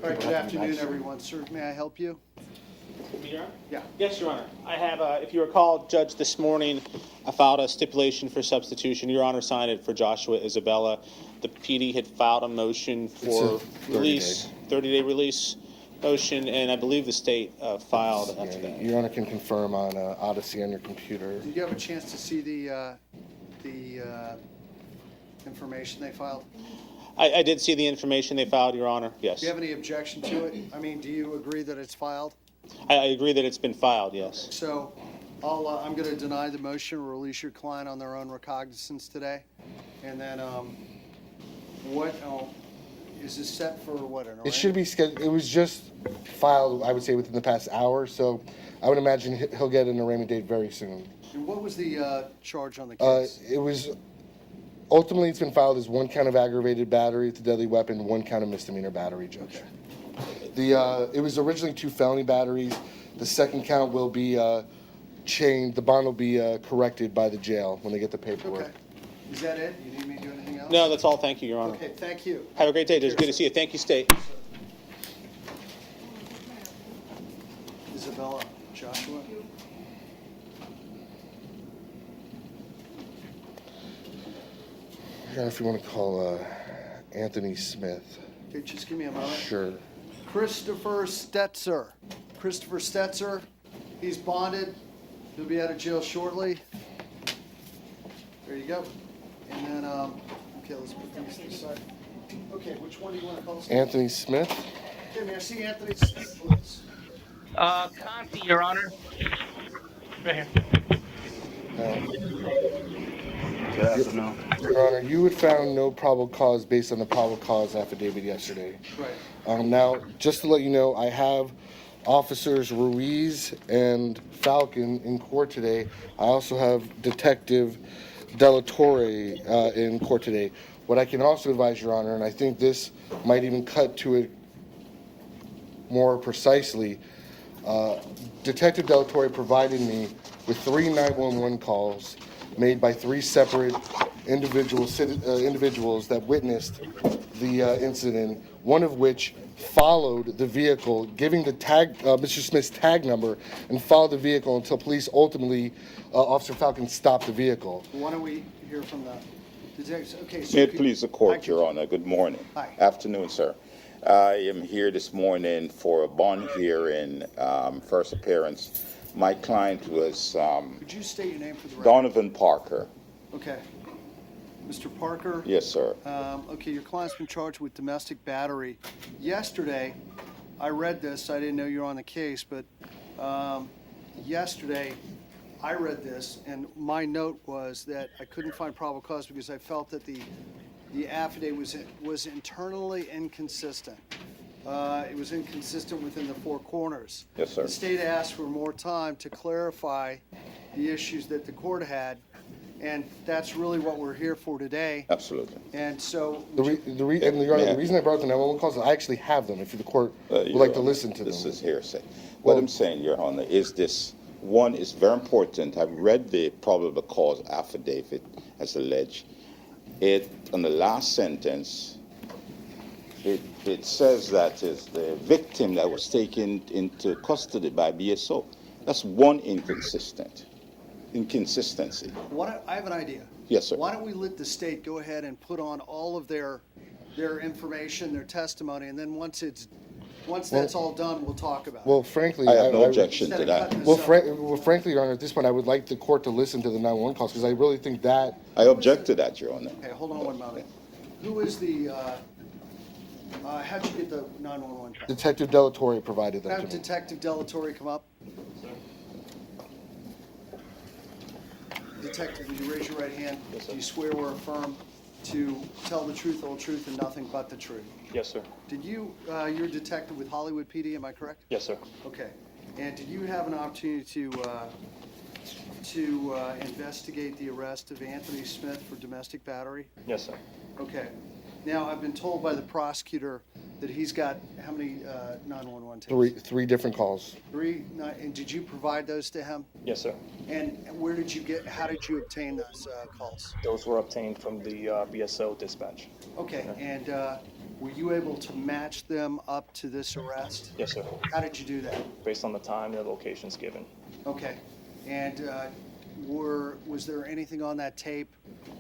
All right, good afternoon, everyone. Sir, may I help you? Your Honor? Yeah. Yes, Your Honor. I have, if you recall, Judge, this morning I filed a stipulation for substitution. Your Honor signed it for Joshua Isabella. The PD had filed a motion for release, 30-day release motion, and I believe the state filed after that. Your Honor can confirm on Odyssey on your computer. Did you have a chance to see the information they filed? I did see the information they filed, Your Honor. Yes. Do you have any objection to it? I mean, do you agree that it's filed? I agree that it's been filed, yes. So I'm going to deny the motion, release your client on their own recognizance today. And then is this set for what? It should be scheduled. It was just filed, I would say, within the past hour. So I would imagine he'll get an arraignment date very soon. And what was the charge on the case? It was ultimately it's been filed as 1 count of aggravated battery with a deadly weapon, 1 count of misdemeanor battery, Judge. Okay. It was originally 2 felony batteries. The second count will be changed. The bond will be corrected by the jail when they get the paperwork. Okay. Is that it? You need me to do anything else? No, that's all. Thank you, Your Honor. Okay, thank you. Have a great day, Judge. Good to see you. Thank you, State. Isabella, Joshua. If you want to call Anthony Smith. Okay, just give me a moment. Sure. Christopher Stetzer. Christopher Stetzer, he's bonded. He'll be out of jail shortly. There you go. And then, okay, let's put these to the side. Okay, which one do you want to call? Anthony Smith. Okay, may I see Anthony Smith, please? Conti, Your Honor. Right here. Good afternoon. Your Honor, you had found no probable cause based on the probable cause affidavit yesterday. Right. Now, just to let you know, I have Officers Ruiz and Falcon in court today. I also have Detective Delatorre in court today. What I can also advise, Your Honor, and I think this might even cut to it more precisely, Detective Delatorre provided me with 3 911 calls made by 3 separate individuals that witnessed the incident, one of which followed the vehicle, giving the tag, Mr. Smith's tag number, and followed the vehicle until police ultimately, Officer Falcon, stopped the vehicle. Why don't we hear from the detective? Okay, so May it please the court, Your Honor. Good morning. Hi. Afternoon, sir. I am here this morning for a bond hearing, first appearance. My client was could you state your name for the record? Donovan Parker. Okay. Mr. Parker? Yes, sir. Okay, your client's been charged with domestic battery. Yesterday, I read this. I didn't know you were on the case, but yesterday I read this, and my note was that I couldn't find probable cause because I felt that the affidavit was internally inconsistent. It was inconsistent within the 4 corners. Yes, sir. The state asked for more time to clarify the issues that the court had, and that's really what we're here for today. Absolutely. And so, Your Honor, the reason I brought the 911 calls is I actually have them, if the court would like to listen to them. This is hearsay. What I'm saying, Your Honor, is this. One is very important. I've read the probable cause affidavit as alleged. On the last sentence, it says that it's the victim that was taken into custody by BSO. That's one inconsistency. I have an idea. Yes, sir. Why don't we let the state go ahead and put on all of their information, their testimony, and then once that's all done, we'll talk about Well, it. frankly, I have no objection to Instead of that. cutting this Well, up. frankly, Your Honor, at this point, I would like the court to listen to the 911 calls because I really think that. I object to that, Your Honor. Okay, hold on one moment. Who is how'd you get the 911 call? Detective Delatorre provided them Have to me. Detective Delatorre come up. Detective, will you raise your right hand? Yes, sir. Do you swear or affirm to tell the truth, the whole truth, and nothing but the truth? Yes, sir. Did you, you're a detective with Hollywood PD, am I correct? Yes, sir. Okay. And did you have an opportunity to investigate the arrest of Anthony Smith for domestic battery? Yes, sir. Okay. Now, I've been told by the prosecutor that he's got how many 911 tapes? Three different calls. 3. And did you provide those to him? Yes, sir. And how did you obtain those calls? Those were obtained from the BSO dispatch. Okay. And were you able to match them up to this arrest? Yes, sir. How did you do that? Based on the time and the locations given. Okay. And was there anything on that tape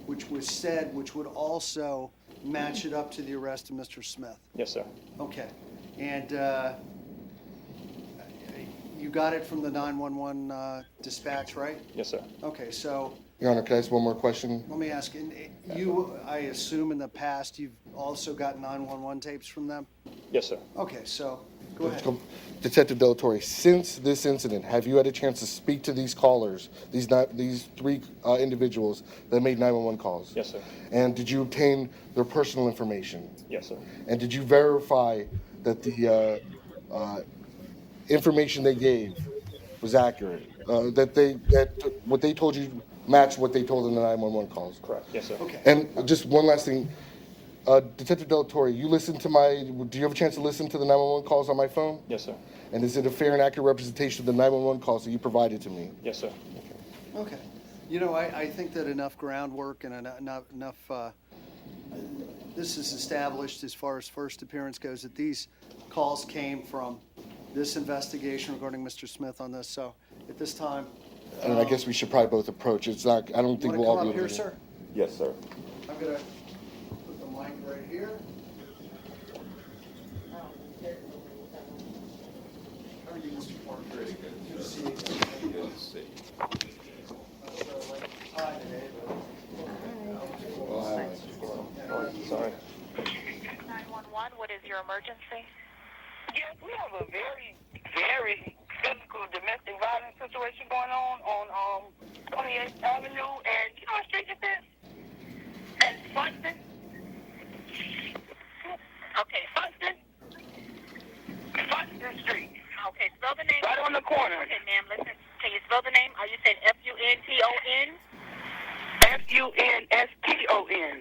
which was said which would also match it up to the arrest of Mr. Smith? Yes, sir. Okay. And you got it from the 911 dispatch, right? Yes, sir. Okay, so Your Honor, can I ask one more question? let me ask, you, I assume in the past, you've also got 911 tapes from them? Yes, sir. Okay, so, go ahead. Detective Delatorre, since this incident, have you had a chance to speak to these callers, these three individuals that made 911 calls? Yes, sir. And did you obtain their personal information? Yes, sir. And did you verify that the information they gave was accurate? That what they told you matched what they told in the 911 calls? Correct. Yes, sir. Okay. And just one last thing. Detective Delatorre, do you have a chance to listen to the 911 calls on my phone? Yes, sir. And is it a fair and accurate representation of the 911 calls that you provided to me? Yes, sir. Okay. You know, I think that enough groundwork and enough this is established as far as first appearance goes, that these calls came from this investigation regarding Mr. Smith on this. So at this time, And I guess we should probably both approach. It's not, I don't think want to we'll all come be up able here, to. sir? Yes, sir. I'm going to put the mic right here. How are you, Mr. Parker? Pretty good. Good to see you. Good to see. Hi today, Sorry. 911, what is your emergency? Yes, we have a very, very physical domestic violence situation going on 28th Avenue, and you know what street this is? And Funston. Okay. Funston Street. Okay, spell the name. Right on the corner. Okay, ma'am, listen. Can you spell the name? Are you saying F-U-N-T-O-N? F-U-N-S-T-O-N.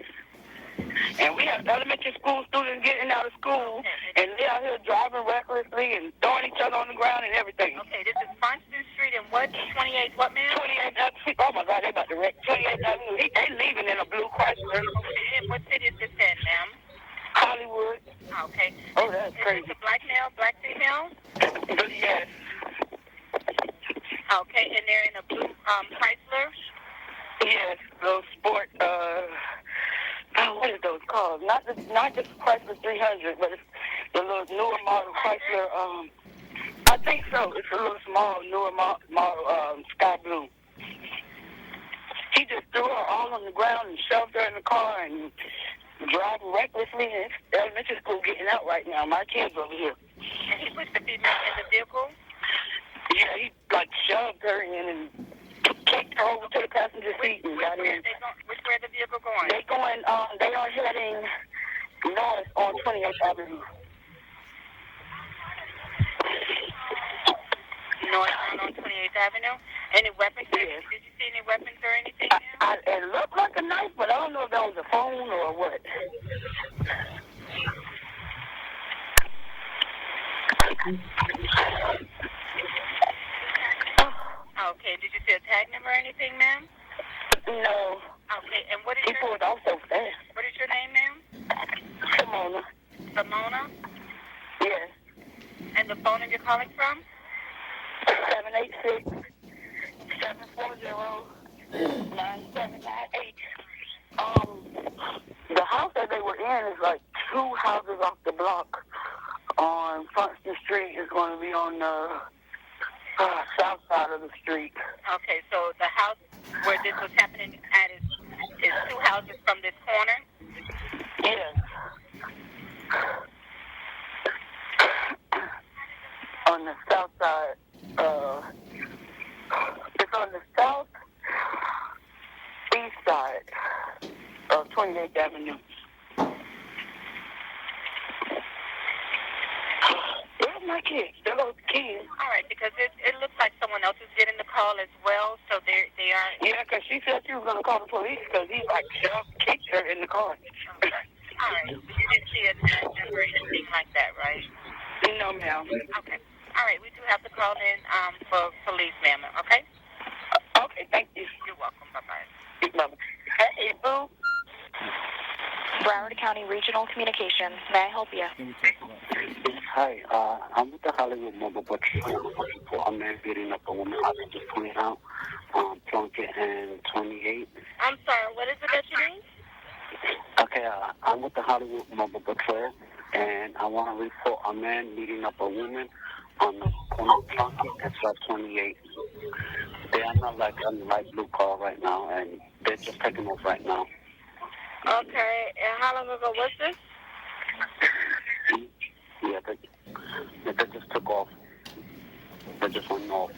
And we have elementary school students getting out of school, and they're out here driving recklessly and throwing each other on the ground and everything. Okay, this is Funston Street and what? 28th, what, ma'am? 28th Avenue. Oh, my God, they about to wreck 28th Avenue. They leaving in a blue Chrysler. Okay, and what city is this in, ma'am? Hollywood. Okay. Oh, that's Is crazy. this a black male, black female? But yes. Okay, and they're in a blue Chrysler? Yes, those sport, what are those called? Not the Chrysler 300, but it's the little newer model Chrysler, I think so. It's a little small, newer model, sky blue. He just threw her all on the ground and shoved her in the car and driving recklessly. And it's elementary school getting out right now. My kids over here. And he pushed the female in the vehicle? Yeah, he like shoved her in and kicked her over to the passenger seat and got in. Which way is the vehicle going? They are heading north on 28th Avenue. North on 28th Avenue? Any weapons? Yes. Did you see any weapons or anything, ma'am? It looked like a knife, but I don't know if that was a phone or what. Okay, did you see a tag number or anything, ma'am? No. Okay, and what is He your pulled off so fast. what is your name, ma'am? Simona. Simona? Yes. And the phone that you're calling from? 786-740-9798. The house that they were in is like 2 houses off the block on Funston Street. Is going to be on the south side of the street. Okay, so the house where this was happening at is 2 houses from this corner? Yes. On the south side. It's on the south east side of 28th Avenue. Where's my kids? There goes the kids. All right, because it looks like someone else is getting the call as well, so they are... Yeah, because she said she was going to call the police because he like kicked her in the car. Okay. All right, so you didn't see a tag number or anything like that, right? No, ma'am. Okay. All right, we do have to call in for police, ma'am, okay? Okay, thank you. You're welcome. Bye-bye. Bye-bye. Hey, boo. Broward County Regional Communications. May I help you? Hi, I'm with the Hollywood Mobile Patrol for a man beating up a woman. I can just point it out. Plunkett and 28. I'm sorry, what is it that you need? Okay, I'm with the Hollywood Mobile Patrol, and I want to report a man beating up a woman on the corner of Plunkett and South 28. They are not like a light blue car right now, and they're just taking off right now. Okay, and how long ago was this? Yeah, they just took off. They just went off.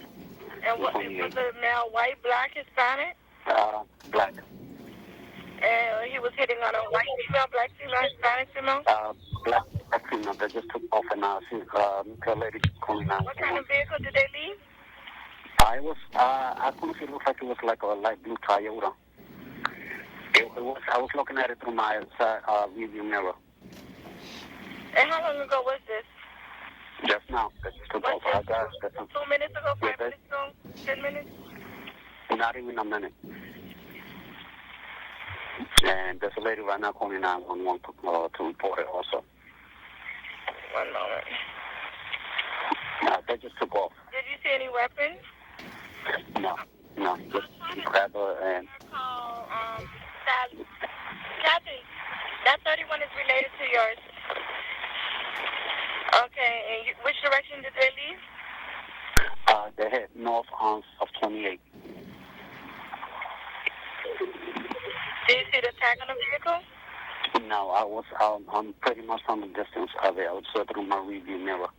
And what, was the male white, black, Hispanic? Black. And he was hitting on a white female, black female, Hispanic female? Black female. They just took off, and the lady calling out. What kind of vehicle did they leave? I couldn't see. It looked like it was like a light blue Toyota. I was looking at it through my review mirror. And how long ago was this? Just now. They just took off. 2 minutes ago, 5 minutes ago, 10 minutes? Not even a minute. And there's a lady right now calling 911 to report it also. 1 moment. They just took off. Did you see any weapons? No, just grab her and... Kathy, that 31 is related to yours. Okay, and which direction did they leave? They head north of 28. Did you see the tag on the vehicle? No, I'm pretty much from the distance of it. I would see it through my review mirror.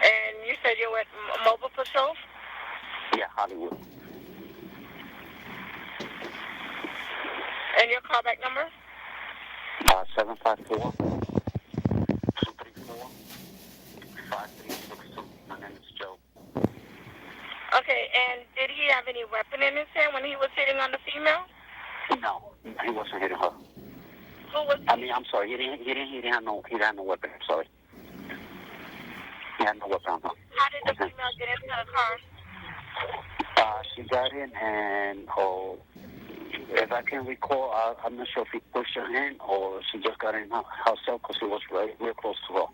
And you said you went mobile patrol? Yeah, Hollywood. And your callback number? 754-234-5362. My name is Joe. Okay, and did he have any weapon in his hand when he was hitting on the female? No, he wasn't hitting her. Who was? I'm sorry. He didn't have no weapon. I'm sorry. He had no weapon on her. How did the female get into the car? She got in, and if I can recall, I'm not sure if he pushed her in or she just got in herself because he was real close to her.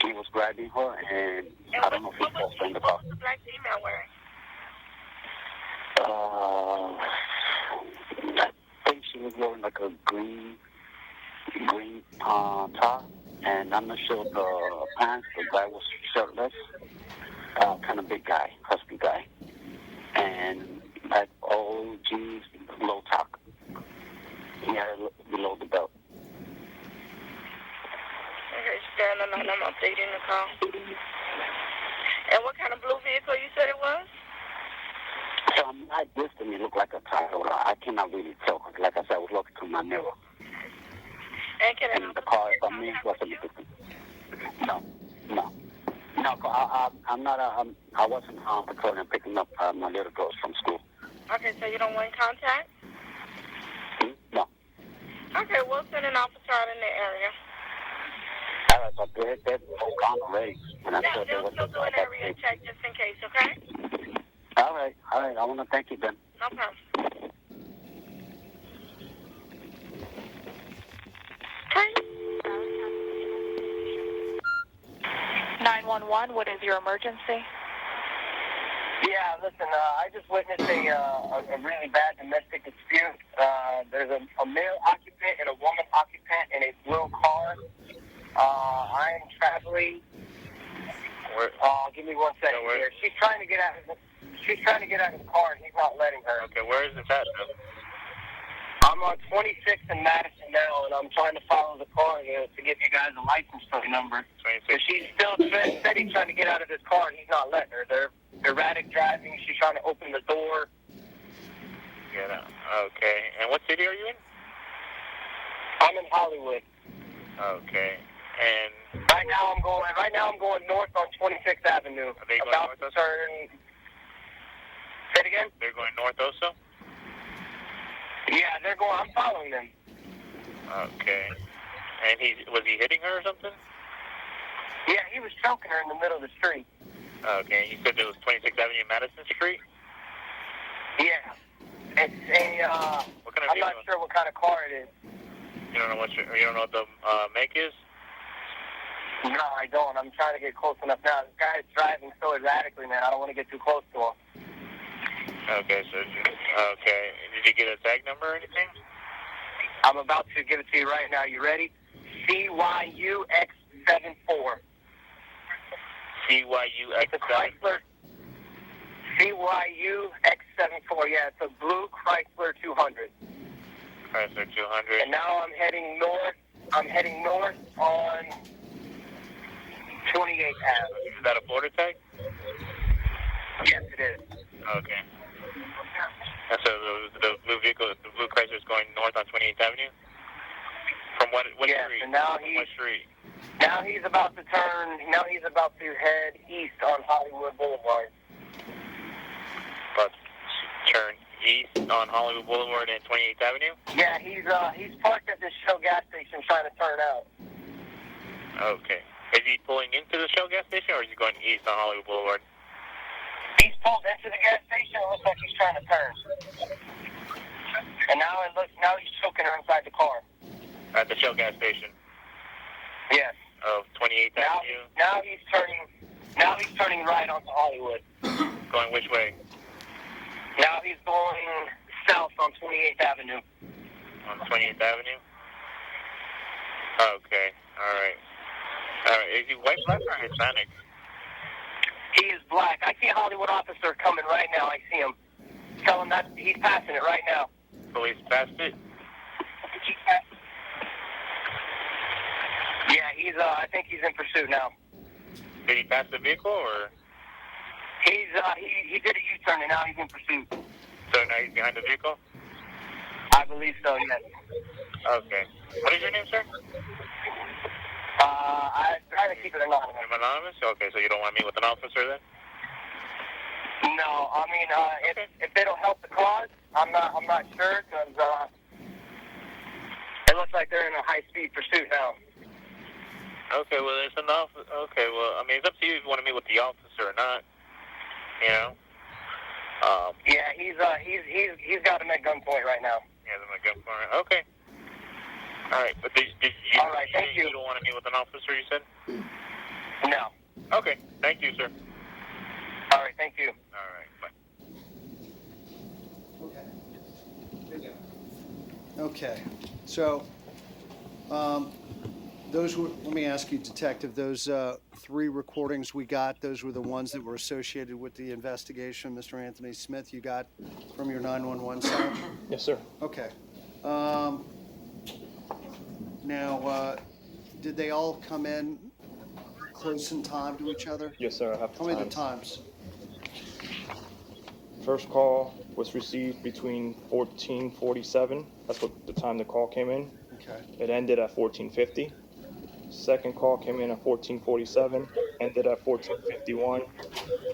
He was grabbing her, and I don't know if he forced her in the car. What was the black female wearing? I think she was wearing like a green top, and I'm not sure the pants. The guy was shirtless, kind of big guy, husky guy, and like old jeans, low top. He had it below the belt. Okay, stand on line. I'm updating the call. And what kind of blue vehicle you said it was? From my distance, it looked like a Toyota. I cannot really tell. Like I said, I was looking through my mirror. And the car, if I mean, wasn't different. No. I'm not. I wasn't patrolling picking up my little girls from school. Okay, so you don't want contact? No. Okay, we'll send an officer out in the area. All right, but they're gone already. And Yeah, they'll still do an area check just in case, okay? All right. I want to thank you, Ben. No problem. 911, what is your emergency? Yeah, listen, I just witnessed a really bad domestic dispute. There's a male occupant and a woman occupant in a blue car. I am traveling. Give me 1 second here. She's trying to get out of the car, and he's not letting her. Okay, where is this at? I'm on 26 in Madison now, and I'm trying to follow the car to give you guys a license plate number. 26. She's still steady trying to get out of this car, and he's not letting her. They're erratic driving. She's trying to open the door. Get out. Okay. And what city are you in? I'm in Hollywood. Okay. And right now I'm going north on 26th Avenue. Are they going about north to turn. Say it again? They're going north also? Yeah, they're going. I'm following them. Okay. And was he hitting her or something? Yeah, he was choking her in the middle of the street. Okay. You said it was 26th Avenue, Madison Street? You don't know what the make is? No, I don't. I'm trying to get close enough now. This guy is driving so erratically, man. I don't want to get too close to him. Okay, okay. Did you get a tag number or anything? I'm about to give it to you right now. You ready? CYUX74. CYUX74. It's a Chrysler. CYUX74. Yeah, it's a blue Chrysler 200. Chrysler 200. And now I'm heading north. I'm heading north on 28th Ave. Is that a Florida tag? Yes, it is. Okay. And so the blue vehicle, the blue Chrysler is going north on 28th Avenue? From what yes, street? And now what street? Now he's about to head east on Hollywood Boulevard. About to turn east on Hollywood Boulevard and 28th Avenue? Yeah, he's parked at this Shell gas station trying to turn out. Okay. Is he pulling into the Shell gas station or is he going east on Hollywood Boulevard? He's pulled into the gas station. It looks like he's trying to turn. And now he's choking her inside the car. At the Shell gas station? Yes. Of 28th Avenue? Now he's turning right onto Hollywood. Going which way? Now he's going south on 28th Avenue. On 28th Avenue? Okay. All right. Is he white, black, or Hispanic? He is black. I see a Hollywood officer coming right now. I see him. Tell him that he's passing it right now. Police passed it? Yeah, I think he's in pursuit now. Did he pass the vehicle, or? He did a U-turn and now he's in pursuit. So now he's behind the vehicle? I believe so, yes. Okay. What is your name, sir? I try to keep it anonymous. I'm anonymous? Okay, so you don't want to meet with an officer then? No, I mean, if it'll help the cause, I'm not sure, because it looks like they're in a high-speed pursuit now. Okay, well, there's enough. Okay, well, I mean, it's up to you if you want to meet with the officer or not. You know? Yeah, he's got him at gunpoint right now. Yeah, I'm at gunpoint. Okay. All right, but did you? All right, thank you. You don't want to meet with an officer, you said? No. Okay, thank you, sir. All right, thank you. All right, bye. Okay. So, those were, let me ask you, Detective, those 3 recordings we got, those were the ones that were associated with the investigation, Mr. Anthony Smith, you got from your 911 cell? Yes, sir. Okay. Now, did they all come in close in time to each other? Yes, sir. I have Tell me the times. First call was received between 14:47. That's what the time the call came in. Okay. It ended at 14:50. Second call came in at 14:47, ended at 14:51.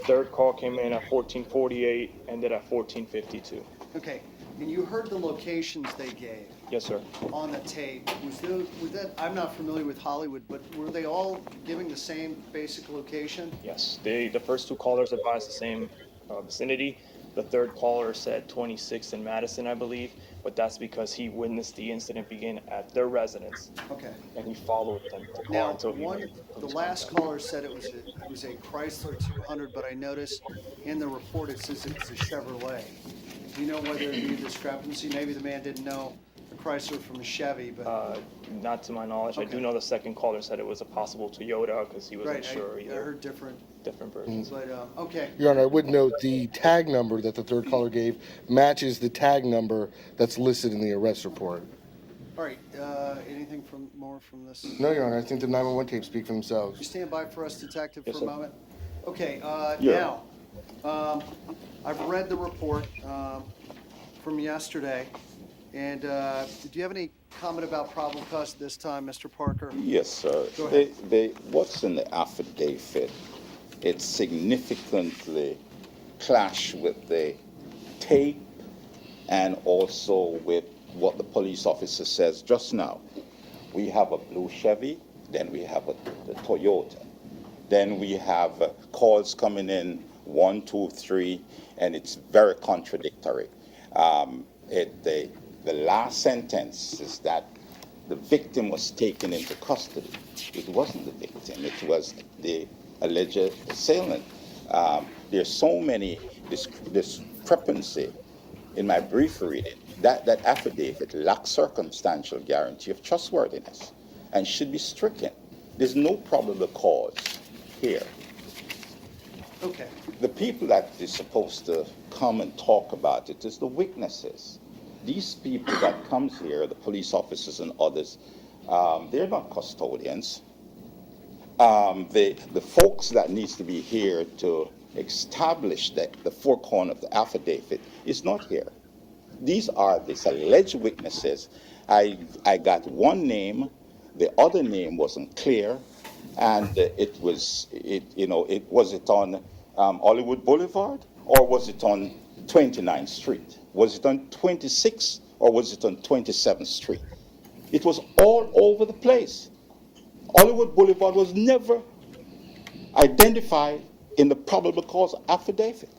Third call came in at 14:48, ended at 14:52. Okay. And you heard the locations they gave Yes, sir. on the tape. Was that, I'm not familiar with Hollywood, but were they all giving the same basic location? Yes. The first 2 callers advised the same vicinity. The third caller said 26 in Madison, I believe, but that's because he witnessed the incident begin at their residence. Okay. And he followed them to car Now, until he the police last contact. caller said it was a Chrysler 200, but I noticed in the report it says it's a Chevrolet. Do you know whether there'd be a discrepancy? Maybe the man didn't know a Chrysler from a Chevy, but Not to my knowledge. I Okay. do know the second caller said it was a possible Toyota because he wasn't right, sure I either. heard different, Different versions. but okay. Your Honor, I would note the tag number that the third caller gave matches the tag number that's listed in the arrest report. All right. Anything more from this? No, Your Honor, I think the 911 tapes speak for You themselves. stand by for us, Detective, Yes, for a sir. moment? Okay, Yeah. now, I've read the report from yesterday, and did you have any comment about probable cause this time, Mr. Parker? Yes, sir. Go ahead. What's in the affidavit, it significantly clash with the tape and also with what the police officer says just now. We have a blue Chevy, then we have the Toyota. Then we have calls coming in 1, 2, 3, and it's very contradictory. The last sentence is that the victim was taken into custody. It wasn't the victim, it was the alleged assailant. There's so many discrepancy in my brief reading. That affidavit lacks circumstantial guarantee of trustworthiness and should be stricken. There's no probable cause here. Okay. The people that is supposed to come and talk about it is the witnesses. These people that comes here, the police officers and others, they're not custodians. The folks that needs to be here to establish that the four corner of the affidavit is not here. These are these alleged witnesses. I got one name, the other name wasn't clear, and was it on Hollywood Boulevard or was it on 29th Street? Was it on 26th or was it on 27th Street? It was all over the place. Hollywood Boulevard was never identified in the probable cause affidavit.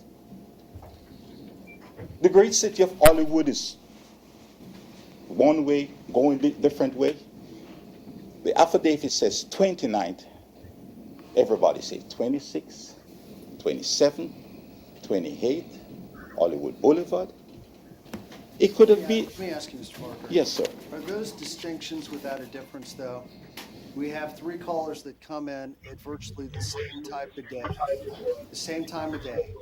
The great city of Hollywood is one way, going different way. The affidavit says 29th. Everybody says 26, 27, 28, Hollywood Boulevard. It could have been. Let me ask you, Mr. Parker. Yes, sir. Are those distinctions without a difference, though? We have 3 callers that come in at virtually the same type of day, the same time of day.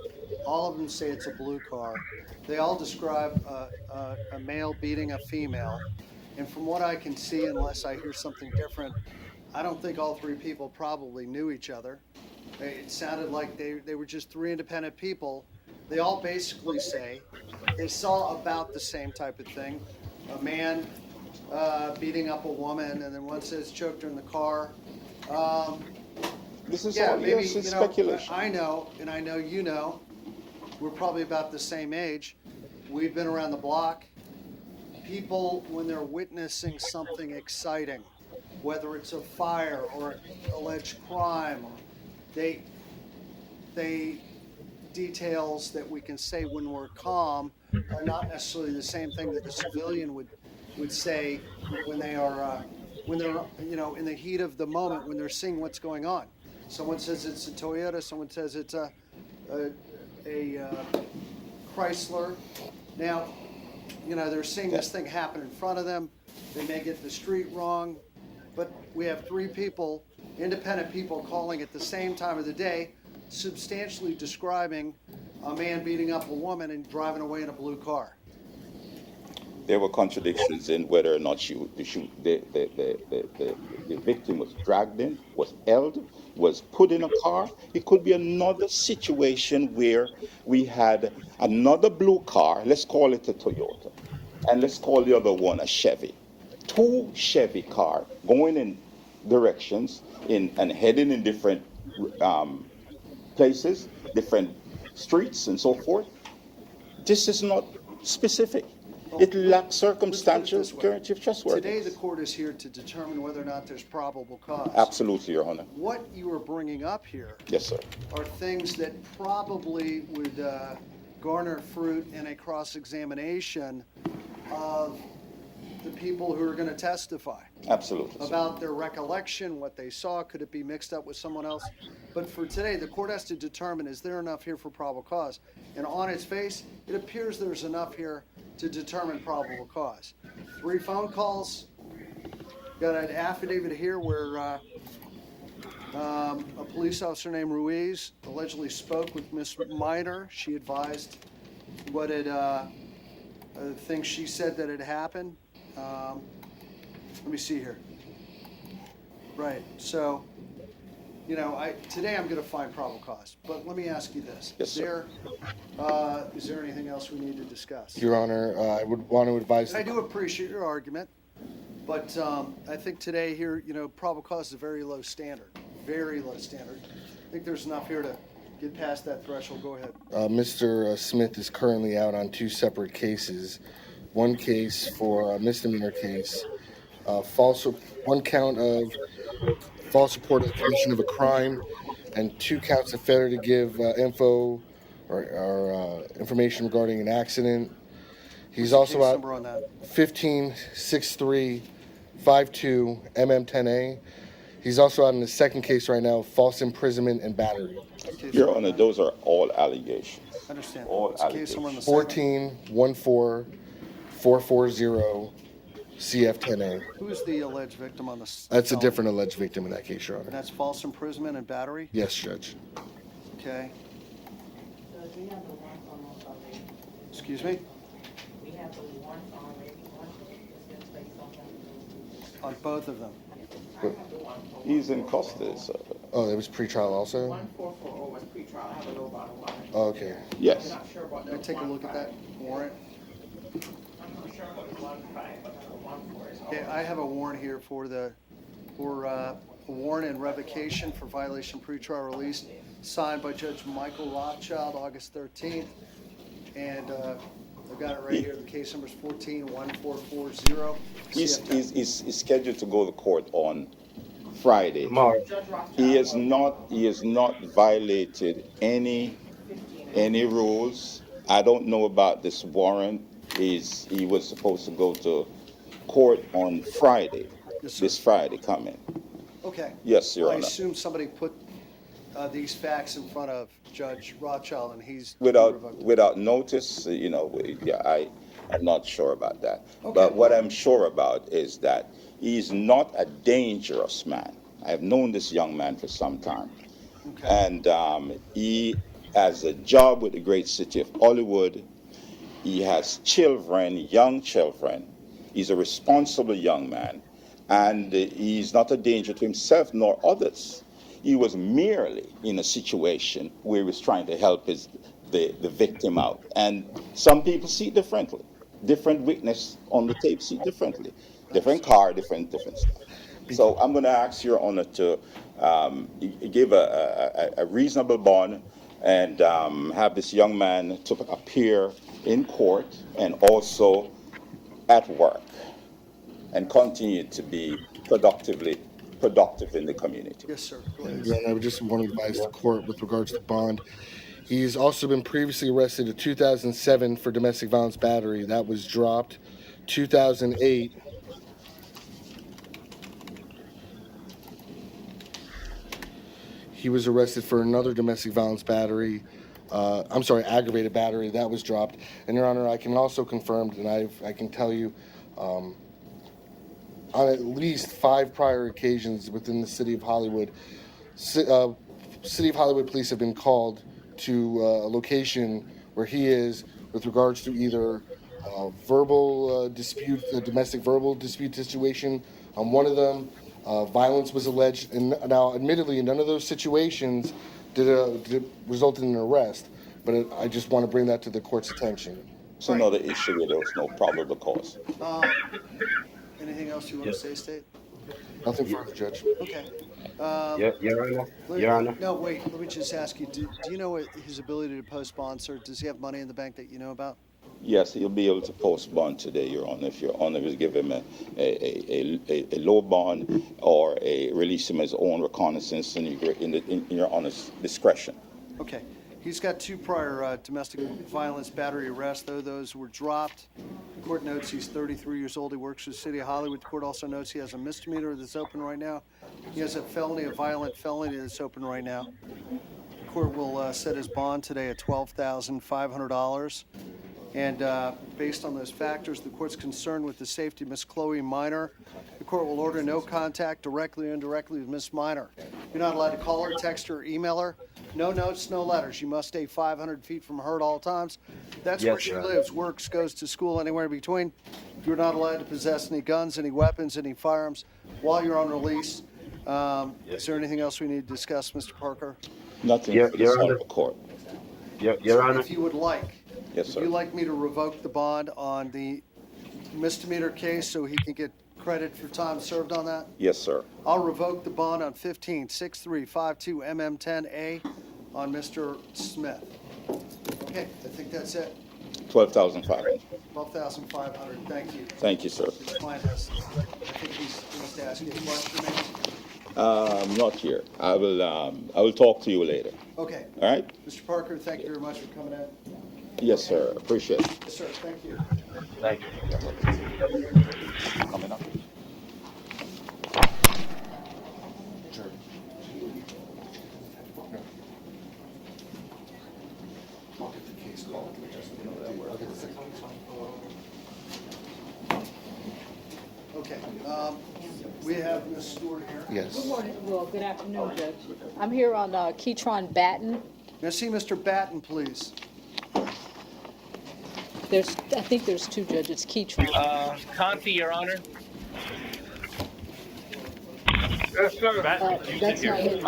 All of them say it's a blue car. They all describe a male beating a female. And from what I can see, unless I hear something different, I don't think all 3 people probably knew each other. It sounded like they were just 3 independent people. They all basically say they saw about the same type of thing. A man beating up a woman, and then one says choked her in the car. This is yeah, all maybe speculation. I know, and I know you know. We're probably about the same age. We've been around the block. People, when they're witnessing something exciting, whether it's a fire or an alleged crime, they details that we can say when we're calm are not necessarily the same thing that the civilian would say when they are when they're in the heat of the moment when they're seeing what's going on. Someone says it's a Toyota. Someone says it's a Chrysler. Now, they're seeing this thing happen in front of them. They may get the street wrong, but we have 3 people, independent people, calling at the same time of the day, substantially describing a man beating up a woman and driving away in a blue car. There were contradictions in whether or not the victim was dragged in, was held, was put in a car. It could be another situation where we had another blue car, let's call it a Toyota, and let's call the other one a Chevy. 2 Chevy cars going in directions and heading in different places, different streets and so forth. This is not specific. It lacks circumstantial guarantee of trustworthiness. Today, the court is here to determine whether or not there's probable cause. Absolutely, Your Honor. What you are bringing up here, yes, sir, are things that probably would garner fruit in a cross-examination of the people who are going to testify. Absolutely. About their recollection, what they saw, could it be mixed up with someone else? But for today, the court has to determine, is there enough here for probable cause? And on its face, it appears there's enough here to determine probable cause. 3 phone calls. Got an affidavit here where a police officer named Ruiz allegedly spoke with Miss Miner. She advised what things she said that had happened. Let me see here. Right. So, today I'm going to find probable cause. But let me ask you this: yes, sir. Is there anything else we need to discuss? Your Honor, I would want to advise. I do appreciate your argument, but I think today here, probable cause is a very low standard. Very low standard. I think there's enough here to get past that threshold. Go ahead. Mr. Smith is currently out on 2 separate cases. One case for a misdemeanor case, one count of false report of the commission of a crime, and 2 counts of failure to give info or information regarding an accident. He's also out 1563 52 MM10A. He's also out in the second case right now, false imprisonment and battery. Your Honor, those are all allegations. Understand. All What's the case number on the allegations. second? 14-14440 CF10A. Who is the alleged victim on the That's a felony? different alleged victim in that case, Your And Honor. that's false imprisonment and battery? Yes, Judge. Okay. Excuse me? We have the warrants already. One has been placed on them. On both of them? He's in custody, sir. Oh, that was pretrial also? 1440 was pretrial. I have a little bottle of water. Oh, okay. Yes. I'm not sure what Can I take a look at that warrant? I'm not sure what the 1-5, but the 1-4 is. Okay, I have a warrant here for a warrant and revocation for violation of pretrial release, signed by Judge Michael Rothschild, August 13th. And I've got it right here. The case number is 14-1440. He's scheduled to go to court on Friday. He has not violated any rules. I don't know about this warrant. He was supposed to go to court on Friday. Yes, sir. This Friday coming. Okay. Yes, Your I Honor. assume somebody put these facts in front of Judge Rothschild, and he's Without notice, I'm not sure about that. Okay. But what I'm sure about is that he's not a dangerous man. I have known this young man for some time. Okay. And he has a job with the great city of Hollywood. He has children, young children. He's a responsible young man. And he's not a danger to himself nor others. He was merely in a situation where he was trying to help the victim out. And some people see it differently. Different witness on the tape see it differently. Different car, different stuff. So I'm going to ask Your Honor to give a reasonable bond and have this young man to appear in court and also at work and continue to be productive in the community. Yes, sir. Go ahead. Your Honor, I would just want to advise the court with regards to bond. He's also been previously arrested in 2007 for domestic violence battery. That was dropped. 2008. He was arrested for another domestic violence battery. Aggravated battery. That was dropped. And Your Honor, I can also confirm, and I can tell you, on at least 5 prior occasions within the city of Hollywood, City of Hollywood police have been called to a location where he is with regards to either verbal dispute, a domestic verbal dispute situation. On one of them, violence was alleged, and now, admittedly, none of those situations did result in an arrest. But I just want to bring that to the court's attention. It's another issue where there was no probable cause. Anything else you want to say, State? Nothing further, Judge. Okay. Your Honor. No, wait. Let me just ask you. Do you know his ability to post bond, sir? Does he have money in the bank that you know about? Yes, he'll be able to post bond today, Your Honor, if Your Honor will give him a low bond or release him his own reconnaissance in Your Honor's discretion. Okay. He's got 2 prior domestic violence battery arrests, though those were dropped. The court notes he's 33 years old. He works for the city of Hollywood. The court also notes he has a misdemeanor that's open right now. He has a violent felony that's open right now. The court will set his bond today at $12,500. And based on those factors, the court's concerned with the safety of Miss Chloe Minor. The court will order no contact directly or indirectly with Miss Minor. You're not allowed to call her, text her, or email her. No notes, no letters. You must stay 500 feet from her at all times. That's where she lives, works, goes to school, anywhere in between. You're not allowed to possess any guns, any weapons, any firearms while you're on release. Is there anything else we need to discuss, Mr. Parker? Nothing for the side of the court. Your Honor. If you would like. Yes, sir. Would you like me to revoke the bond on the misdemeanor case so he can get credit for time served on that? Yes, sir. I'll revoke the bond on 15-6352 MM10A on Mr. Smith. Okay, I think that's it. 12,500. 12,500. Thank you. Thank you, sir. His client has, I think he's wants to ask you a question, maybe? Not here. I will talk to you later. Okay. All right? Mr. Parker, thank you very much for coming in. Yes, sir. Appreciate it. Yes, sir. Thank you. Thank you. Coming up. Okay, we have Ms. Stewart here. Yes. Good morning, well, good afternoon, Judge. I'm here on Keytron Batten. May I see Mr. Batten, please? I think there's two judges, Keytron. Conti, Your Honor. Yes, sir. That's not him.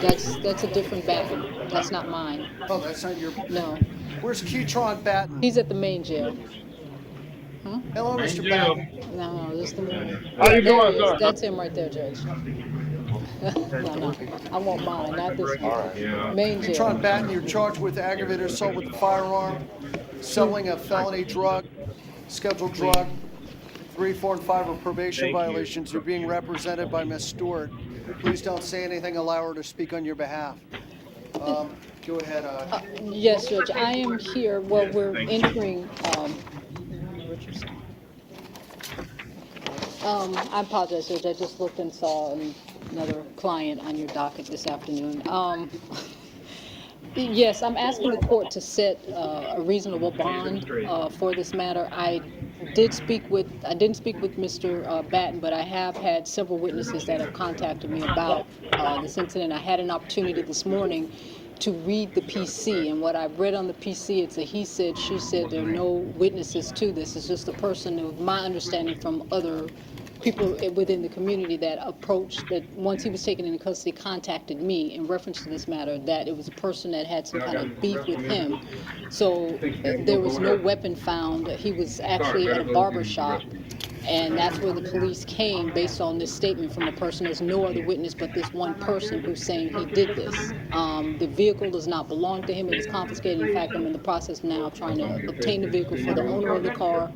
That's a different Batten. That's not mine. Oh, that's not your... No. Where's Keytron Batten? He's at the main jail. Huh? Hello, Main Mr. jail. Batten. No, this is the main. How you doing, sir? That's him right there, Judge. No, I want mine, not this one. Main jail. Keytron Batten, you're charged with aggravated assault with a firearm, selling a felony drug, scheduled drug, 3, 4, and 5 are probation violations. You're being represented by Ms. Stewart. Please don't say anything. Allow her to speak on your behalf. Go ahead. Yes, Judge, I am here. Well, we're entering, I apologize, Judge. I just looked and saw another client on your docket this afternoon. Yes, I'm asking the court to set a reasonable bond for this matter. I didn't speak with Mr. Batten, but I have had several witnesses that have contacted me about this incident. I had an opportunity this morning to read the PC, and what I've read on the PC, it's a he said, she said. There are no witnesses to this. It's just a person, of my understanding from other people within the community that approached, that once he was taken into custody, contacted me in reference to this matter, that it was a person that had some kind of beef with him. So there was no weapon found. He was actually at a barber shop, and that's where the police came based on this statement from the person. There's no other witness but this one person who's saying he did this. The vehicle does not belong to him. It was confiscated. In fact, I'm in the process now of trying to obtain the vehicle for the owner of the car.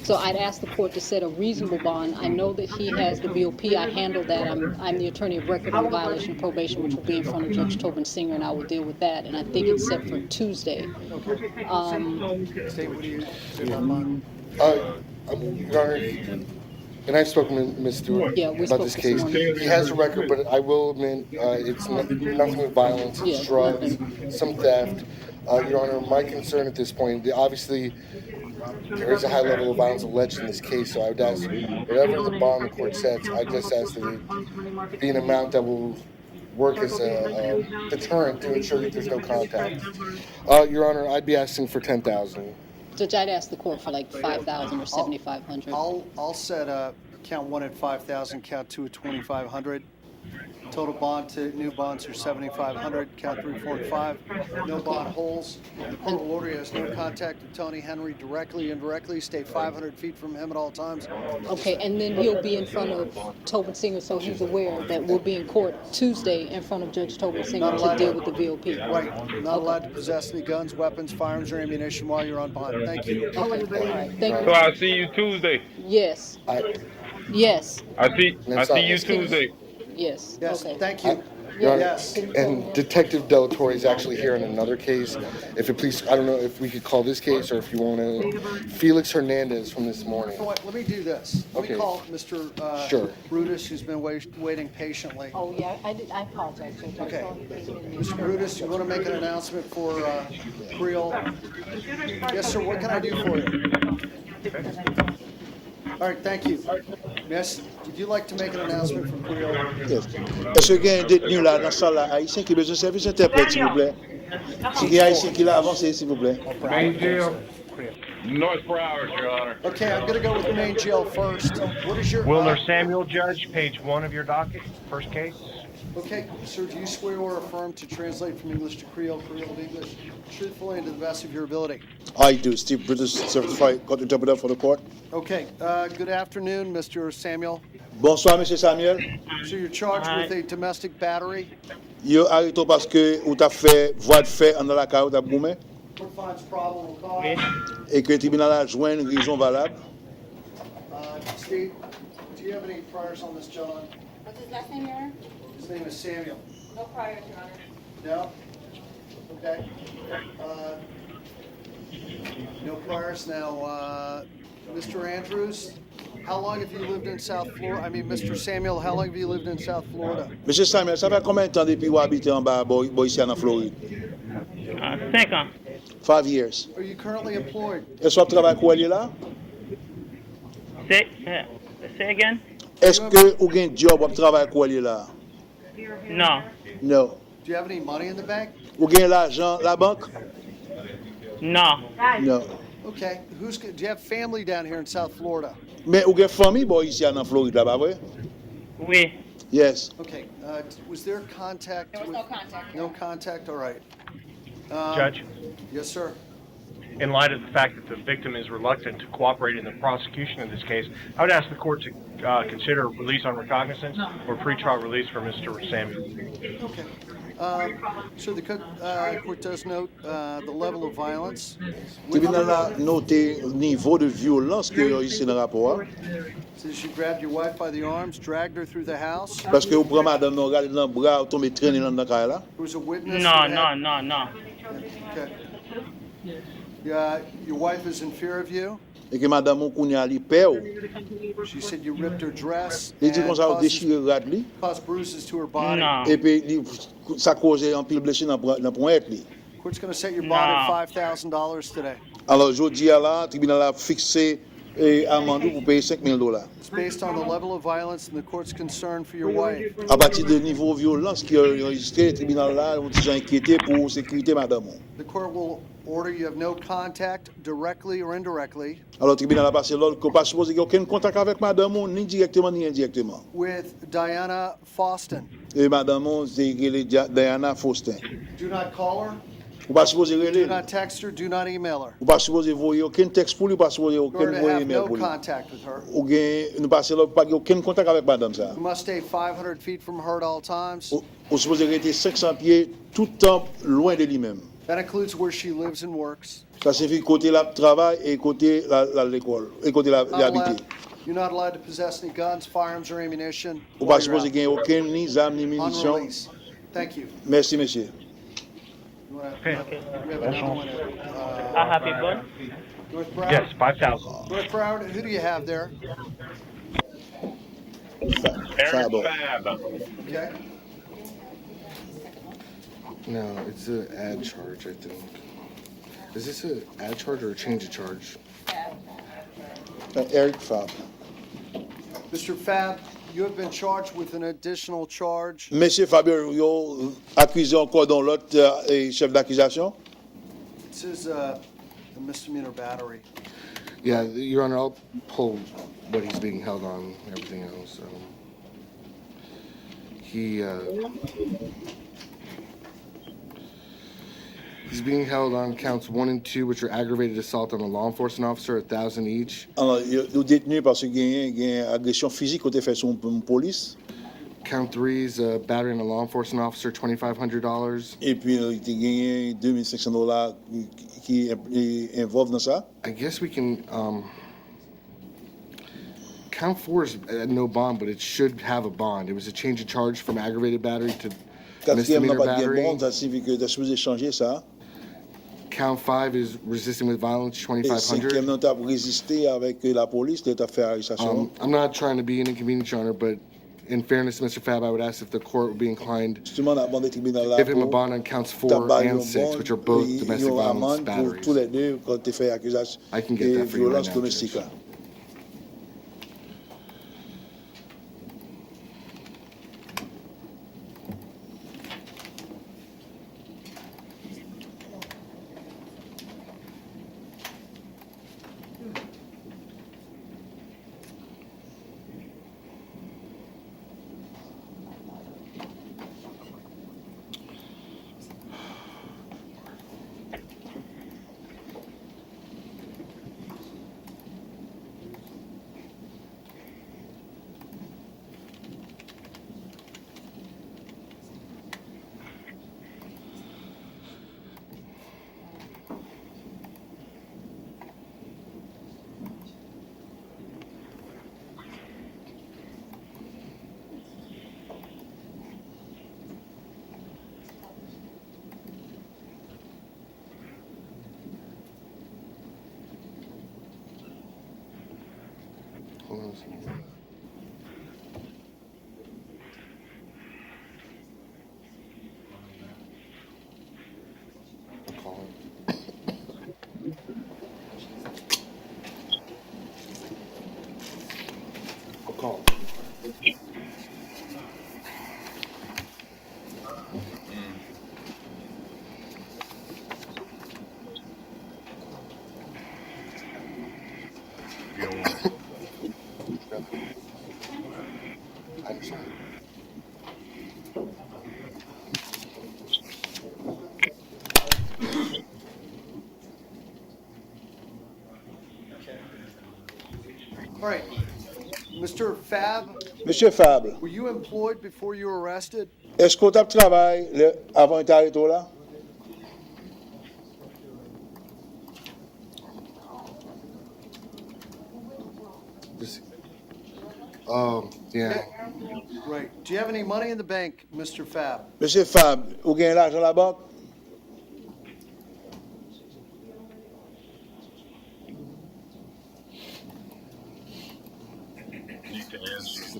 So I'd ask the court to set a reasonable bond. I know that he has the VOP. I handle that. I'm the attorney of record on violation of probation, which will be in front of Judge Tobin Singer, and I will deal with that. And I think it's set for Tuesday. State, what do you say about mine? Your Honor, and I've spoken to Ms. Stewart about this case. He has a record, but I will admit it's nothing with violence. It's drugs, some theft. Your Honor, my concern at this point, obviously, there is a high level of violence alleged in this case, so I would ask, whatever the bond the court sets, I just ask that it be an amount that will work as a deterrent to ensure that there's no contact. Your Honor, I'd be asking for $10,000. Judge, I'd ask the court for like $5,000 or $7,500. I'll set count 1 at 5,000, count 2 at 2,500. Total bond to new bonds are 7,500. Count 3, 4, and 5. No bond holds. The court will order you has no contact with Tony Henry directly, indirectly. Stay 500 feet from him at all times. Okay, and then he'll be in front of Tobin Singer, so he's aware that we'll be in court Tuesday in front of Judge Tobin Singer to deal with the VOP. Right. Not allowed to possess any guns, weapons, firearms, or ammunition while you're on bond. Thank you. All right, thank you. So I'll see you Tuesday. Yes. Yes. I see you Tuesday. Yes. Yes. Okay. Thank you. Your Honor, Yes. and Detective Delatorre is actually here in another case. If it please, I don't know if we could call this case or if you want to. Felix Hernandez from this morning. You know what? Let me do this. Let me call Mr. Sure. Brutus, who's been waiting patiently. Oh, yeah, I apologize, Judge. Okay. Mr. Brutus, you want to make an announcement for Creole? Yes, sir. What can I do for you? All right, thank you. Yes, would you like to make an announcement for Creole? Yes. Est-ce qu'il y a un détenu là dans la salle haïtien qui a besoin de service interprète, s'il vous plaît? S'il y a un haïtien qui l'a avancé, s'il vous plaît. Main jail. North for hours, Your Honor. Okay, I'm going to go with the main jail first. What is your... Wilner Samuel, Judge, page 1 of your docket, first case. Okay, sir, do you swear or affirm to translate from English to Creole, Creole to English, truthfully and to the best of your ability? I do. Steve Brutus, certified court interpreter for the court. Okay, good afternoon, Mr. Samuel. Bonsoir, Monsieur Samuel. So you're charged with a domestic battery? Yo arrêté parce que vous t'as fait voie de fait en dans la carotte à Boumé What finds probable cause? et que le tribunal a joint une raison valable. Steve, do you have any priors on this gentleman? What's his last name, Your Honor? His name is Samuel. No priors, Your Honor. No? Okay. No priors. Now, Mr. Andrews, how long have you lived in South Florida? I mean, Mr. Samuel, how long have you lived in South Florida? Monsieur Samuel, ça fait combien de temps depuis vous habitez en bas, ici en Floride? 5 ans. 5 years. Are you currently employed? Est-ce que vous travaillez quoi là? Say again? Est-ce que vous avez un job ou travaillez quoi là? No. Non. Do you have any money in the bank? Vous avez l'argent la banque? No. Non. Okay. Do you have family down here in South Florida? Mais vous avez famille bon ici en Floride là, pas vrai? Oui. Yes. Okay. Was there contact? There was no contact. No contact. All right. Judge, Yes, sir. in light of the fact that the victim is reluctant to cooperate in the prosecution of this case, I would ask the court to consider release on recognizance or pretrial release for Mr. Samuel. Okay. So the court does note the level of violence. Tribunal a noté niveau de violence que ici dans le rapport. Says you grabbed your wife by the arms, dragged her through the house. Parce que vous prenez madame, vous regardez dans le bras, vous tombez traîner dans la caille là. There was a witness. No, that no, had- no, no. Okay. Yeah, your wife is in fear of you. Et que madame ou kounya li peur. She said you ripped her dress Il dit and comme ça vous déchirez rat li. caused bruises to her body. No. Et puis ça cause un pile blessé dans pointe li. Court's going to set your bond at $5,000 today. Alors jodi là, tribunal a fixé amende pour payer $5,000. It's based on the level of violence and the court's concern for your wife. À partir de niveau violence qui a enregistré, le tribunal là, on s'est inquiété pour sécurité madame. The court will order you have no contact, directly or indirectly, Alors le tribunal a passé l'ordre qu'on pas supposé qu'il y ait aucun contact avec madame, ni directement ni indirectement. with Diana Faustin. Et madame, c'est Diana Faustin. Do not call her, Vous pas supposé do relayer. not text her, do not email her. Vous pas supposé envoyer aucun texte pour lui, pas supposé You're aucun to envoyer have email no pour lui. contact with her. Ou bien nous passer là pas aucun contact avec madame ça. You must stay 500 feet from her at all times. Vous supposé rester 500 pieds tout le temps loin de lui-même. That includes where she lives and works. Ça signifie côté la travail et côté l'école et côté la habiter. You're not allowed to possess any guns, firearms, or ammunition. Vous while pas you're supposé out. gagner aucun ni arme ni On munitions. release. Thank you. Merci monsieur. You wanna- we have another one at, I have it, bud. North Broward? Yes, 5,000. North Broward, who do you have there? Fab. Okay. No, it's an ad charge, I think. Is this an ad charge or a change of charge? Eric Fab. Mr. Fab, you have been charged with an additional charge. Monsieur Fabio, yo accusé encore dans l'autre chef d'accusation. This is a misdemeanor battery. Yeah, Your Honor, I'll pull what he's being held on, everything else. He's being held on counts 1 and 2, which are aggravated assault on a law enforcement officer, 1,000 each. Alors, il est détenu parce qu'il y a une agression physique qu'on a fait sur une police. Count 3 is battery on a law enforcement officer, $2,500. Et puis, il a gagné $2,500 qui involvent dans ça. I guess we can. Count 4 is no bond, but it should have a bond. It was a change of charge from aggravated battery to Quatrième n'a misdemeanor pas de battery. bon, ça signifie que tu as supposé changer ça. Count 5 is resisting with violence, Et 2,500. cinquième, tu as résisté avec la police, tu as fait arrestation. I'm not trying to be an inconvenience, Your Honor, but in fairness to Mr. Fab, I would ask if the court would be inclined to give him a bond on counts 4 and 6, which are both domestic violence batteries. Tous les deux, quand tu fais accusation I can get de that for you right violence now, domestique. Judge. Hold on a second. I'll call him. I understand. All right. Mr. Fab, Monsieur Fable, were you employed before you were arrested? est-ce qu'on t'a travaillé avant d'être arrêté là? Yeah. Right. Do you have any money in the bank, Mr. Fab? Monsieur Fable, vous gagnez l'argent à la banque? Need to answer.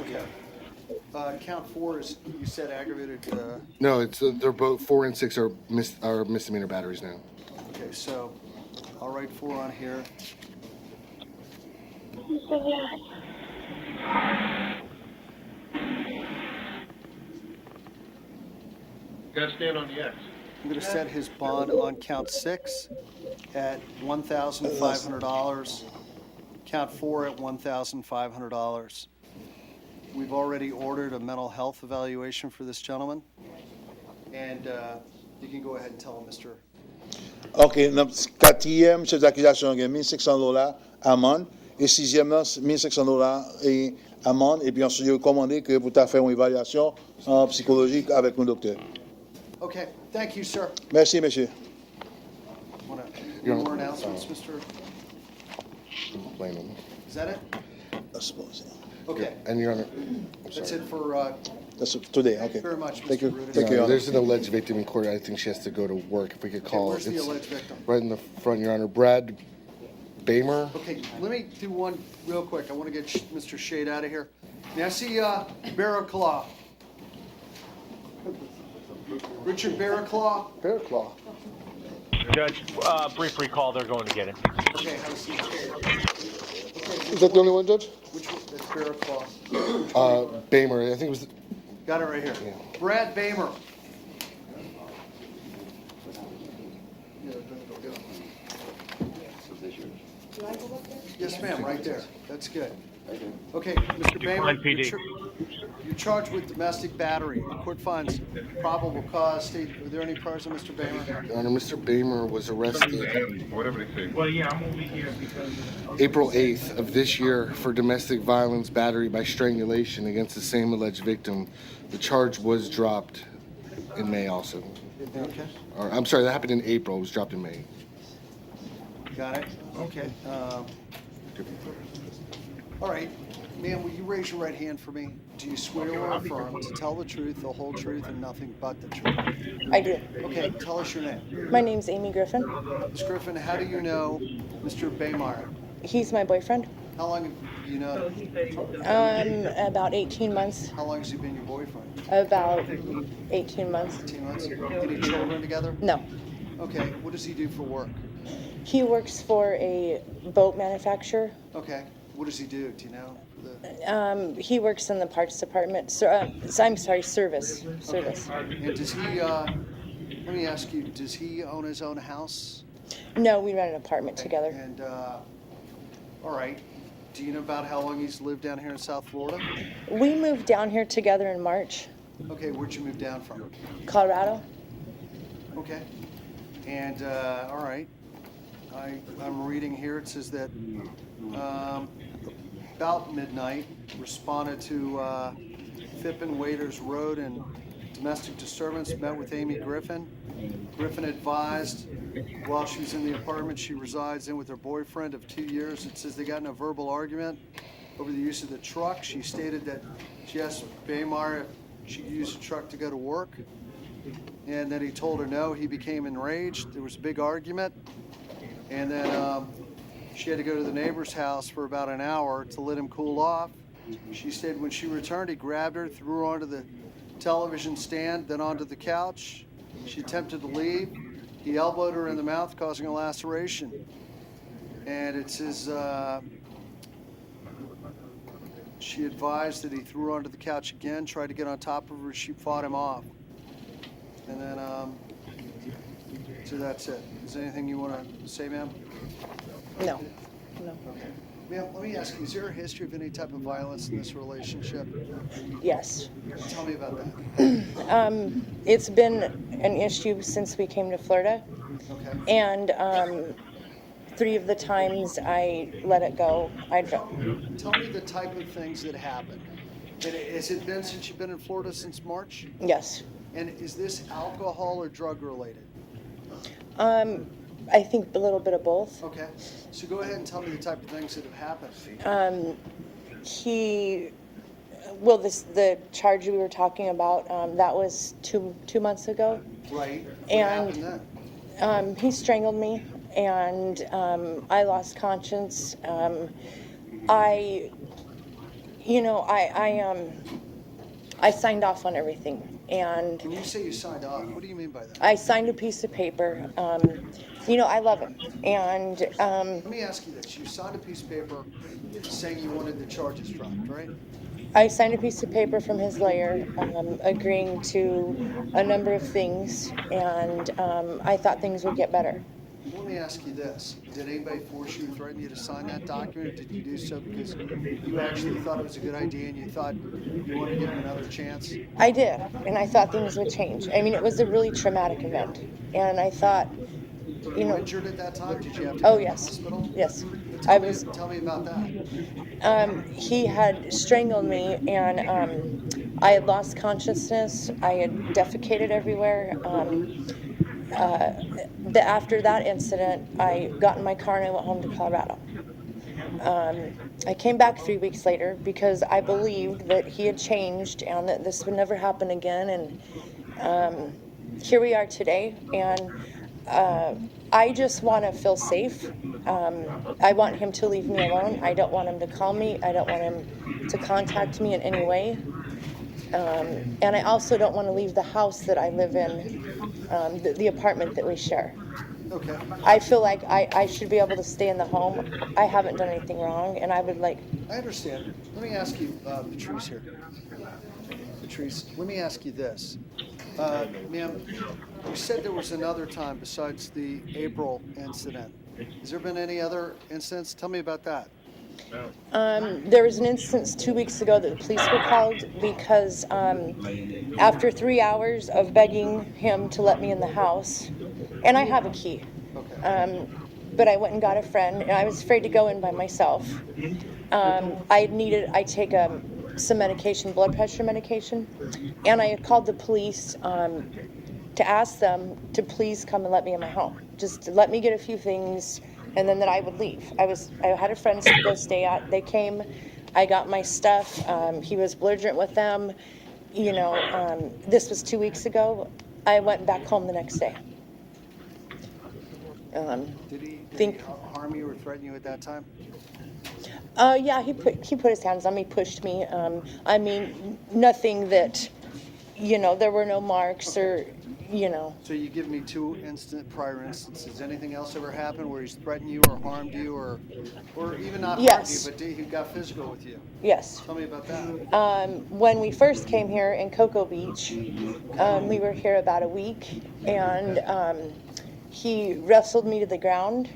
Okay. Count 4 is, you said aggravated, No, it's they're both 4 and 6 are misdemeanor batteries now. okay, so I'll write 4 on here. Gotta stand on the X. I'm going to set his bond on count 6 at $1,500. Count 4 at $1,500. We've already ordered a mental health evaluation for this gentleman. And you can go ahead and tell him, Mr. OK, notre quatrième chef d'accusation, il y a $1,600 amende. Et sixièmement, $1,500 et amende. Et puis ensuite, il a recommandé que vous avez fait une évaluation psychologique avec un docteur. Okay, thank you, sir. Merci, monsieur. Any more announcements, Mr.? Blame them. Is that it? I suppose. Okay. And Your Honor, That's it for, That's today. thank Okay. you very much, Thank Mr. you. Rudis. Thank you, Your Honor. There's an alleged victim in court. I think she has to go to work. If we could call. where's the It's alleged victim? Right in the front, Your Honor. Brad Bamer. Okay, let me do one real quick. I want to get Mr. Shade out of here. May I see Barraclaw? Richard Barraclaw? Barraclaw. Judge, brief recall, they're going to get him. Okay, have a seat. Is that the only one, Judge? Which one? That's Barraclaw. Bamer. I think it was. Got it right here. Brad Bamer. Yes, ma'am, right there. That's good. Okay, Mr. Bamer, PD. you're charged with domestic battery. The court finds probable cause. State, were there any priors on Mr. Bamer? Your Honor, Mr. Bamer was arrested Whatever they say. Well, yeah, I'm over here because April 8th of this year for domestic violence battery by strangulation against the same alleged victim. The charge was dropped in May also. Okay, Or, I'm sorry, that happened in April. It was dropped in May. got it. Okay. All right, ma'am, will you raise your right hand for me? Do you swear or affirm to tell the truth, the whole truth, and nothing but the truth? I do. Okay, tell us your name. My name's Amy Griffin. Ms. Griffin, how do you know Mr. Baymire? He's my boyfriend. How long have you known? About 18 months. How long has he been your boyfriend? About 18 months. 18 months? Any children together? No. Okay, what does he do for work? He works for a boat manufacturer. Okay, what does he do? Do you know? He works in the parts department. I'm sorry, service. Service. And does he, let me ask you, does he own his own house? No, we rent an apartment together. And, all right. Do you know about how long he's lived down here in South Florida? We moved down here together in March. Okay, where'd you move down from? Colorado. Okay. And, all right. I'm reading here, it says that about midnight, responded to Phippen Waiters Road and domestic disturbance, met with Amy Griffin. Griffin advised while she was in the apartment she resides in with her boyfriend of 2 years. It says they got in a verbal argument over the use of the truck. She stated that she asked Baymar if she could use the truck to go to work, and then he told her no. He became enraged. There was a big argument, and then she had to go to the neighbor's house for about an hour to let him cool off. She said when she returned, he grabbed her, threw her onto the television stand, then onto the couch. She attempted to leave. He elbowed her in the mouth, causing a laceration. And it says She advised that he threw her onto the couch again, tried to get on top of her. She fought him off. And then, so that's it. Is there anything you want to say, ma'am? No. No. Okay. Ma'am, let me ask you, is there a history of any type of violence in this relationship? Yes. Tell me about that. It's been an issue since we came to Florida. Okay. And 3 of the times I let it go, I dropped. Tell me the type of things that happened. And has it been since you've been in Florida since March? Yes. And is this alcohol or drug related? I think a little bit of both. Okay. So go ahead and tell me the type of things that have happened. The charge we were talking about, that was two months ago. Right. What And happened then? he strangled me, and I lost conscience. I signed off on everything. And when you say you signed off, what do you mean by that? I signed a piece of paper. I love him. And let me ask you this: you signed a piece of paper saying you wanted the charges dropped, right? I signed a piece of paper from his lawyer agreeing to a number of things, and I thought things would get better. Let me ask you this. Did anybody force you, threaten you to sign that document? Or did you do so because you actually thought it was a good idea and you thought you wanted to give him another chance? I did, and I thought things would change. I mean, it was a really traumatic event, and I thought, Were you injured at that time? Did you have to oh go to the yes, hospital? yes. Tell me about that. He had strangled me, and I had lost consciousness. I had defecated everywhere. After that incident, I got in my car and I went home to Colorado. I came back 3 weeks later because I believed that he had changed and that this would never happen again. And here we are today. And I just want to feel safe. I want him to leave me alone. I don't want him to call me. I don't want him to contact me in any way. And I also don't want to leave the house that I live in, the apartment that we share. Okay. I feel like I should be able to stay in the home. I haven't done anything wrong, and I would like... I understand. Let me ask you, Patrice here. Patrice, let me ask you this. Ma'am, you said there was another time besides the April incident. Has there been any other incidents? Tell me about that. There was an instance 2 weeks ago that the police were called because after 3 hours of begging him to let me in the house, and I have a key, but I went and got a friend, and I was afraid to go in by myself. I take some medication, blood pressure medication, and I had called the police to ask them to please come and let me in my home. Just to let me get a few things, and then that I would leave. I had a friend to go stay at. They came. I got my stuff. He was belligerent with them. This was 2 weeks ago. I went back home the next day. Did he harm you or threaten you at that time? Yeah, he put his hands on me, pushed me. I mean, nothing that, there were no marks or, So you give me 2 prior instances. Anything else ever happened where he's threatened you or harmed you or even not harmed you, but he got physical with you? Yes. Tell me about that. When we first came here in Cocoa Beach, we were here about a week, and he wrestled me to the ground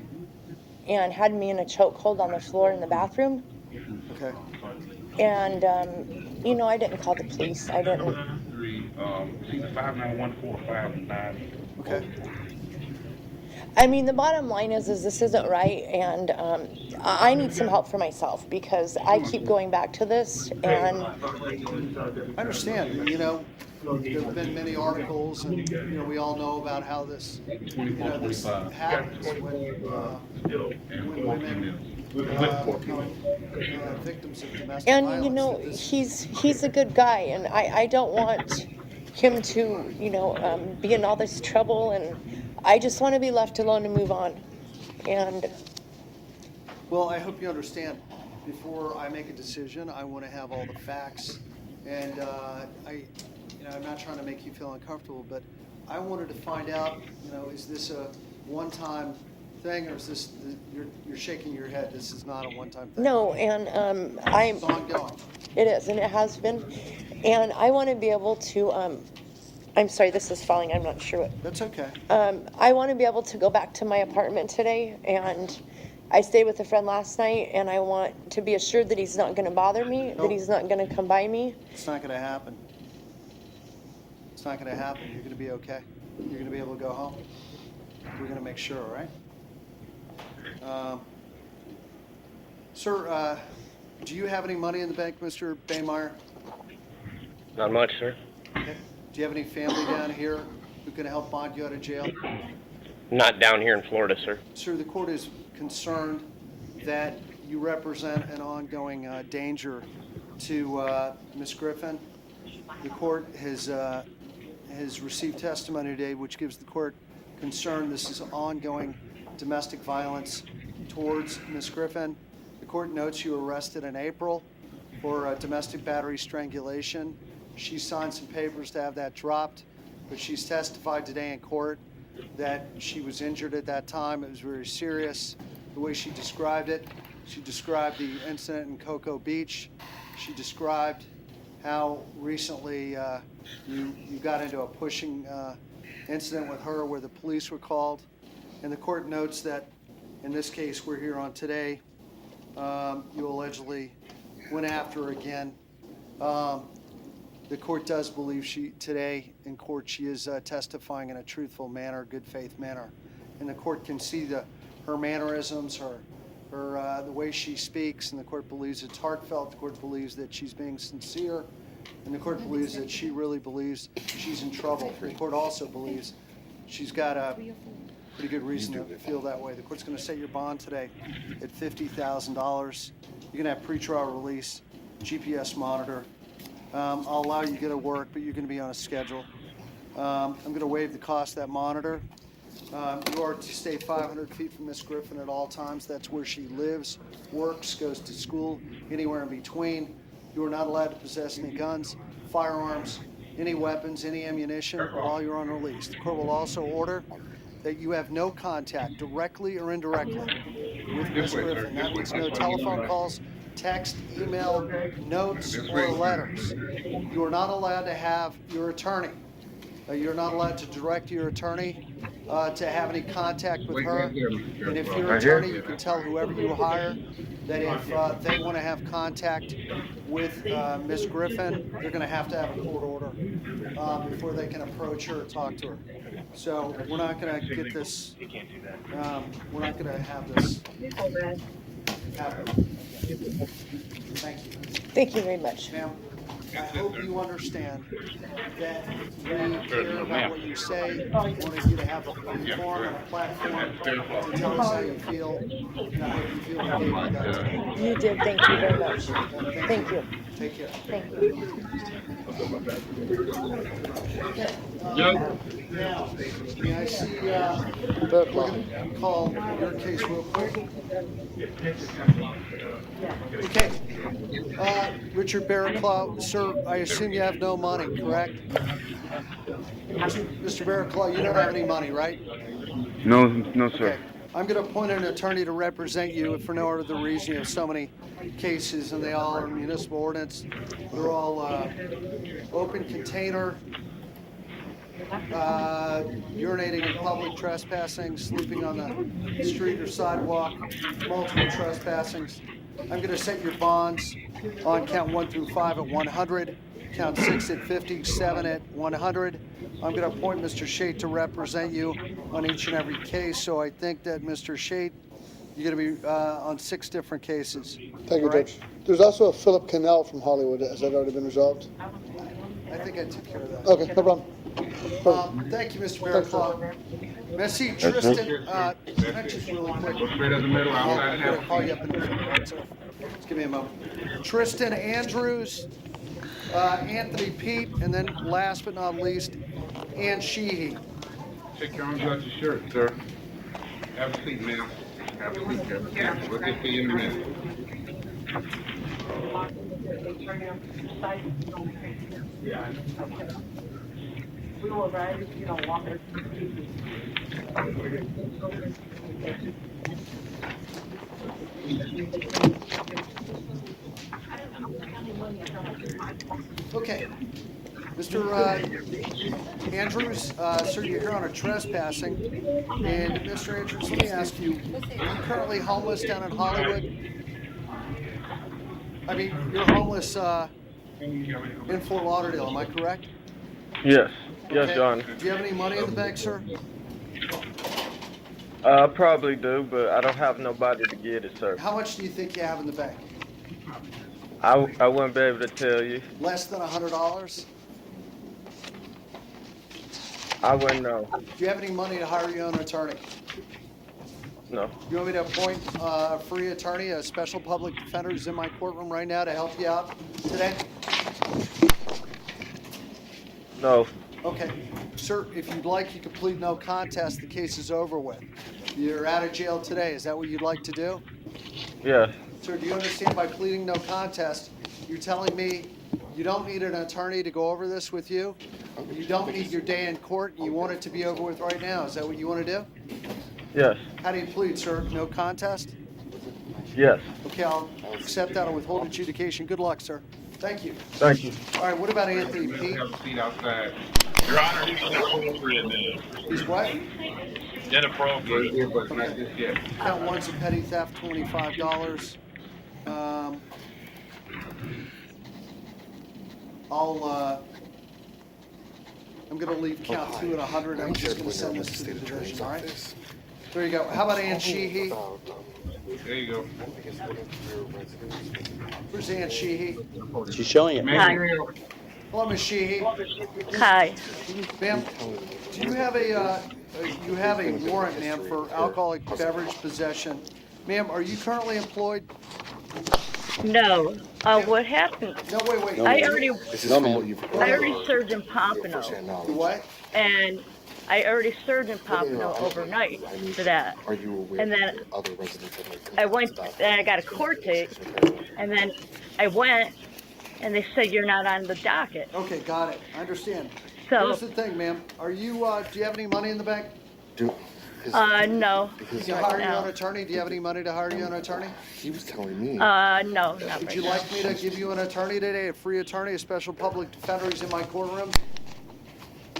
and had me in a chokehold on the floor in the bathroom. Okay. And, I didn't call the police. I didn't. 59145 Okay. I mean, the bottom line is this isn't right, and I need some help for myself because I keep going back to this, and... I understand. There have been many articles, and we all know about how this, this happens when women become victims of domestic violence. He's a good guy, and I don't want him to, be in all this trouble, and I just want to be left alone and move on. And well, I hope you understand. Before I make a decision, I want to have all the facts, and I'm not trying to make you feel uncomfortable, but I wanted to find out, is this a one-time thing, or is this, you're shaking your head, this is not a one-time thing? No, and I'm. It's ongoing. It is, and it has been. And I want to be able to, I'm sorry, this is falling, I'm not sure what. That's okay. I want to be able to go back to my apartment today, and I stayed with a friend last night, and I want to be assured that he's not going to bother me, that he's not going to come by me. It's not gonna happen. It's not gonna happen, you're gonna be okay. You're gonna be able to go home. We're gonna make sure, all right? Sir, do you have any money in the bank, Mr. Baymeyer? Not much, sir. Okay. Do you have any family down here who can help bond you out of jail? Not down here in Florida, sir. Sir, the court is concerned that you represent an ongoing danger to Ms. Griffin. The court has received testimony today which gives the court concern this is ongoing domestic violence towards Ms. Griffin. The court notes you were arrested in April for domestic battery strangulation. She signed some papers to have that dropped, but she's testified today in court that she was injured at that time. It was very serious. The way she described it, she described the incident in Cocoa Beach. She described how recently you got into a pushing incident with her where the police were called. And the court notes that in this case we're here on today, you allegedly went after her again. The court does believe today in court she is testifying in a truthful manner, good faith manner. And the court can see her mannerisms, the way she speaks, and the court believes it's heartfelt. The court believes that she's being sincere, and the court believes that she really believes she's in trouble. The court also believes she's got a pretty good reason to feel that way. The court's going to set your bond today at $50,000. You're going to have pretrial release, GPS monitor. I'll allow you to get to work, but you're going to be on a schedule. I'm going to waive the cost of that monitor. You are to stay 500 feet from Miss Griffin at all times. That's where she lives, works, goes to school, anywhere in between. You are not allowed to possess any guns, firearms, any weapons, any ammunition while you're on release. The court will also order that you have no contact, directly or indirectly, with Miss Griffin. That means no telephone calls, text, email, notes, or letters. You are not allowed to have your attorney. You're not allowed to direct your attorney to have any contact with her. And if you're an attorney, you can tell whoever you hire that if they want to have contact with Ms. Griffin, they're going to have a court order before they can approach her or talk to her. So we're not going to get this, we're not going to have this happen. Thank you. Thank you very much. Ma'am, I hope you understand that we care about what you say. I wanted you to have a forum and a platform to tell us how you feel. And I hope you feel we gave you that today. You did, thank you very much. Thank you. Take care. Thank you. Now, may I see, we're going to call your case real quick. Okay. Richard Barraclough, sir, I assume you have no money, correct? Mr. Barraclough, you don't have any money, right? No, sir. Okay. I'm going to appoint an attorney to represent you for no other reason. You have so many cases, and they all are municipal ordinance. They're all open container, urinating in public, trespassing, sleeping on the street or sidewalk, multiple trespassings. I'm going to set your bonds on count 1 through 5 at 100, count 6 at 50, 7 at 100. I'm going to appoint Mr. Shate to represent you on each and every case. So I think that Mr. Shate, you're going to be on 6 different cases. Thank you, Judge. There's also a Philip Cannell from Hollywood. Has that already been resolved? I think I took care of that. Okay, no problem. Thank you, Mr. Barraclough. May I see Tristan, can I just really quick? Straight in the middle, outside I'm going to call you up in a minute. So just give me a moment. Tristan Andrews, Anthony Peep, and then last but not least, Ann Sheehy. Take your arms out your shirt, sir. Have a seat, ma'am. Have a seat, Kevin. We'll get to you in a minute. Okay. Mr. Andrews, sir, you're here on a trespassing. And Mr. Andrews, let me ask you, are you currently homeless down in Hollywood? I mean, you're homeless in Fort Lauderdale, am I correct? Yes. Yes, Okay. Your Honor. Do you have any money in the bank, sir? I probably do, but I don't have nobody to get it, sir. How much do you think you have in the bank? I wouldn't be able to tell you. Less than $100? I wouldn't know. Do you have any money to hire your own attorney? No. You want me to appoint a free attorney, a special public defender who's in my courtroom right now to help you out today? No. Okay. Sir, if you'd like, you could plead no contest. The case is over with. You're out of jail today. Is that what you'd like to do? Yes. Sir, do you understand by pleading no contest, you're telling me you don't need an attorney to go over this with you? You don't need your day in court, and you want it to be over with right now. Is that what you want to do? Yes. How do you plead, sir? No contest? Yes. Okay, I'll accept that. I'll withhold adjudication. Good luck, sir. Thank you. Thank you. All right, what about Anthony P? Have a seat outside. Your Honor, he's inappropriate, man. He's what? Inappropriate. Yeah, but not just yet. Count one's a petty theft, $25. I'm gonna leave count two at 100. I'm just gonna send this to the division, all right? There you go. How about Ann Sheehy? There you go. Where's Ann Sheehy? She's showing it. Hello, Ms. Sheehy. Hi. Ma'am, do you have a warrant, ma'am, for alcoholic beverage possession? Ma'am, are you currently employed? No. What happened? No, wait. I already No, served in Pompano. What? And I already served in Pompano overnight for that. And then I went, and I got a court date, and then I went, and they said you're not on the docket. Okay, got it. I understand. So- Here's the thing, ma'am. Are you, do you have any money in the bank? No. Can you hire your own attorney? Do you have any money to hire your own attorney? He was telling me. No, not Would right you now. like me to give you an attorney today, a free attorney, a special public defender? He's in my courtroom.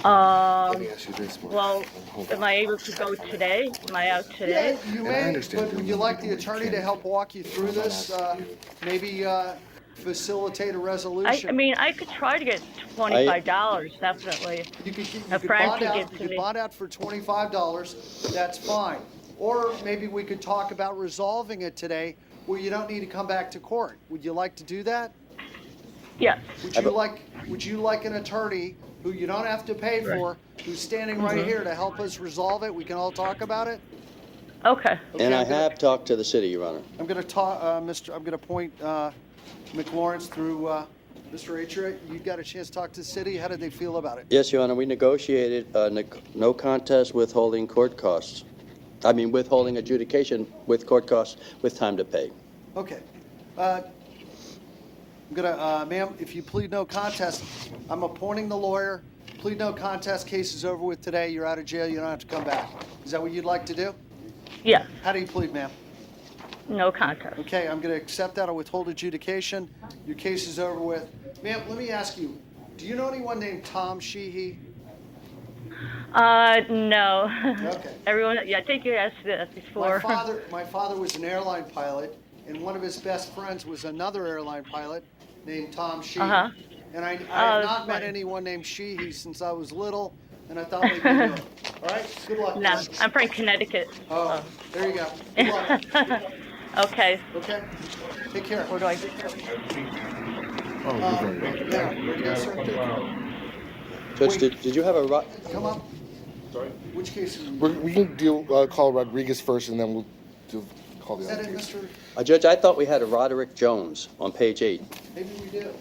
Let me ask you this, Mark. Well, am I able to go today? Am I out today? Yeah, you may, but would you like the attorney to help walk you through this? Maybe facilitate a resolution? I mean, I could try to get $25, definitely. You could A friend bond could out, give you to could me. bond out for $25, that's fine. Or maybe we could talk about resolving it today where you don't need to come back to court. Would you like to do that? Yes. Would you like an attorney who you don't have to pay for, who's standing right here to help us resolve it? We can all talk about it? Okay. And I have talked to the city, Your Honor. I'm going to talk, I'm going to point McLawrence through Mr. Atria. You got a chance to talk to the city. How did they feel about it? Yes, Your Honor, we negotiated no contest withholding court costs. I mean, withholding adjudication with court costs with time to pay. Okay. I'm gonna, ma'am, if you plead no contest, I'm appointing the lawyer. Plead no contest, case is over with today. You're out of jail. You don't have to come back. Is that what you'd like to do? Yes. How do you plead, ma'am? No contest. Okay, I'm gonna accept that. I'll withhold adjudication. Your case is over with. Ma'am, let me ask you, do you know anyone named Tom Sheehy? No. Okay. Everyone, yeah, I think you asked that before. My father was an airline pilot, and one of his best friends was another airline pilot named Tom Sheehy. Uh-huh. And I have that's not met funny. anyone named Sheehy since I was little, and I thought maybe you knew. All right, good luck. No, guys. I'm from Connecticut. Oh, there you go. Good luck. Okay. Okay. Take care. What do I do? Yeah, ready to go, sir? Judge, did you have a right? Come up. Sorry? Which case? We can call Rodriguez first, and then we'll call the Is other that it, case. Mr.? Judge, I thought we had a Roderick Jones on page 8. Maybe we do.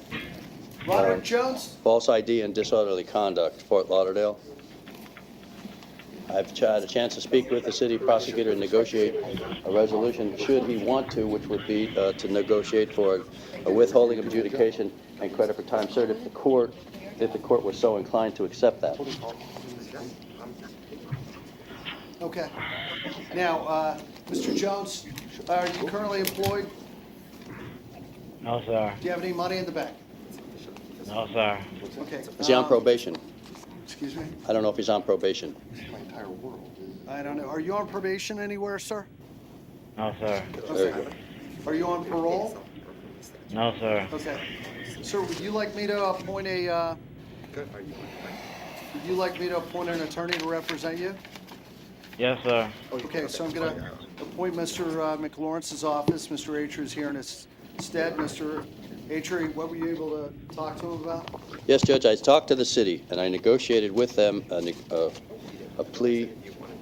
Roderick Jones? False ID and disorderly conduct, Fort Lauderdale. I've had a chance to speak with the city prosecutor and negotiate a resolution, should he want to, which would be to negotiate for a withholding of adjudication and credit for time served if the court if the court was so inclined to accept that. Okay. Now, Mr. Jones, are you currently employed? No, sir. Do you have any money in the bank? No, sir. Okay. Is he on probation? Excuse me? I don't know if he's on probation. I don't know. Are you on probation anywhere, sir? No, sir. Very good. Are you on parole? No, sir. Okay. Sir, would you like me to appoint a, would you like me to appoint an attorney to represent you? Yes, sir. Okay, so I'm going to appoint Mr. McLawrence's office. Mr. Atcher is here in his stead. Mr. Atcher, what were you able to talk to him about? Yes, Judge, I talked to the city, and I negotiated with them a plea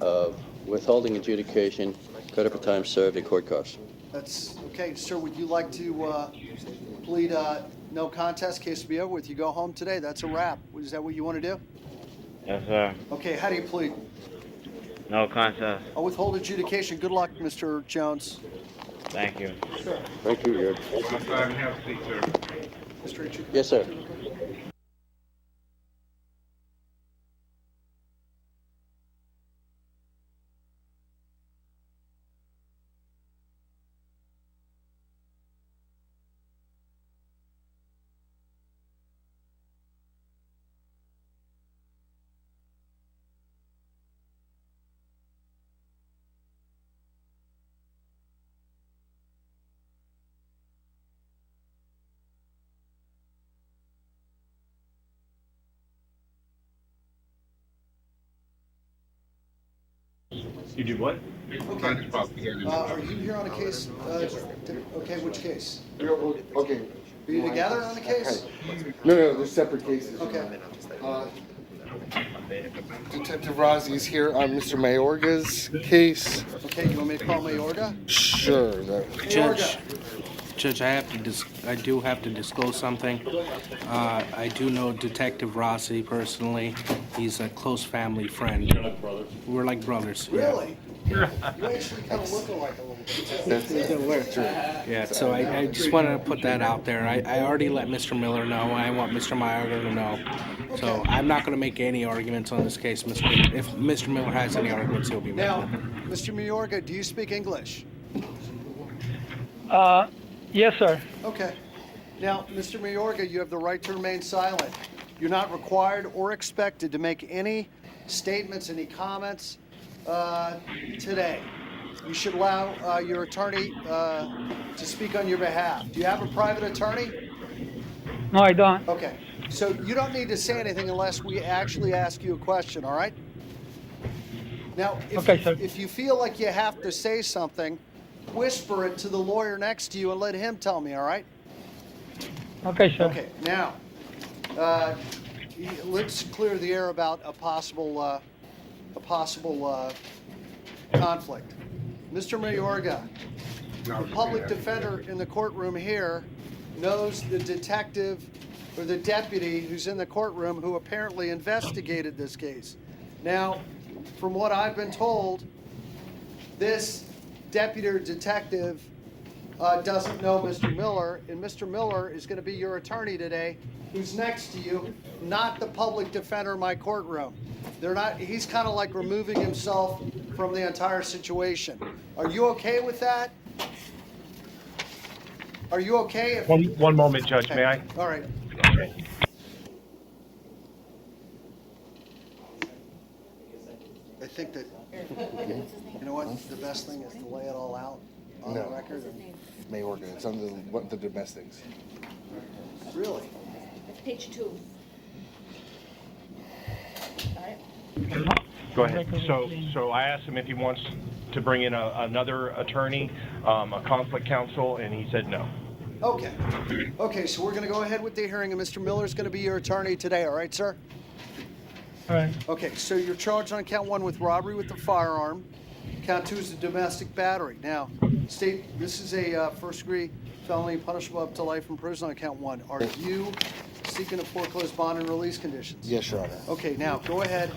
of withholding adjudication, credit for time served, and court costs. That's okay, sir. Would you like to plead no contest? Case to be over with. You go home today. That's a wrap. Is that what you want to do? Yes, sir. Okay. How do you plead? No contest. I'll withhold adjudication. Good luck, Mr. Jones. Thank you. Sure. Thank you, Judge. Have a seat, sir. Mr. Atcher. Yes, sir. You do what? Okay. Are you here on a case? Okay, which case? Okay. Are you together on the case? No, they're separate cases. Okay. Detective Rossi is here on Mr. Mayorga's case. Okay, you want me to call Mayorga? Sure. Judge, I do have to disclose something. I do know Detective Rossi personally. He's a close family friend. We're like brothers. Really? You actually kind of look alike a little bit. Yeah, so I just wanted to put that out there. I already let Mr. Miller know. I want Mr. Mayorga to know. So I'm not going to make any arguments on this case. If Mr. Miller has any arguments, he'll be making Now, them. Mr. Mayorga, do you speak English? Yes, sir. Okay. Now, Mr. Mayorga, you have the right to remain silent. You're not required or expected to make any statements, any comments today. You should allow your attorney to speak on your behalf. Do you have a private attorney? No, I don't. Okay. So you don't need to say anything unless we actually ask you a question, all right? Now, if you feel like you have to say something, whisper it to the lawyer next to you and let him tell me, all right? Okay, sir. Okay, now, let's clear the air about a possible conflict. Mr. Mayorga, the public defender in the courtroom here knows the detective or the deputy who's in the courtroom who apparently investigated this case. Now, from what I've been told, this deputy or detective doesn't know Mr. Miller, and Mr. Miller is going to be your attorney today, who's next to you, not the public defender in my courtroom. They're not. He's kind of like removing himself from the entire situation. Are you okay with that? Are you okay? One moment, Judge. Okay. May I? All right. Okay. I think that, you know what, the best thing is to lay it all out on the record. Mayorga. It's under the domestics. Really? It's page 2. Go ahead. So I asked him if he wants to bring in another attorney, a conflict counsel, and he said no. Okay. Okay, so we're going to go ahead with the hearing, and Mr. Miller's going to be your attorney today, all right, sir? All right. Okay, so you're charged on count 1 with robbery with a firearm, Count 2 is a domestic battery. Now, state, this is a first-degree felony punishable up to life in prison on count 1. Are you seeking to foreclose bond and release conditions? Yes, Your Honor. Okay, now go ahead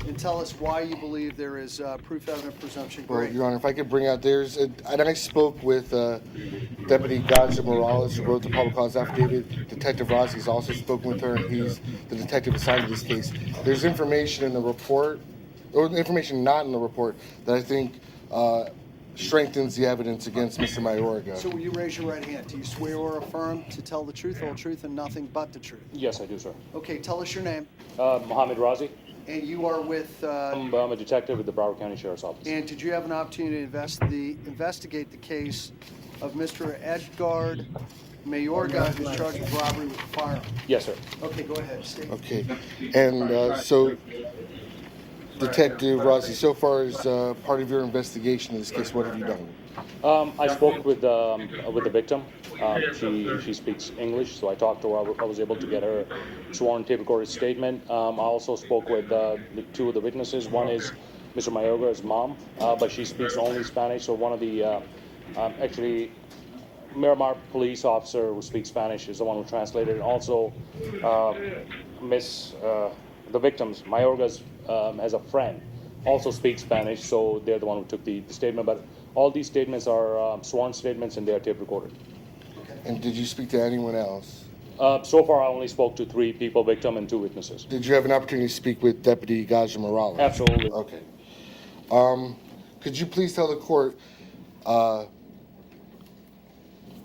and tell us why you believe there is proof evident presumption Well, great. Your Honor, if I could bring out, and I spoke with Deputy Gaja Morales, who wrote the public cause affidavit. Detective Rossi's also spoken with her, and he's the detective assigned to this case. There's information in the report, or information not in the report, that I think strengthens the evidence against Mr. Mayorga. So will you raise your right hand? Do you swear or affirm to tell the truth, whole truth, and nothing but the truth? Yes, I do, sir. Okay, tell us your name. Mohammed Razi. And you are with... I'm a detective with the Broward County Sheriff's Office. And did you have an opportunity to investigate the case of Mr. Edgard Mayorga, who's charged with robbery with a firearm? Yes, sir. Okay, go ahead. State. Okay, and so, Detective Rossi, so far as part of your investigation in this case, what have you done? I spoke with the victim. She speaks English, so I talked to her. I was able to get her sworn tape recorded statement. I also spoke with the two of the witnesses. One is Mr. Mayorga's mom, but she speaks only Spanish. So one of the actually Miramar police officer who speaks Spanish is the one who translated. And also the victim's Mayorga's has a friend also speaks Spanish, so they're the one who took the statement. But all these statements are sworn statements and they are tape recorded. And did you speak to anyone else? So far, I only spoke to 3 people, victim and 2 witnesses. Did you have an opportunity to speak with Deputy Gaja Morales? Absolutely. Okay. Could you please tell the court,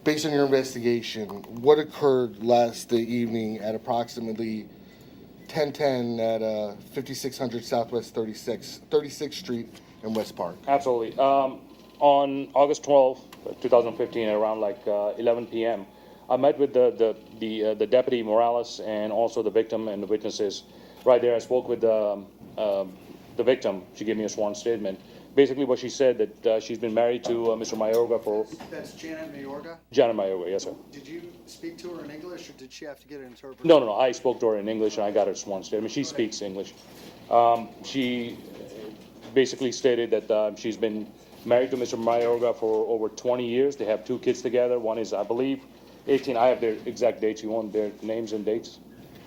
based on your investigation, what occurred last evening at approximately 10:10 at 5600 Southwest 36th Street in West Park? Absolutely. On August 12, 2015, around like 11 p.m., I met with the Deputy Morales and also the victim and the witnesses. Right there, I spoke with the victim. She gave me a sworn statement. Basically, what she said that she's been married to Mr. Mayorga for... That's Janet Mayorga? Janet Mayorga, yes, sir. Did you speak to her in English, or did she have to get an interpreter? No. I spoke to her in English, and I got her sworn statement. She speaks English. She basically stated that she's been married to Mr. Mayorga for over 20 years. They have 2 kids together. One is, I believe, 18. I have their exact dates. You want their names and dates?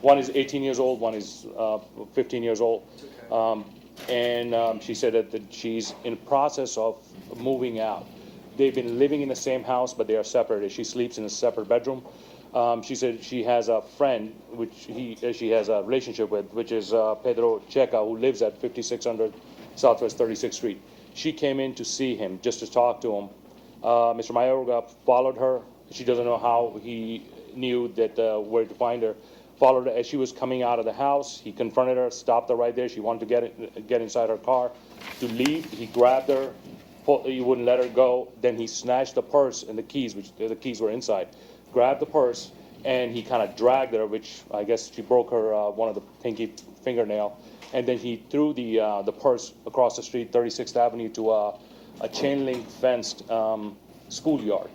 One is 18 years old. One is 15 years old. And she said that she's in the process of moving out. They've been living in the same house, but they are separated. She sleeps in a separate bedroom. She said she has a friend, which she has a relationship with, which is Pedro Checa, who lives at 5600 Southwest 36th Street. She came in to see him, just to talk to him. Mr. Mayorga followed her. She doesn't know how he knew that where to find her. Followed her as she was coming out of the house. He confronted her, stopped her right there. She wanted to get inside her car to leave. He grabbed her. He wouldn't let her go. Then he snatched the purse and the keys, which the keys were inside. Grabbed the purse and he kind of dragged her, which I guess she broke her one of the pinky fingernail. And then he threw the purse across the street, 36th Avenue, to a chain link fenced schoolyard.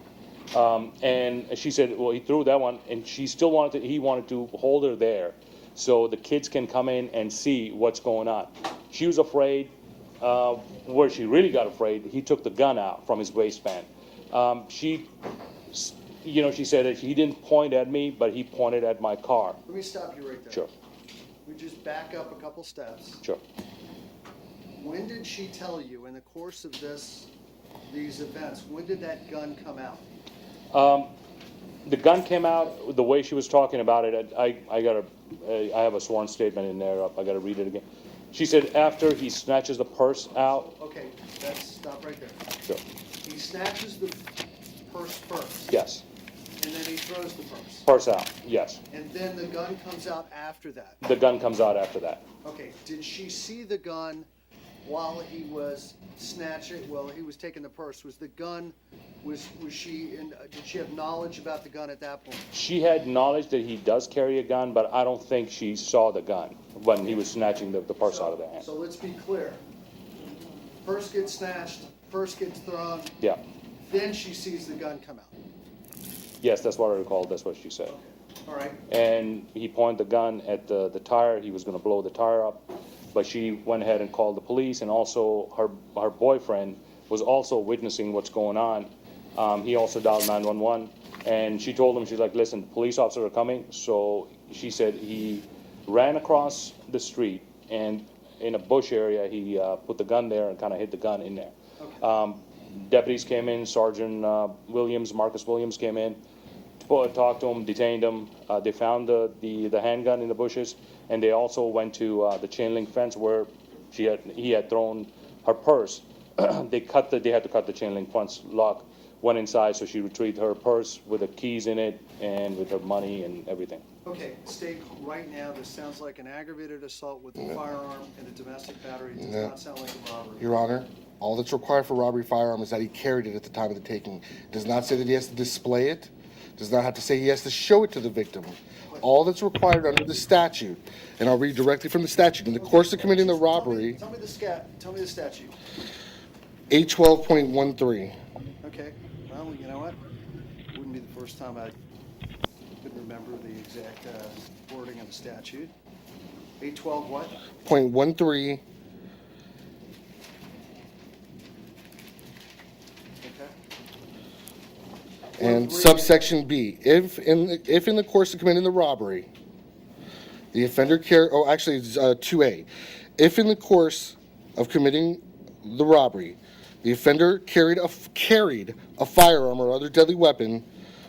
And she said, well, he threw that one, and she still he wanted to hold her there so the kids can come in and see what's going on. She was afraid. Where she really got afraid, he took the gun out from his waistband. She said that he didn't point at me, but he pointed at my car. Let me stop you right there. Sure. We just back up a couple steps. Sure. When did she tell you in the course of these events, when did that gun come out? The gun came out the way she was talking about it. I have a sworn statement in there. I got to read it again. She said after he snatches the purse out. Okay, let's stop right there. Sure. He snatches the purse first. Yes. And then he throws the purse. Purse out. Yes. And then the gun comes out after that. The gun comes out after that. Okay. Did she see the gun while he was snatching? Well, he was taking the purse. Was the gun? Was she? Did she have knowledge about the gun at that point? She had knowledge that he does carry a gun, but I don't think she saw the gun when he was snatching the purse out of the hand. So let's be clear. Purse gets snatched. Purse gets thrown. Yeah. Then she sees the gun come out. Yes, that's what I recall. That's what she said. All right. And he pointed the gun at the tire. He was going to blow the tire up. but she went ahead and called the police, and also her boyfriend was also witnessing what's going on. He also dialed 911, and she told him, she's like, listen, police officers are coming. So she said he ran across the street, and in a bush area, he put the gun there and kind of hid the gun in there. Deputies came in, Sergeant Marcus Williams came in, talked to him, detained him. They found the handgun in the bushes, and they also went to the chain link fence where he had thrown her purse. They had to cut the chain link fence lock, went inside, so she retrieved her purse with the keys in it and with her money and everything. Okay, State, right now, this sounds like an aggravated assault with a firearm and a domestic battery. It does not sound like a robbery. Your Honor, all that's required for robbery firearm is that he carried it at the time of the taking. It does not say that he has to display it. Does not have to say he has to show it to the victim. All that's required under the statute, and I'll read directly from the statute. In the course of committing the robbery, Tell me the statute. 812.13. Okay, well, you know what? Wouldn't be the first time I could remember the exact wording of the statute. 812 what? .13. And subsection B, if in the course of committing the robbery, the offender it's 2A. If in the course of committing the robbery, the offender carried a firearm or other deadly weapon,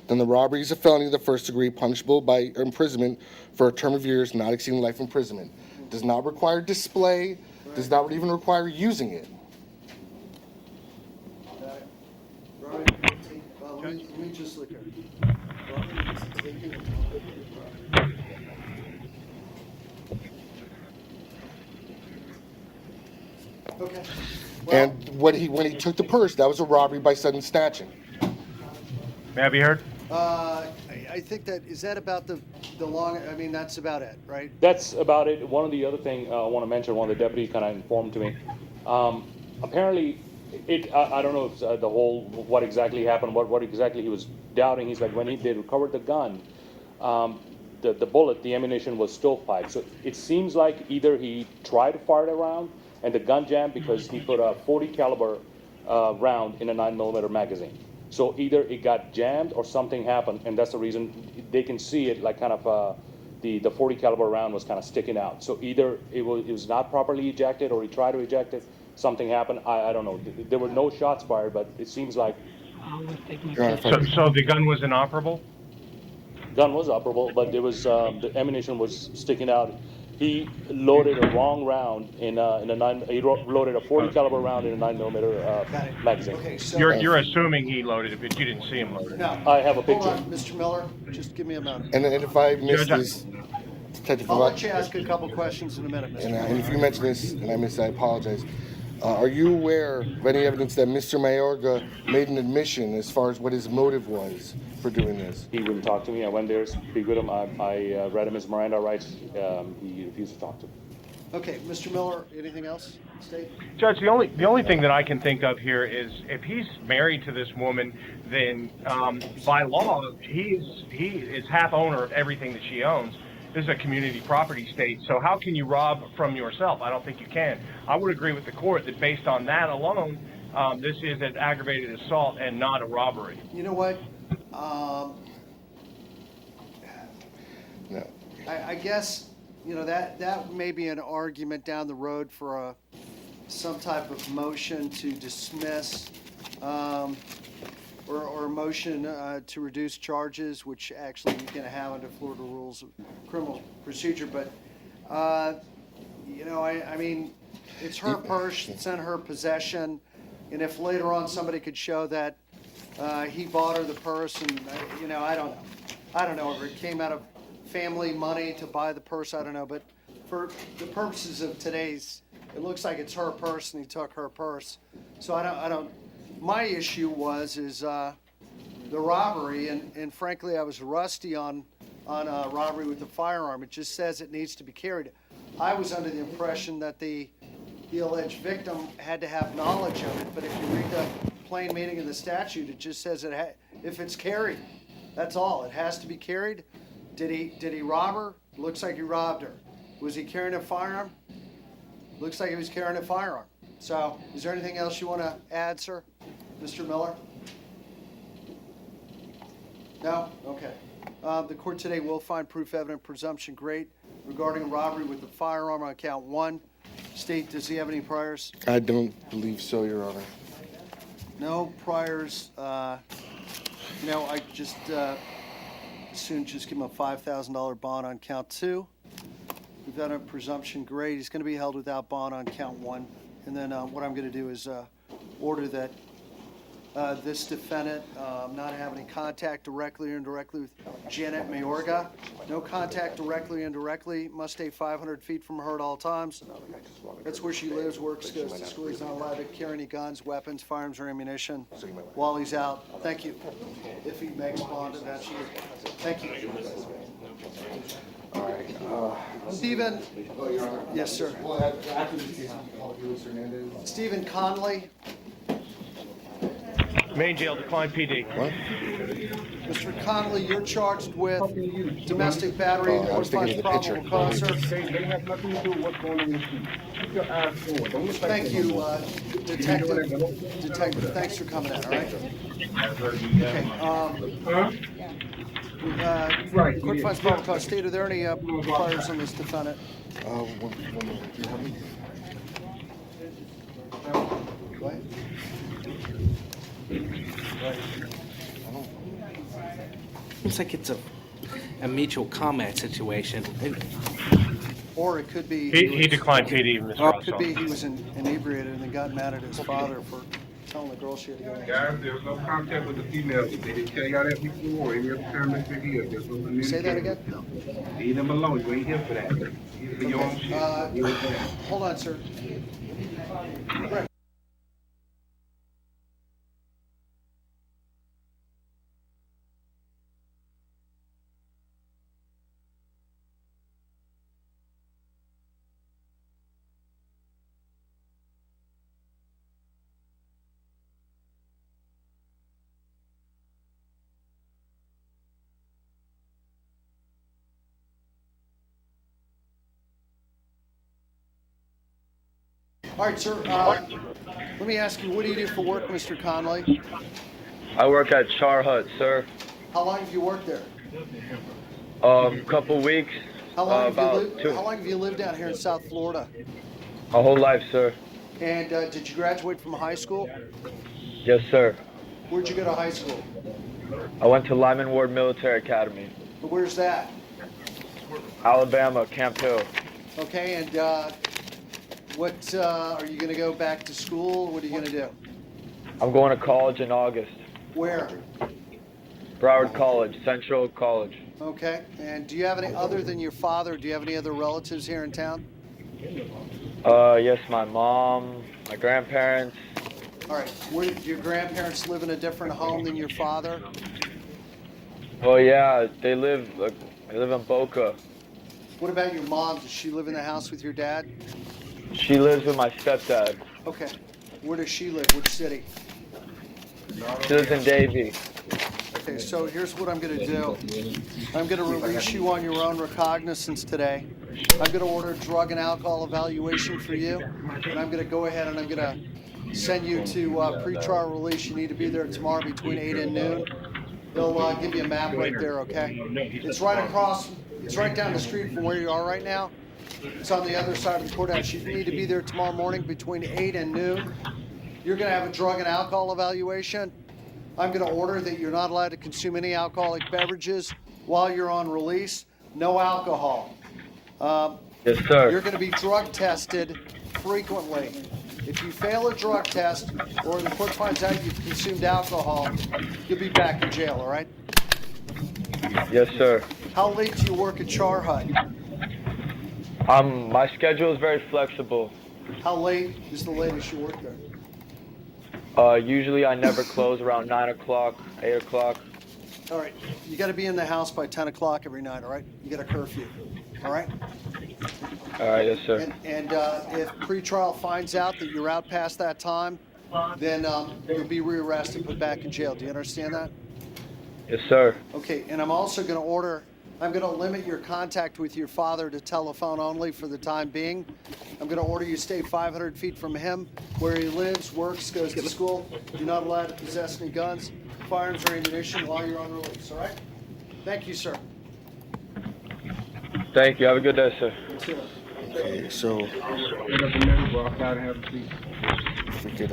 then the robbery is a felony of the first degree, punishable by imprisonment for a term of years not exceeding life imprisonment. Does not require display, does not even require using it. Let me just look here. Okay. And when he took the purse, that was a robbery by sudden snatching. May I be heard? I think is that about the long, I mean, that's about it, right? That's about it. One of the other thing I want to mention, one of the deputies kind of informed to me. Apparently, I don't know if the whole, what exactly happened, what exactly he was doubting. He's like, when they recovered the gun, the bullet, the ammunition was stovepiped. So it seems like either he tried to fire it around and the gun jammed because he put a 40 caliber round in a 9mm magazine. So either it got jammed or something happened, and that's the reason they can see it, like kind of the 40 caliber round was kind of sticking out. So either it was not properly ejected or he tried to eject it, something happened. I don't know. There were no shots fired, but it seems like. So the gun was inoperable? Gun was operable, but there was the ammunition was sticking out. He loaded a wrong round he loaded a 40 caliber round in a 9mm magazine. Okay, so You're assuming he loaded it, but you didn't see him load it. No. I have a picture. Hold on, Mr. Miller, just give me a moment. And if I miss this, I'll let you ask a couple questions in a minute, Mr. Miller. and if you mention this and I miss it, I apologize. Are you aware of any evidence that Mr. Mayorga made an admission as far as what his motive was for doing this? He wouldn't talk to me. I went there, speak with him. I read him his Miranda rights. He refused to talk to me. Okay, Mr. Miller, anything else? State? Judge, the only thing that I can think of here is if he's married to this woman, then by law he is half owner of everything that she owns. This is a community property state, so how can you rob from yourself? I don't think you can. I would agree with the court that based on that alone, this is an aggravated assault and not a robbery. You know what? No. I guess, you know, that may be an argument down the road for some type of motion to dismiss or a motion to reduce charges, which actually you can have under Florida rules of criminal procedure. But, you know, I mean, it's her purse, it's in her possession. And if later on somebody could show that he bought her the purse and, you know, I don't know if it came out of family money to buy the purse, I don't know. But for the purposes of today's, it looks like it's her purse and he took her purse. So I don't. My issue is the robbery, and frankly, I was rusty on robbery with a firearm. It just says it needs to be carried. I was under the impression that the alleged victim had to have knowledge of it, but if you read the plain meaning of the statute, it just says if it's carried, that's all. It has to be carried. Did he rob her? Looks like he robbed her. Was he carrying a firearm? looks like he was carrying a firearm. So, is there anything else you want to add, sir? Mr. Miller? No? Okay. The court today will find proof evident presumption great regarding robbery with a firearm on count 1. State, does he have any priors? I don't believe so, Your Honor. No priors. I just soon just give him a $5,000 bond on count 2. We've got a presumption grade. He's going to be held without bond on count 1. And then what I'm going to do is order that this defendant not have any contact directly or indirectly with Janet Mayorga. No contact directly or indirectly. Must stay 500 feet from her at all times. That's where she lives, works, goes to school. He's not allowed to carry any guns, weapons, firearms, or ammunition while he's out. Thank you. If he makes bond eventually. Thank you. All right. Stephen. Yes, sir. Stephen Conley. Main jail, decline PD. What? Mr. Connolly, you're charged with domestic battery I or was thinking of the probable picture. cause, sir. They have nothing to do with what's going on in the street. Keep your eyes forward. Don't look like Thank that. you, Detective. Thanks for coming in, all right? Okay, court finds probable cause. State, are there any priors on this defendant? One moment. Do you have me? What? Seems like it's a mutual comment situation. Or it could be... He declined PD, Mr. Or it could Russell. be he was inebriated and then got mad at his father for telling the girl she had to go in. Guys, there's no contact with the female. They didn't tell y'all that before or any other time that you're here. There's no communication. Say that again? Leave them alone. You ain't here for that. You're for your own shit. Hold on, sir. Right. All right, sir. Let me ask you, what do you do for work, Mr. Conley? I work at Char Hut, sir. How long have you worked there? Couple weeks. How long, about two. how long have you lived down here in South Florida? My whole life, sir. And did you graduate from high school? Yes, sir. Where'd you go to high school? I went to Lyman Ward Military Academy, Where's that? Alabama, Camp Hill. Okay, and what are you going to go back to school? What are you going to do? I'm going to college in August. Where? Broward College, Central College. Okay, and do you have any other than your father? Do you have any other relatives here in town? Yes, my mom, my grandparents. All right, where do your grandparents live in a different home than your father? Well, yeah, they live in Boca. What about your mom? Does she live in the house with your dad? She lives with my stepdad. Okay, where does she live? Which city? She lives in Davie. Okay, so here's what I'm going to do. I'm going to release you on your own recognizance today. I'm going to order a drug and alcohol evaluation for you, and I'm going to go ahead and I'm going to send you to pretrial release. You need to be there tomorrow between 8 and noon. They'll give you a map right there, okay? It's right across, it's right down the street from where you are right now. It's on the other side of the courthouse. You need to be there tomorrow morning between 8 and noon. You're going to have a drug and alcohol evaluation. I'm going to order that you're not allowed to consume any alcoholic beverages while you're on release. No alcohol. Yes, sir. You're going to be drug tested frequently. If you fail a drug test or the court finds out you've consumed alcohol, you'll be back in jail, all right? Yes, sir. How late do you work at Char Hut? My schedule is very flexible. How late is the latest you work there? Usually I never close around 9 o'clock, 8 o'clock. All right, you got to be in the house by 10 o'clock every night, all right? You got a curfew, all right? All right, yes, sir. And if pretrial finds out that you're out past that time, then you'll be rearrested, put back in jail. Do you understand that? Yes, sir. Okay, and I'm also going to order, I'm going to limit your contact with your father to telephone only for the time being. I'm going to order you stay 500 feet from him, where he lives, works, goes to school. You're not allowed to possess any guns, firearms, or ammunition while you're on release, all right? Thank you, sir. Thank you. Have a good day, sir. Okay, so if we could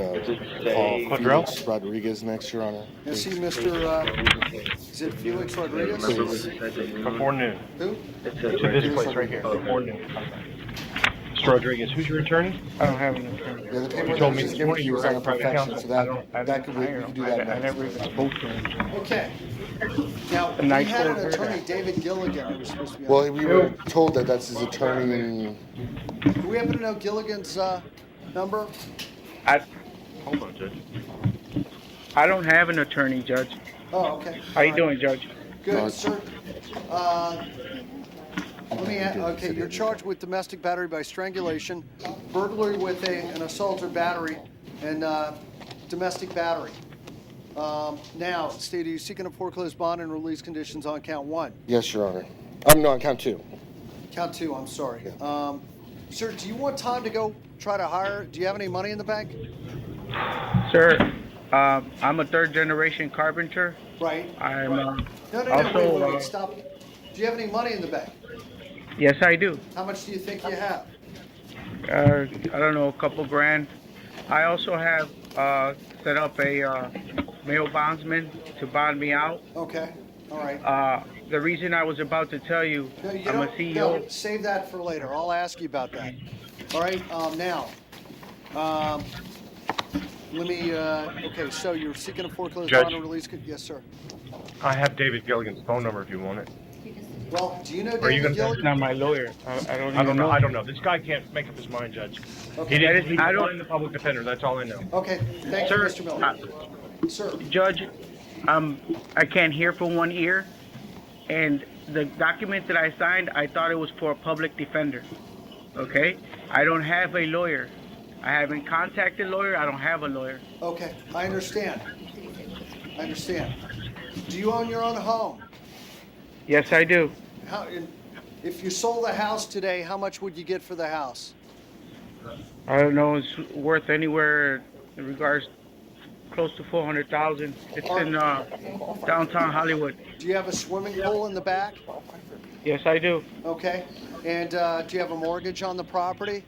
call Felix Rodriguez next, Your Honor. Yes, see, Mr. Is it Felix Rodriguez? Please. Before noon. Who? To this place right here. Before noon. Mr. Rodriguez, who's your attorney? I don't have an attorney. Yeah, the You paper told that me was this given to morning you you was were on a a private perfection, counsel. so that could we can do that I next. never even spoke to him. Okay. Now, we had an attorney, David Gilligan, who was supposed to be on. Well, we were told that that's his attorney, and Do we happen to know Gilligan's number? Hold on, Judge. I don't have an attorney, Judge. Oh, okay. How you doing, Judge? Good, sir. Okay, you're charged with domestic battery by strangulation, burglary with an assault or battery, and domestic battery. Now, State, are you seeking a foreclosed bond and release conditions on count 1? yes, Your Honor. I'm no on count 2. Count 2, I'm sorry. Yeah. Sir, do you want time to go try to hire? Do you have any money in the bank? Sir, I'm a third-generation carpenter. Right. I'm No, wait, stop. Do you have any money in the bank? Yes, I do. How much do you think you have? I don't know, a couple grand. I also have set up a male bondsman to bond me out. Okay, all right. The reason I was about to tell you, No, you I'm a don't- CEO. No, save that for later. I'll ask you about that. All right, now, let me, okay, so you're seeking a foreclosed Judge. bond and release? Yes, sir. I have David Gilligan's phone number if you want it. Well, do you know Are you David gonna- Gilligan? Not my lawyer. I don't even I don't know. This guy can't make up his mind, Judge. Okay. He's not the public defender. That's all I know. Okay, thank you, Sir, Mr. Miller. Sir, Judge, I can't hear from one ear, and the document that I signed, I thought it was for a public defender. Okay? I don't have a lawyer. I haven't contacted a lawyer. I don't have a lawyer. okay, I understand. I understand. Do you own your own home? Yes, I do. If you sold the house today, how much would you get for the house? I don't know. It's worth anywhere in regards close to 400,000. It's in downtown Hollywood. Do you have a swimming pool in the back? Yes, I do. Okay. And do you have a mortgage on the property?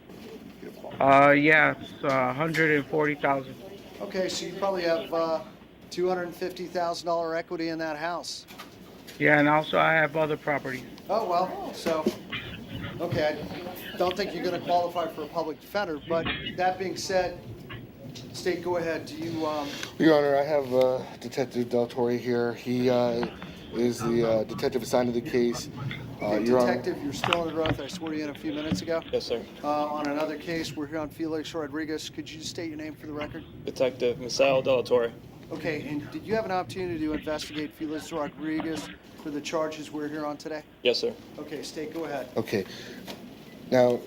Yeah, it's 140,000. Okay, so you probably have $250,000 equity in that house. Yeah, and also I have other properties. Oh, well, so, okay, I don't think you're going to qualify for a public defender, but that being said, State, go ahead. Do you, Your Honor, I have Detective Del Torre here. He is the detective assigned to the case. Your Honor. Detective, you're still under oath. I swore you in a few minutes ago. Yes, sir. On another case, we're here on Felix Rodriguez. Could you just state your name for the record? Detective Misael Della Torre. Okay, and did you have an opportunity to investigate Felix Rodriguez for the charges we're here on today? Yes, sir. Okay, State, go ahead. Okay. Now,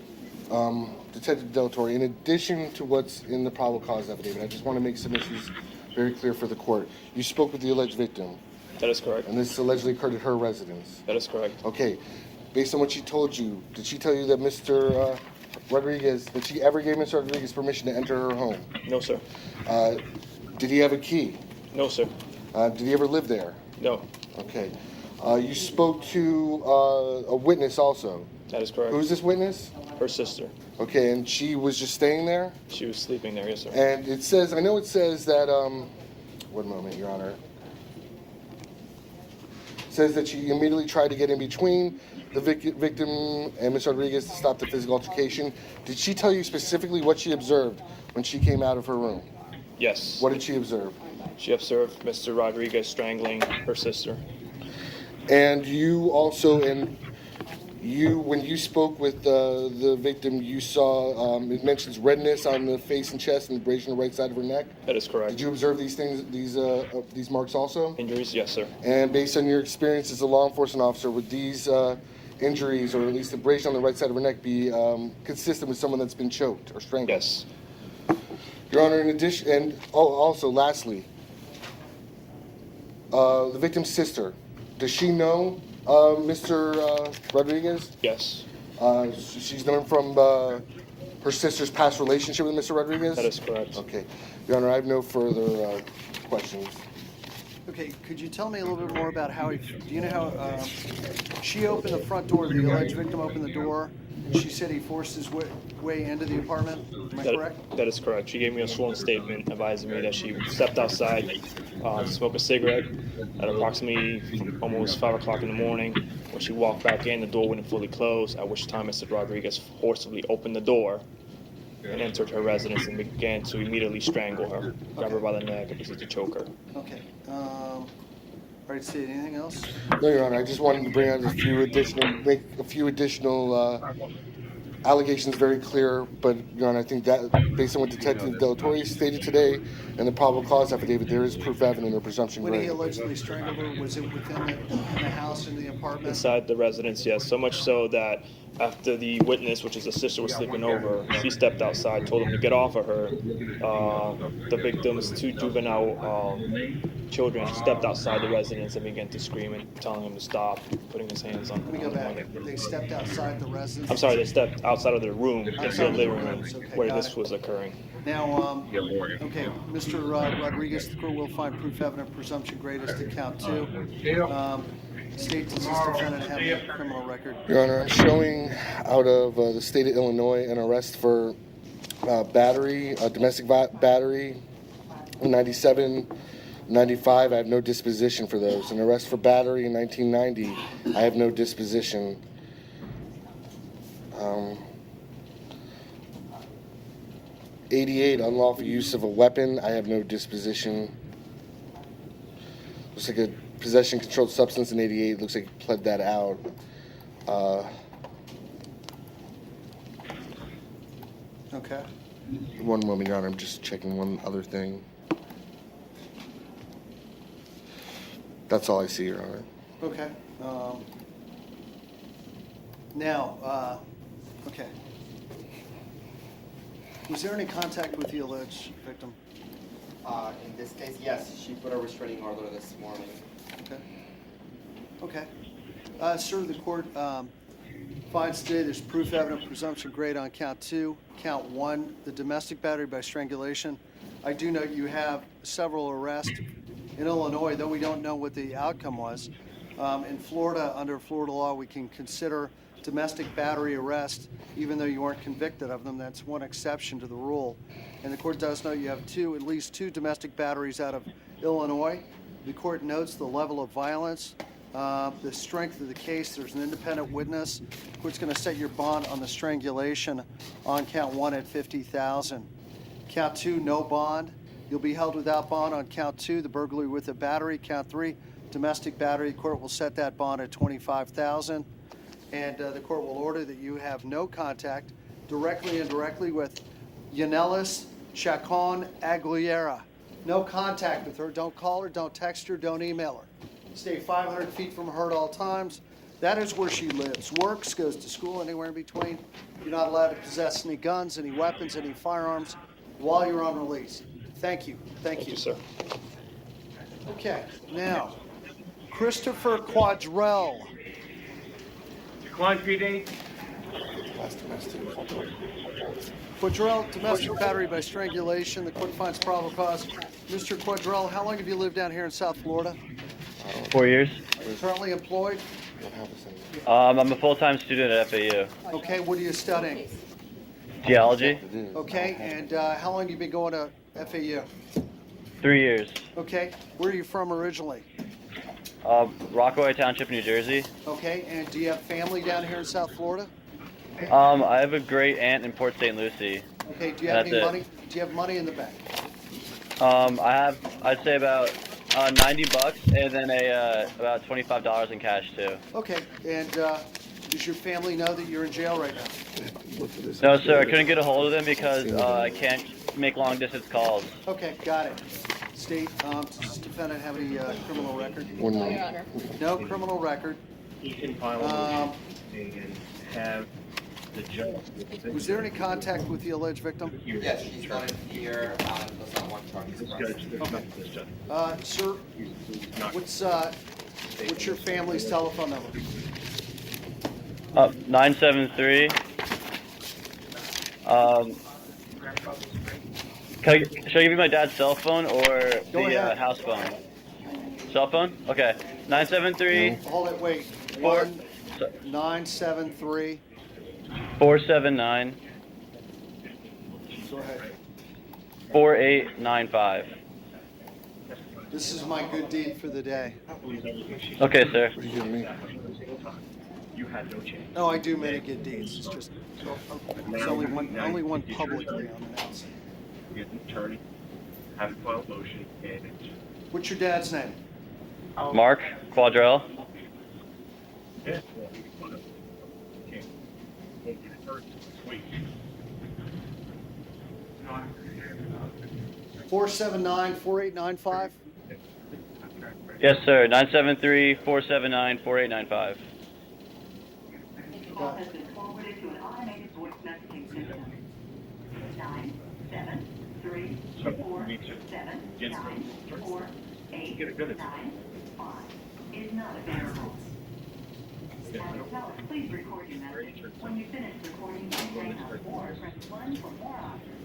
Detective Del Torre, in addition to what's in the probable cause affidavit, I just want to make some issues very clear for the court. You spoke with the alleged victim. That is correct. And this allegedly occurred at her residence. That is correct. Okay. Based on what she told you, did she tell you that Mr. Rodriguez, that she ever gave Mr. Rodriguez permission to enter her home? No, sir. Did he have a key? No, sir. Did he ever live there? No. Okay. You spoke to a witness also. That is correct. Who's this witness? Her sister. Okay, and she was just staying there? She was sleeping there, yes, sir. And it says, I know it says that, one moment, Your Honor. It says that she immediately tried to get in between the victim and Ms. Rodriguez to stop the physical altercation. Did she tell you specifically what she observed when she came out of her room? Yes. What did she observe? She observed Mr. Rodriguez strangling her sister. And you also, when you spoke with the victim, you saw, it mentions redness on the face and chest and abrasion on the right side of her neck? That is correct. Did you observe these things, these marks also? Injuries? Yes, sir. And based on your experience as a law enforcement officer, would these injuries, or at least abrasion on the right side of her neck, be consistent with someone that's been choked or strangled? Yes. Your Honor, in addition, and also, lastly, the victim's sister, does she know Mr. Rodriguez? Yes. She's known from her sister's past relationship with Mr. Rodriguez? That is correct. Okay. Your Honor, I have no further questions. Okay, could you tell me a little bit more about how do you know how she opened the front door, the alleged victim opened the door, and she said he forced his way into the apartment? Am I correct? That is correct. She gave me a sworn statement advising me that she stepped outside to smoke a cigarette at approximately almost 5 o'clock in the morning. When she walked back in, the door wouldn't fully close, at which time Mr. Rodriguez forcibly opened the door and entered her residence and began to immediately strangle her, grab her by the neck, and proceed to choke her. Okay. All right, Steve, anything else? No, Your Honor, I just wanted to bring out make a few additional allegations very clear, but, Your Honor, I think that, based on what Detective Delatorre stated today and the probable cause affidavit, there is proof evident or presumption When he great. allegedly strangled her, was it within the house, in the apartment? Inside the residence, yes. So much so that after the witness, which is the sister, was sleeping over, she stepped outside, told him to get off of her. The victim's 2 juvenile children stepped outside the residence and began to scream and telling him to stop, putting his hands on. Let me go back. They stepped outside the residence? I'm sorry, they stepped outside of their room into the Outside of the living room rooms, okay, where got this it. was occurring. Now, okay, Mr. Rodriguez, the court will find proof evident presumption greatest to count 2. State does this defendant have a criminal record? Your Honor, I'm showing out of the state of Illinois an arrest for battery, domestic battery, 97, 95. I have no disposition for those. An arrest for battery in 1990. I have no disposition. 88, unlawful use of a weapon. I have no disposition. Looks like a possession of controlled substance in 88. Looks like he pled that out. Okay. One moment, Your Honor. I'm just checking one other thing. That's all I see, Your Honor. Okay. Now, okay. Was there any contact with the alleged victim? In this case, yes, she put a restraining order this morning. Okay. Okay. Sir, the court finds today there's proof evident presumption great on count 2. Count 1, the domestic battery by strangulation. I do note you have several arrests in Illinois, though we don't know what the outcome was. In Florida, under Florida law, we can consider domestic battery arrest even though you weren't convicted of them. That's one exception to the rule. And the court does note you have at least two domestic batteries out of Illinois. The court notes the level of violence, the strength of the case. There's an independent witness. The court's going to set your bond on the strangulation on count 1 at $50,000. Count 2, no bond. You'll be held without bond on count 2, the burglary with a battery. Count 3, domestic battery. The court will set that bond at $25,000. And the court will order that you have no contact, directly and indirectly, with Yanelis Chacon Aguilera. No contact with her. Don't call her, don't text her, don't email her. Stay 500 feet from her at all times. That is where she lives, works, goes to school, anywhere in between. You're not allowed to possess any guns, any weapons, any firearms while you're on release. Thank you. Thank you, sir. Okay, now, Christopher Quadrell. Decline PD. Quadrell, domestic battery by strangulation. The court finds probable cause. Mr. Quadrell, how long have you lived down here in South Florida? 4 years. Are you currently employed? I'm a full-time student at FAU. Okay, what are you studying? Geology. Okay, and how long have you been going to FAU? 3 years. Okay, where are you from originally? Rockaway Township, New Jersey. Okay, and do you have family down here in South Florida? I have a great aunt in Port St. Lucie. Okay, do you have That's any it. money? Do you have money in the bank? I have, I'd say about $90 and then about $25 in cash too. Okay, and does your family know that you're in jail right now? No, sir, I couldn't get a hold of them because I can't make long-distance calls. Okay, got it. State, does this defendant have any criminal record? One No, more. Your Honor. No criminal record. You can file and have the judge. Was there any contact with the alleged victim? Yes, she's not in here, does not want charges. Okay. Sir, what's your family's telephone number? 973 Should I give you my dad's cell phone or Go the ahead. house phone? Cell phone? Okay. 973. Hold it, wait. Four- 1973. 479 Go ahead. 4895. This is my good deed for the day. Okay, sir. What are you giving me? No, I do many good deeds. It's just there's only one publicly unannounced. What's your dad's name? Mark Quadrell. Yeah. 479-4895. Yes, sir. 973-479-4895. Call has been forwarded to an automated voice messaging system. 973-479-4895 is not available. At the tone, please record your message. When you finish recording, you hang up or press 1 for more options.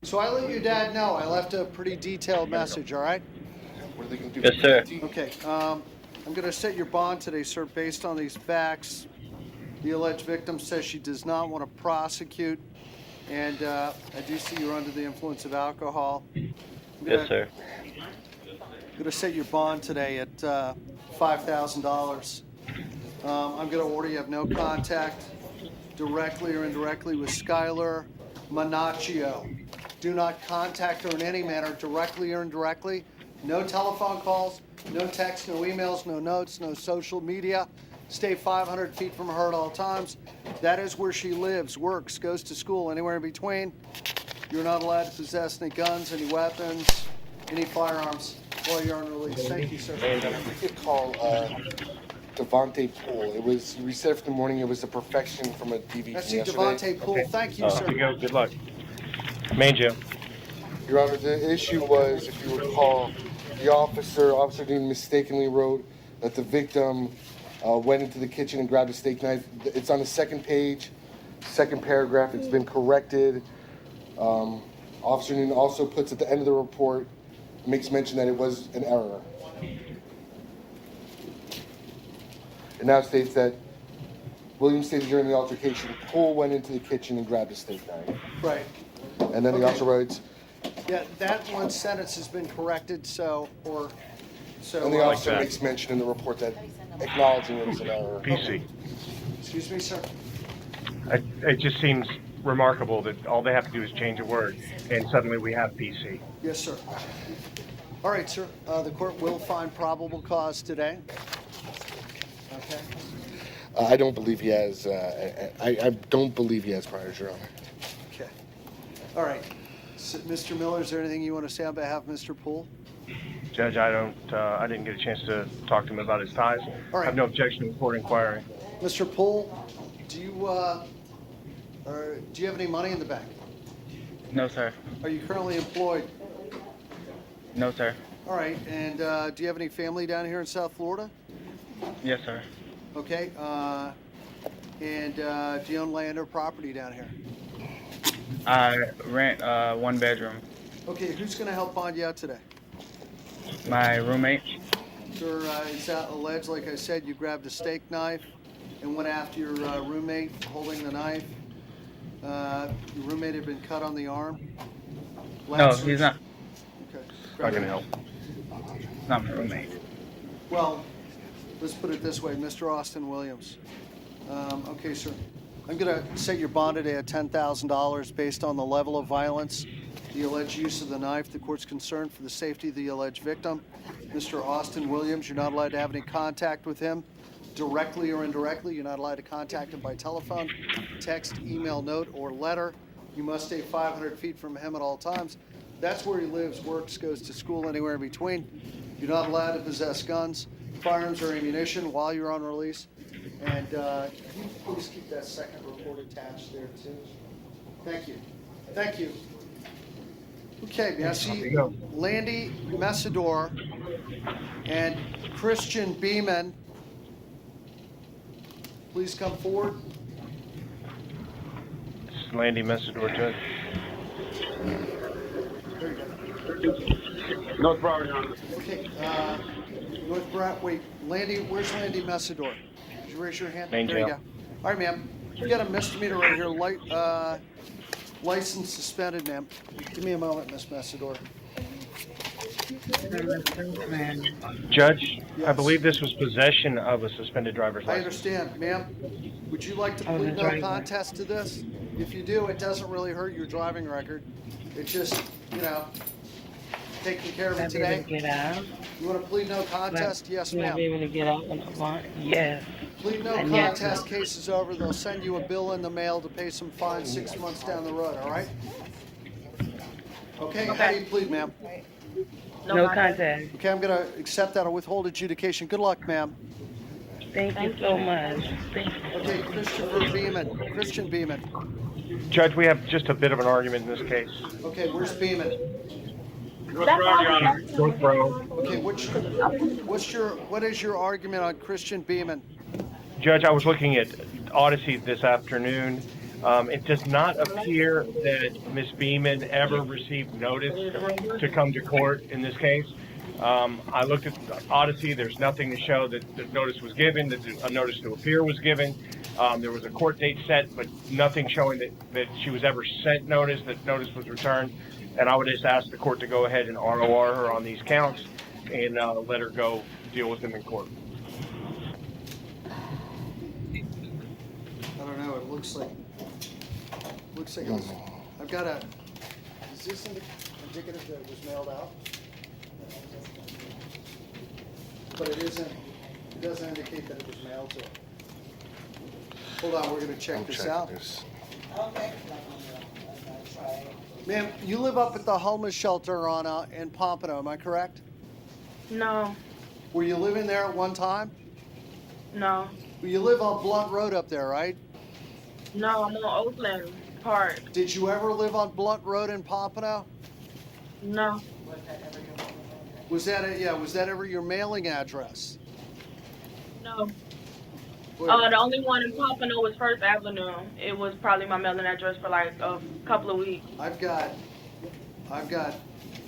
So I let your dad know. I left a pretty detailed message, all right? What are they going to do? Yes, sir. Okay. I'm going to set your bond today, sir, based on these facts. The alleged victim says she does not want to prosecute, and I do see you're under the influence of alcohol. Yes, sir. I'm going to set your bond today at $5,000. I'm going to order you have no contact, directly or indirectly, with Skylar Manaccio. Do not contact her in any manner, directly or indirectly. No telephone calls, no texts, no emails, no notes, no social media. Stay 500 feet from her at all times. That is where she lives, works, goes to school, anywhere in between. You're not allowed to possess any guns, any weapons, any firearms while you're on release. Thank you, sir. And we could call Devontae Poole. It was, we said from the morning, it was a perfection from a DV That's from the yesterday. Devontae Poole. Thank you, sir. Here you go. Good luck. Main jail. Your Honor, the issue was, if you recall, the Officer Dean mistakenly wrote that the victim went into the kitchen and grabbed a steak knife. It's on the second page, second paragraph. It's been corrected. Officer Dean also puts at the end of the report, makes mention that it was an error. It now states that Williams stated during the altercation, Poole went into the kitchen and grabbed a steak knife. Right. And then he also writes, Yeah, that one sentence has been corrected, and the so. officer makes mention in the report that acknowledging it was an error. PC. Excuse me, sir. It just seems remarkable that all they have to do is change a word, and suddenly we have PC. Yes, sir. All right, sir. The court will find probable cause today. Okay. I don't believe he has, I don't believe he has priors, Your Honor. Okay. All right. So, Mr. Miller, is there anything you want to say on behalf of Mr. Poole? Judge, I didn't get a chance to talk to him about his ties. All right. I have no objection to the court inquiry. Mr. Poole, do you have any money in the bank? No, sir. Are you currently employed? No, sir. All right. And do you have any family down here in South Florida? Yes, sir. Okay. And do you own land or property down here? I rent 1 bedroom. Okay. Who's going to help bond you out today? My roommate. Sir, it's alleged, like I said, you grabbed a steak knife and went after your roommate holding the knife. Your roommate had been cut on the arm. No, he's not. Okay. Not going to help. Not my roommate. Well, let's put it this way, Mr. Austin Williams. Okay, sir. I'm going to set your bond today at $10,000 based on the level of violence, the alleged use of the knife. The court's concerned for the safety of the alleged victim. Mr. Austin Williams, you're not allowed to have any contact with him, directly or indirectly. You're not allowed to contact him by telephone, text, email, note, or letter. You must stay 500 feet from him at all times. That's where he lives, works, goes to school, anywhere in between. You're not allowed to possess guns, firearms, or ammunition while you're on release. And can you please keep that second report attached there too? Thank you. Thank you. Okay, may I see Landy Messidor and Christian Beeman. Please come forward. This is Landy Messidor, Judge. There you go. North Broward, Your Honor. Okay, North Broward, wait, Landy, where's Landy Messidor? Did you raise your hand? Main there you jail. go. All right, ma'am. You got a misdemeanor right here, license suspended, ma'am. Give me a moment, Miss Messidor. Judge, I Yes. believe this was possession of a suspended driver's I license. understand, ma'am. Would you like to plead no contest to this? If you do, it doesn't really hurt your driving record. It's just, taking care of it today. Get out. You want to plead no contest? Yes, Will I be ma'am. able to get out when I want? Yes. Plead no And yes. contest, case is over. They'll send you a bill in the mail to pay some fine 6 months down the road, all right? Okay, how do you plead, ma'am? No contest. Okay, I'm going to accept that or withhold adjudication. Good luck, ma'am. Thank you so much. Okay, Christian Beeman. Judge, we have just a bit of an argument in this case. Okay, where's Beeman? North Broward, Your Honor. North Broward. Okay, what is your argument on Christian Beeman? Judge, I was looking at Odyssey this afternoon. It does not appear that Ms. Beeman ever received notice to come to court in this case. I looked at Odyssey. There's nothing to show that the notice was given, that a notice to appear was given. There was a court date set, but nothing showing that she was ever sent notice, that notice was returned. And I would just ask the court to go ahead and ROR her on these counts and let her go deal with them in court. I don't know, it looks like it was, I've got a, is this indicative that it was mailed out? But it doesn't indicate that it was mailed to her. Hold on, we're gonna check this out. Ma'am, you live up at the homeless shelter in Pompano, am I correct? No, Were you living there at one time? no, Well, you live on Blunt Road up there, right? no, I'm on Oakland Park. Did you ever live on Blunt Road in Pompano? No, Was that ever your mailing address? no. Wait. The only one in Pompano was First Avenue. It was probably my mailing address for like a couple of weeks. I've got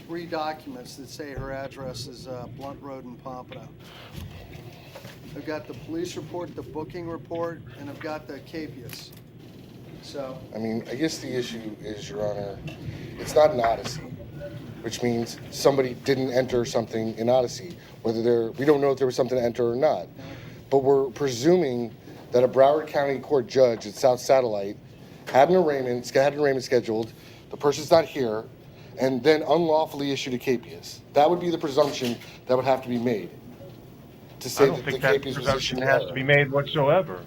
3 documents that say her address is Blunt Road in Pompano. I've got the police report, the booking report, and I've got the capias. So, I mean, I guess the issue is, Your Honor, it's not an Odyssey, which means somebody didn't enter something in Odyssey. We don't know if there was something to enter or not. But we're presuming that a Broward County Court judge at South Satellite had an arraignment scheduled, the person's not here, and then unlawfully issued a capias. That would be the presumption that would have to be made. To say I don't that the think that capias was presumption issued has error. to be made whatsoever.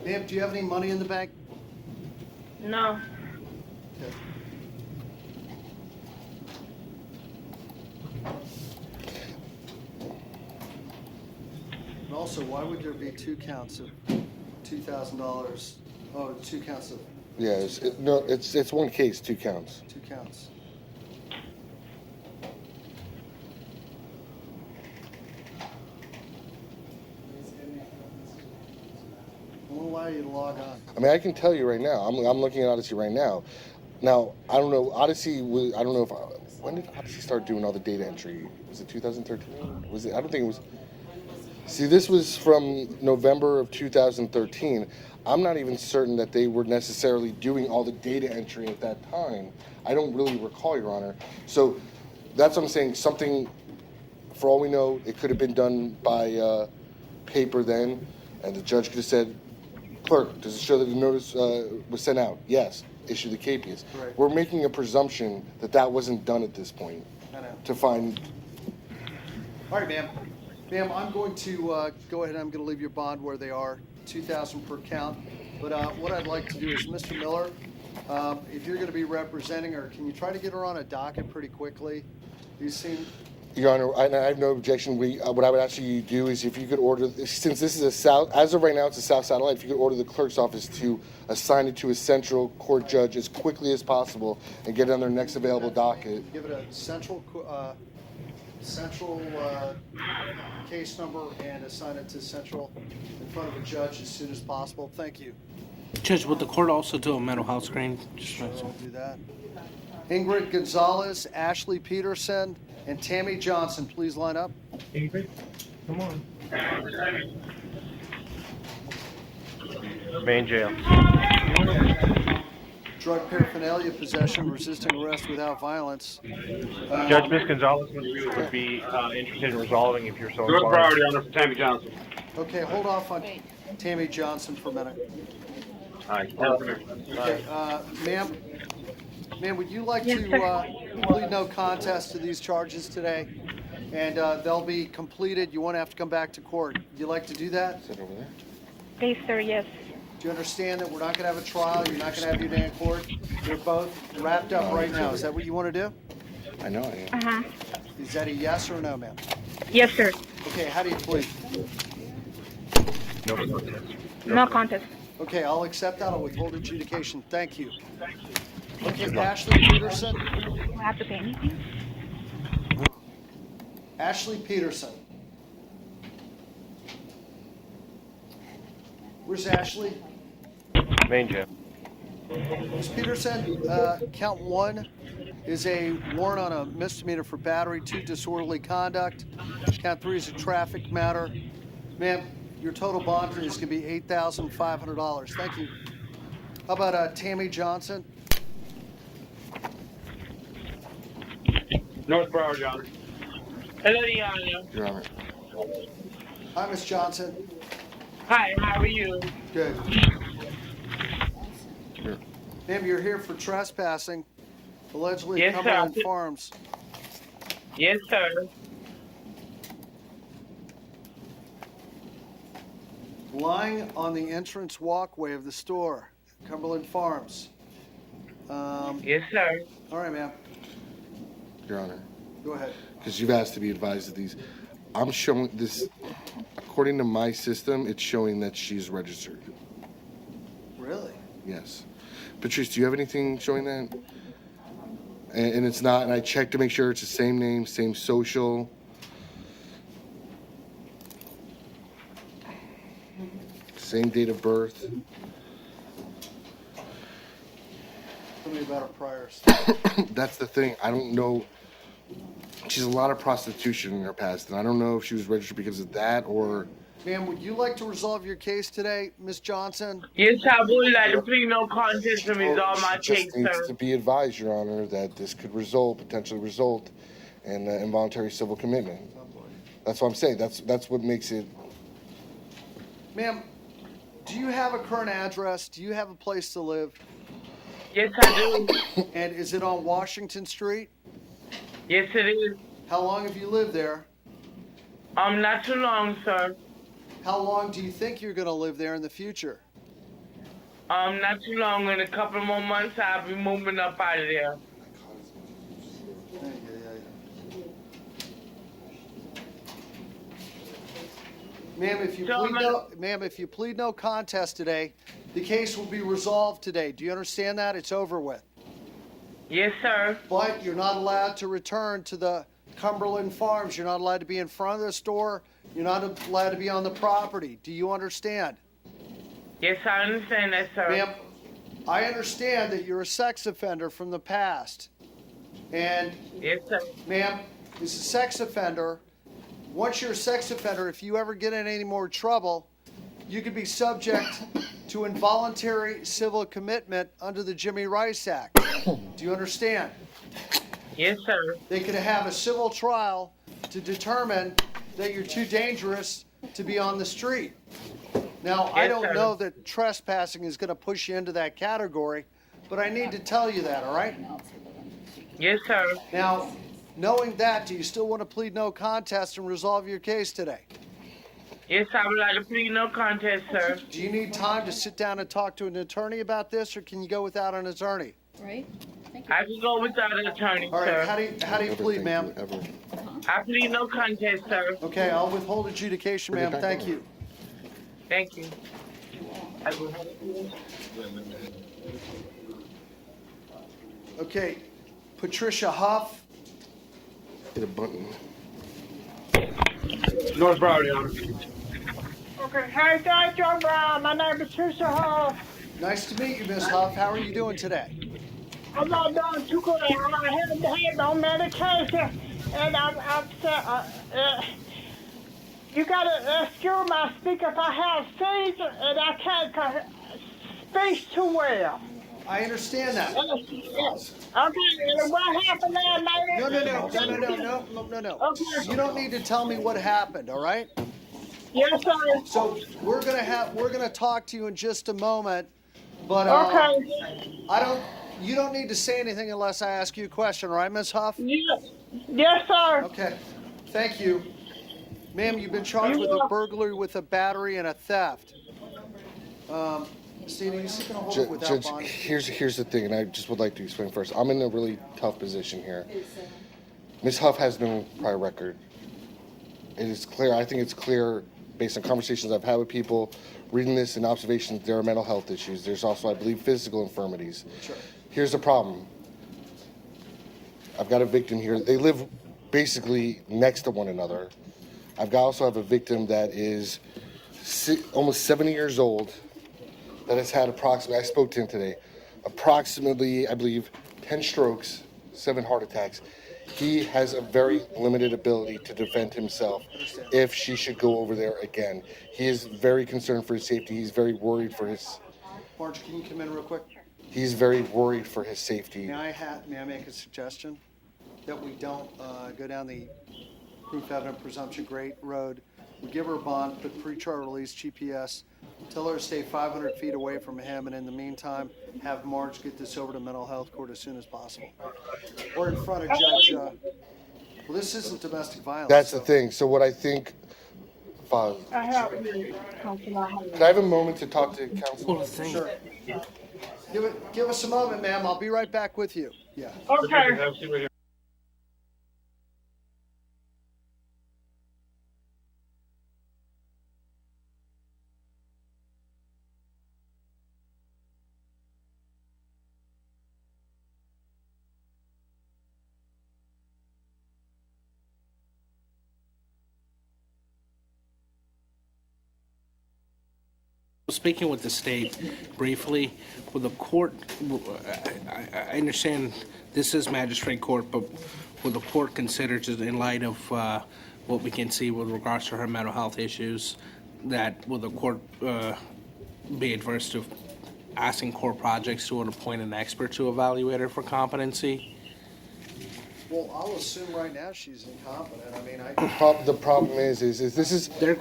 ma'am, do you have any money in the bank? No. Okay. And also, why would there be 2 counts of $2,000? Oh, 2 counts of Yeah, it's one case, 2 counts. 2 counts. I won't allow you to log on. I mean, I can tell you right now. I'm looking at Odyssey right now. Now, I don't know. Odyssey was. I don't know if. When did Odyssey start doing all the data entry? Was it 2013? Was it? I don't think it was. See, this was from November of 2013. I'm not even certain that they were necessarily doing all the data entry at that time. I don't really recall, Your Honor. So that's what I'm saying. Something, for all we know, it could have been done by paper then, and the judge could have said, clerk, does it show that the notice was sent out? Yes. Issue the capias. Right. We're making a presumption that that wasn't done at this point I know. to find. All right, ma'am. Ma'am, I'm going to go ahead. I'm going to leave your bond where they are, $2,000 per count. But what I'd like to do is, Mr. Miller, if you're going to be representing her, can you try to get her on a docket pretty quickly? You seem. Your Honor, I have no objection. What I would ask you to do is if you could order, since this is a South, as of right now, it's a South Satellite, if you could order the clerk's office to assign it to a central court judge as quickly as possible and get it on their next available docket. Give it a central case number and assign it to central in front of a judge as soon as possible. Thank you. Judge, would the court also do a mental health screen? Sure, I'll do that. Ingrid Gonzalez, Ashley Peterson, and Tammy Johnson, please line up. Ingrid, come on. Main jail. Drug paraphernalia possession, resisting arrest without violence. Judge, Ms. Gonzalez would be interested in resolving if you're so Direct inclined. priority on for Tammy Johnson. Okay, hold off on Tammy Johnson for a minute. All right. Okay, ma'am, would you like to plead no contest to these charges today? And they'll be completed. You won't have to come back to court. Would you like to do that? Is it over there? Please, sir, yes. Do you understand that we're not going to have a trial? You're not going to have your day in court? You're both wrapped up right now. Is that what you want to do? I know I am. Uh-huh. Is that a yes or no, ma'am? Yes, sir. Okay, how do you plead? No contest. Okay, I'll accept that. I'll withhold adjudication. Thank you. Okay, Ashley Peterson. Do I have to pay anything? Ashley Peterson. Where's Ashley? Main jail. Ms. Peterson, count 1 is a warrant on a misdemeanor for battery, 2 disorderly conduct. Count 3 is a traffic matter. Ma'am, your total bond is going to be $8,500. Thank you. How about Tammy Johnson? North Broward, Your Honor. Hello, Your Honor. Your Honor. Hi, Miss Johnson. Hi, how are you? Good. Here. Ma'am, you're here for trespassing, allegedly Yes, Cumberland sir. Farms. Yes, sir. Lying on the entrance walkway of the store, Cumberland Farms. Yes, sir. All right, ma'am. Your Honor. Go ahead. Because you've asked to be advised of these. I'm showing this, according to my system, it's showing that she's registered. Really? Yes. Patrice, do you have anything showing that? And it's not, and I checked to make sure it's the same name, same social. Same date of birth. Tell me about her priors. That's the thing. I don't know. She's a lot of prostitution in her past, and I don't know if she was registered because of that or. Ma'am, would you like to resolve your case today, Miss Johnson? Yes, I would like to plead no contest and resolve my She case, just needs sir. to be advised, Your Honor, that this could potentially result in involuntary civil commitment. That's what I'm saying. That's what makes it. Ma'am, do you have a current address? Do you have a place to live? Yes, I do. And is it on Washington Street? Yes, it is. How long have you lived there? Not too long, sir. How long do you think you're going to live there in the future? Not too long. In a couple more months, I'll be moving up out of there. Ma'am, if you plead no contest today, the case will be resolved today. Do you understand that? It's over with. Yes, sir. But you're not allowed to return to the Cumberland Farms. You're not allowed to be in front of the store. You're not allowed to be on the property. Do you understand? Yes, I understand that, sir. Ma'am, I understand that you're a sex offender from the past. And, yes, sir. ma'am, as a sex offender, once you're a sex offender, if you ever get in any more trouble, you could be subject to involuntary civil commitment under the Jimmy Rice Act. Do you understand? Yes, sir. They could have a civil trial to determine that you're too dangerous to be on the street. Now, I Yes, don't sir. know that trespassing is going to push you into that category, but I need to tell you that, all right? Yes, sir. Now, knowing that, do you still want to plead no contest and resolve your case today? Yes, I would like to plead no contest, sir. Do you need time to sit down and talk to an attorney about this, or can you go without an attorney? Right. I can go without an attorney, All right, sir. how do you plead, ma'am? I plead no contest, sir. Okay, I'll withhold adjudication, ma'am. Thank you. Thank you. Okay, Patricia Huff. Hit a button. North Broward, Your Honor. Okay, hey, thank you, my name is Patricia Hall. Nice to meet you, Miss Huff. How are you doing today? I'm not doing too good. I haven't had no medication, and I'm upset. You gotta excuse my speaker if I have seizure, and I can't speak too well. I understand that. Okay, and what happened there, lady? No. Okay. You don't need to tell me what happened, all right? Yes, sir. So we're gonna talk to you in just a moment, but Okay. you don't need to say anything unless I ask you a question, all right, Miss Huff? Yes, sir. Okay. Thank you. Ma'am, you've been charged with a burglary, with a battery, and a theft. Christina, you seeking a hold without Judge, bond? here's the thing, and I just would like to explain first. I'm in a really tough position here. Ms. Huff has no prior record. It is clear, I think it's clear, based on conversations I've had with people, reading this and observations, there are mental health issues. There's also, I believe, physical infirmities. Sure. Here's the problem. I've got a victim here. They live basically next to one another. Also have a victim that is almost 70 years old, that has had I spoke to him today, approximately, I believe, 10 strokes, 7 heart attacks. He has a very limited ability to defend himself if she should go over there again. He is very concerned for his safety. He's very worried for his... Marge, can you come in real quick? He's very worried for his safety. May I make a suggestion? That we don't go down the proof evident presumption great road. We give her a bond, put pretrial release, GPS, tell her to stay 500 feet away from him, and in the meantime, have Marge get this over to mental health court as soon as possible. Or in front of Judge, well, this isn't domestic violence. That's the thing. So what I think, Father, I have. could I have a moment to talk to counsel? Sure. Give us a moment, ma'am. I'll be right back with you. Yeah. Okay. Speaking with the state briefly, with the court, I understand this is magistrate court, but will the court consider, just in light of what we can see with regards to her mental health issues, that will the court be adverse to asking court projects to appoint an expert to evaluate her for competency? Well, I'll assume right now she's incompetent. I mean, The problem is this is like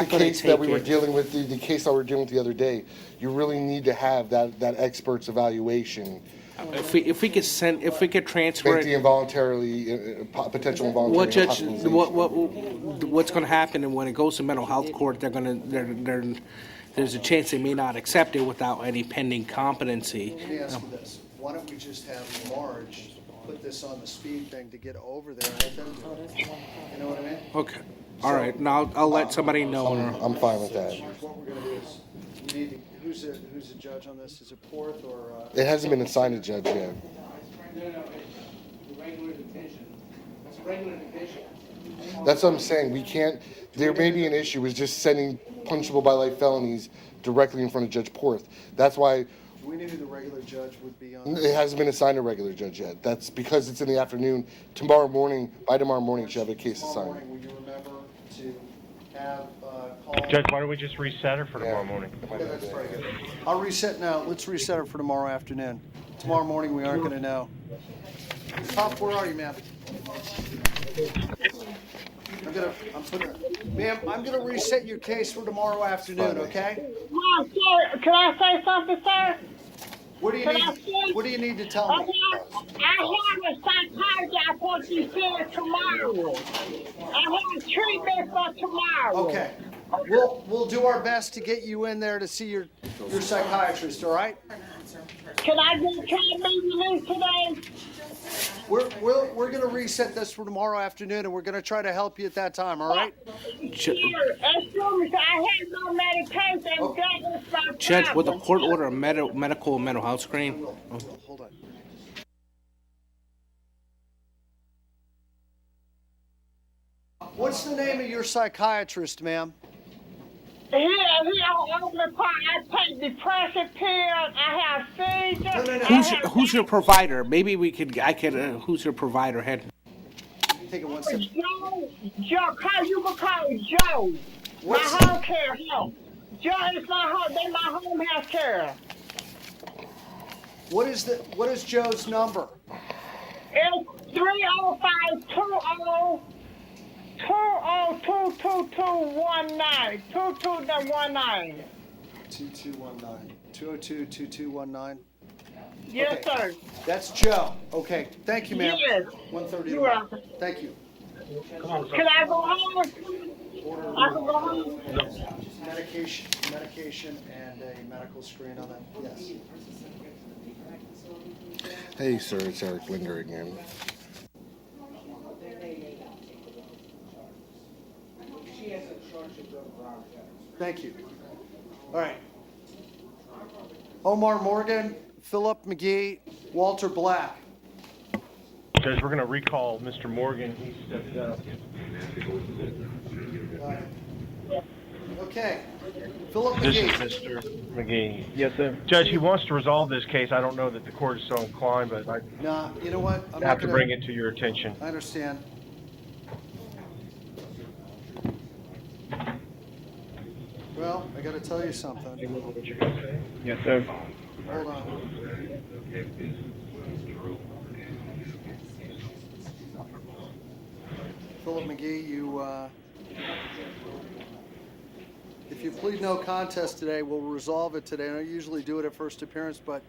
the case that we were dealing with, the case that we were dealing with the other day. You really need to have that expert's evaluation. If we could transfer Make the involuntarily potential involuntary what judge, hospitalization. what's going to happen, and when it goes to mental health court, there's a chance they may not accept it without any pending competency. Let me ask you this. Why don't we just have Marge put this on the speed thing to get over there and let them do it? You know what I mean? Okay. All right. Now I'll let somebody know. I'm fine with that. What we're going to do is, we need to, who's the judge on this? Is it Porth or? It hasn't been assigned a judge yet. No, regular detention. It's regular detention. That's what I'm saying. We can't. There may be an issue with just sending punishable by life felonies directly in front of Judge Porth. That's why. Do we know who the regular judge would be on this? It hasn't been assigned a regular judge yet. That's because it's in the afternoon. By tomorrow morning, she'll have a case assigned. Tomorrow morning, will you remember to have call. Judge, why don't we just reset her for tomorrow morning? Okay, that's very good. I'll reset now. Let's reset her for tomorrow afternoon. Tomorrow morning, we aren't going to know. Top, where are you, ma'am? Ma'am, I'm gonna reset your case for tomorrow afternoon, okay? Well, sir, can I say something, sir? What do you need to tell me? I have a psychiatrist I'm supposed to be seeing tomorrow. I have treatment for tomorrow. Okay. We'll do our best to get you in there to see your psychiatrist, all right? Can I be released today? We're gonna reset this for tomorrow afternoon, and we're gonna try to help you at that time, all right? Sure. Excuse me, I have no medication. That is my Judge, with a problem. court order, medical and mental health screen. Hold on. What's the name of your psychiatrist, ma'am? He on the part. I take depression pills. I have seizures. Who's your provider? Maybe I could. Who's your provider? Head. Take it one step. Joe, you can call Joe. My home care help. Joe is my home. They my home health care. What is Joe's number? It's 305-20 2219. 2219. 2219. 202-2219. Yes, sir. That's Joe. Okay. Thank you, ma'am. Yes. 1:30 You're tomorrow. welcome. Thank you. Can I go home? I can go home. Medication, and a medical screen on that. Yes. Hey, sir, it's Eric Linder again. Thank you. All right. Omar Morgan, Philip McGee, Walter Black. Judge, we're going to recall Mr. Morgan. He stepped up. Okay. Philip This McGee. is Mr. McGee. Yes, sir. Judge, he wants to resolve this case. I don't know that the court is so inclined, but I You know what? I'm have to bring it to your attention. I understand. Well, I got to tell you something. Yes, sir. Hold on. Philip McGee, if you plead no contest today, we'll resolve it today. I don't usually do it at first appearance, but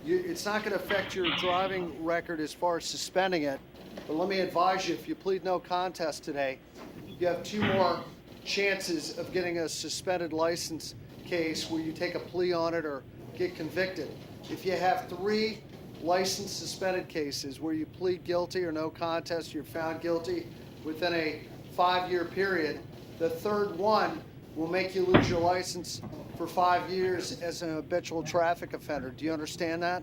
it's not going to affect your driving record as far as suspending it. But let me advise you, if you plead no contest today, you have 2 more chances of getting a suspended license case where you take a plea on it or get convicted. If you have 3 license suspended cases where you plead guilty or no contest, you're found guilty within a 5-year period, the 3rd one will make you lose your license for 5 years as an habitual traffic offender. Do you understand that?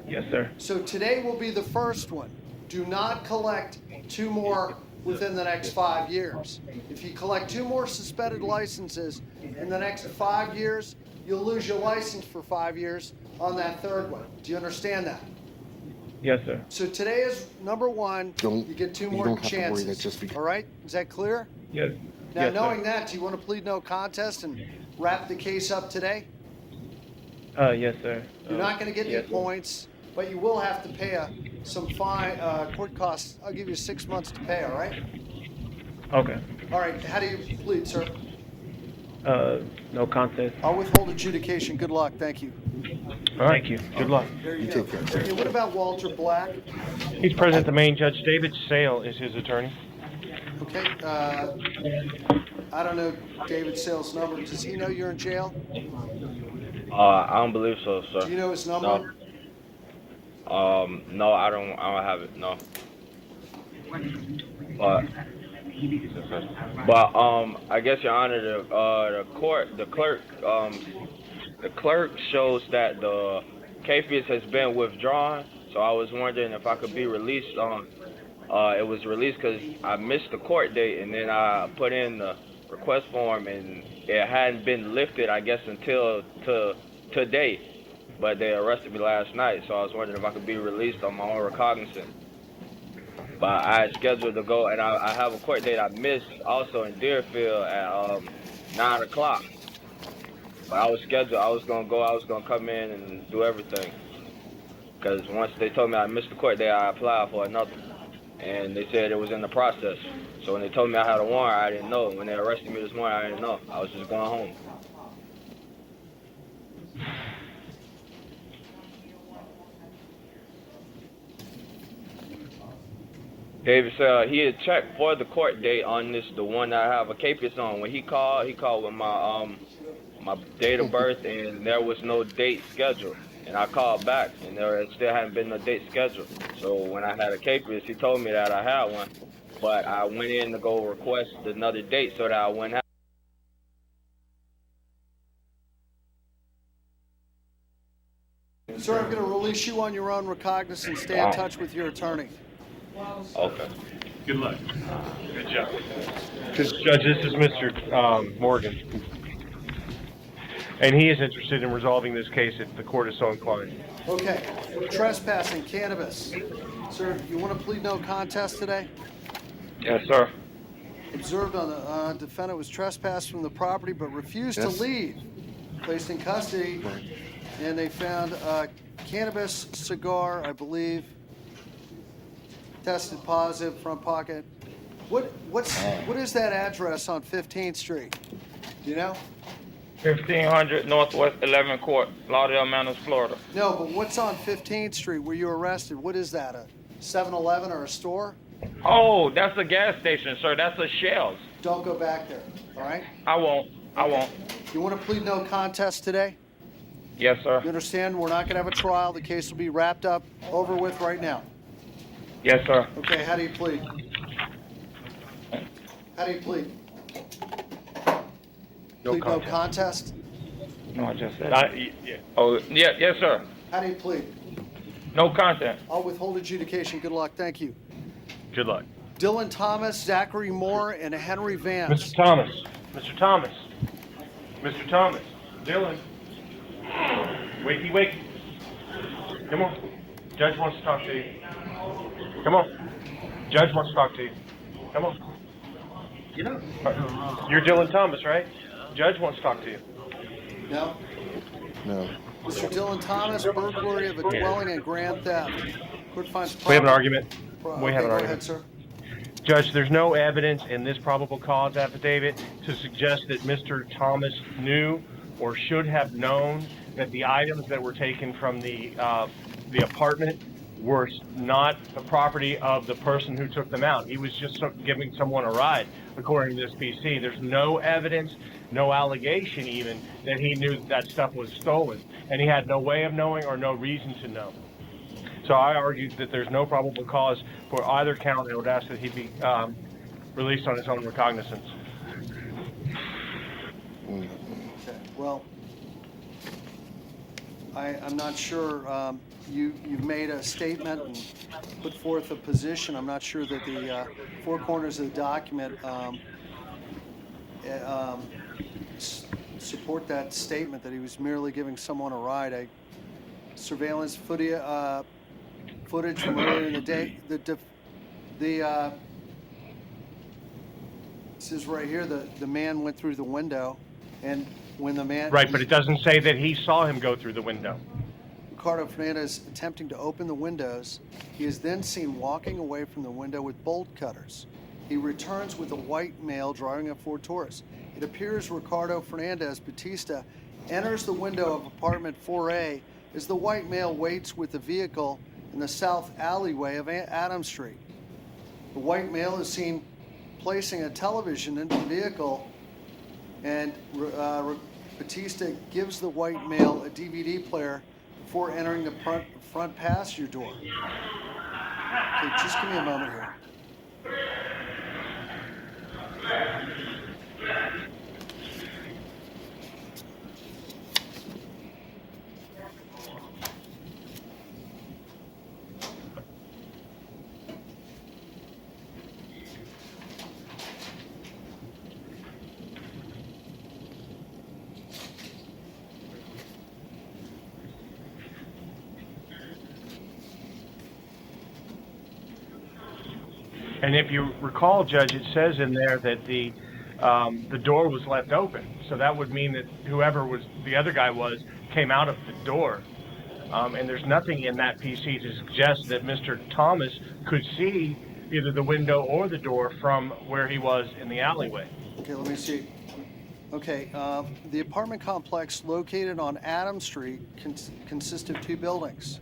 Yes, sir. So today will be the first one. Do not collect 2 more within the next 5 years. If you collect 2 more suspended licenses in the next 5 years, you'll lose your license for 5 years on that 3rd one. Do you understand that? Yes, sir. So today is number 1. You get 2 more chances. All right? Is that clear? Yes. Now, Yes, knowing sir. that, do you want to plead no contest and wrap the case up today? Yes, sir. You're not going to get any yes, sir. points, but you will have to pay some fine, court costs. I'll give you 6 months to pay, all right? Okay. All right, how do you plead, sir? No contest. I'll withhold adjudication. Good luck. Thank you. All right. Thank you. Good luck. There you go. Okay, what about Walter Black? He's present at the main judge. David Sale is his attorney. Okay, I don't know David Sale's number. Does he know you're in jail? I don't believe so, sir. Do you know his number? No, I don't have it. No. But I guess, Your Honor, the clerk shows that the capias has been withdrawn. So I was wondering if I could be released on. It was released because I missed the court date, and then I put in the request form, and it hadn't been lifted, I guess, until today. But they arrested me last night, so I was wondering if I could be released on my own recognizance. But I had scheduled to go, and I have a court date I missed also in Deerfield at 9 o'clock. But I was scheduled. I was gonna go. I was gonna come in and do everything. Because once they told me I missed the court date, I applied for another, and they said it was in the process. So when they told me I had a warrant, I didn't know. When they arrested me this morning, I didn't know. I was just going home. David said he had checked for the court date on this, the one that I have a capias on. When he called with my date of birth, and there was no date scheduled. And I called back, and there still hadn't been no date scheduled. So when I had a capias, he told me that I had one, but I went in to go request another date so that I wouldn't have. Sir, I'm going to release you on your own recognizance. Stay in touch with your attorney. Okay. Good luck. Good job. Judge, this is Mr. Morgan. And he is interested in resolving this case if the court is so inclined. Okay. Trespassing, cannabis. Sir, you want to plead no contest today? Yes, sir. Observed on the defendant was trespassed from the property but refused to leave. Placed in custody, and they found a cannabis cigar, I believe. Tested positive, front pocket. What is that address on 15th Street? Do you know? 1500 Northwest 11th Court, Lauderdale Manors, Florida. No, but what's on 15th Street where you were arrested? What is that, a 7-Eleven or a store? Oh, that's a gas station, sir. That's a Shell's. Don't go back there, all right? I won't. I won't. You want to plead no contest today? Yes, sir. You understand we're not going to have a trial. The case will be wrapped up, over with right now. Yes, sir. Okay, how do you plead? How do you plead? Plead no contest? No, I just said. Oh, yeah, yes, sir. How do you plead? No content. I'll withhold adjudication. Good luck. Thank you. Good luck. Dylan Thomas, Zachary Moore, and Henry Vance. Mr. Thomas. Mr. Thomas. Mr. Thomas. Dylan. Wakey, wakey. Come on. Judge wants to talk to you. Come on. Judge wants to talk to you. Come on. You know. You're Dylan Thomas, right? Judge wants to talk to you. No. No. Mr. Dylan Thomas, burglary of a dwelling and grand theft. Court finds We have an argument. Okay, We have an go argument. ahead, sir. Judge, there's no evidence in this probable cause affidavit to suggest that Mr. Thomas knew or should have known that the items that were taken from the apartment were not the property of the person who took them out. He was just giving someone a ride, according to this PC. There's no evidence, no allegation even, that he knew that stuff was stolen. And he had no way of knowing or no reason to know. So I argued that there's no probable cause for either count, and I would ask that he be released on his own recognizance. Okay, well, I'm not sure. You've made a statement and put forth a position. I'm not sure that the four corners of the document support that statement that he was merely giving someone a ride. Surveillance footage from earlier in the day. This is right here. The man went through the window, and when the man Right, but it doesn't say that he saw him go through the window. Ricardo Fernandez attempting to open the windows. He is then seen walking away from the window with bolt cutters. He returns with a white male driving a Ford Taurus. It appears Ricardo Fernandez Batista enters the window of apartment 4A as the white male waits with the vehicle in the south alleyway of Adams Street. The white male is seen placing a television into the vehicle, and Batista gives the white male a DVD player before entering the front passenger door. Okay, just give me a moment here. And if you recall, Judge, it says in there that the door was left open. So that would mean that whoever the other guy came out of the door. And there's nothing in that PC to suggest that Mr. Thomas could see either the window or the door from where he was in the alleyway. Okay, let me see. Okay, the apartment complex located on Adams Street consists of 2 buildings.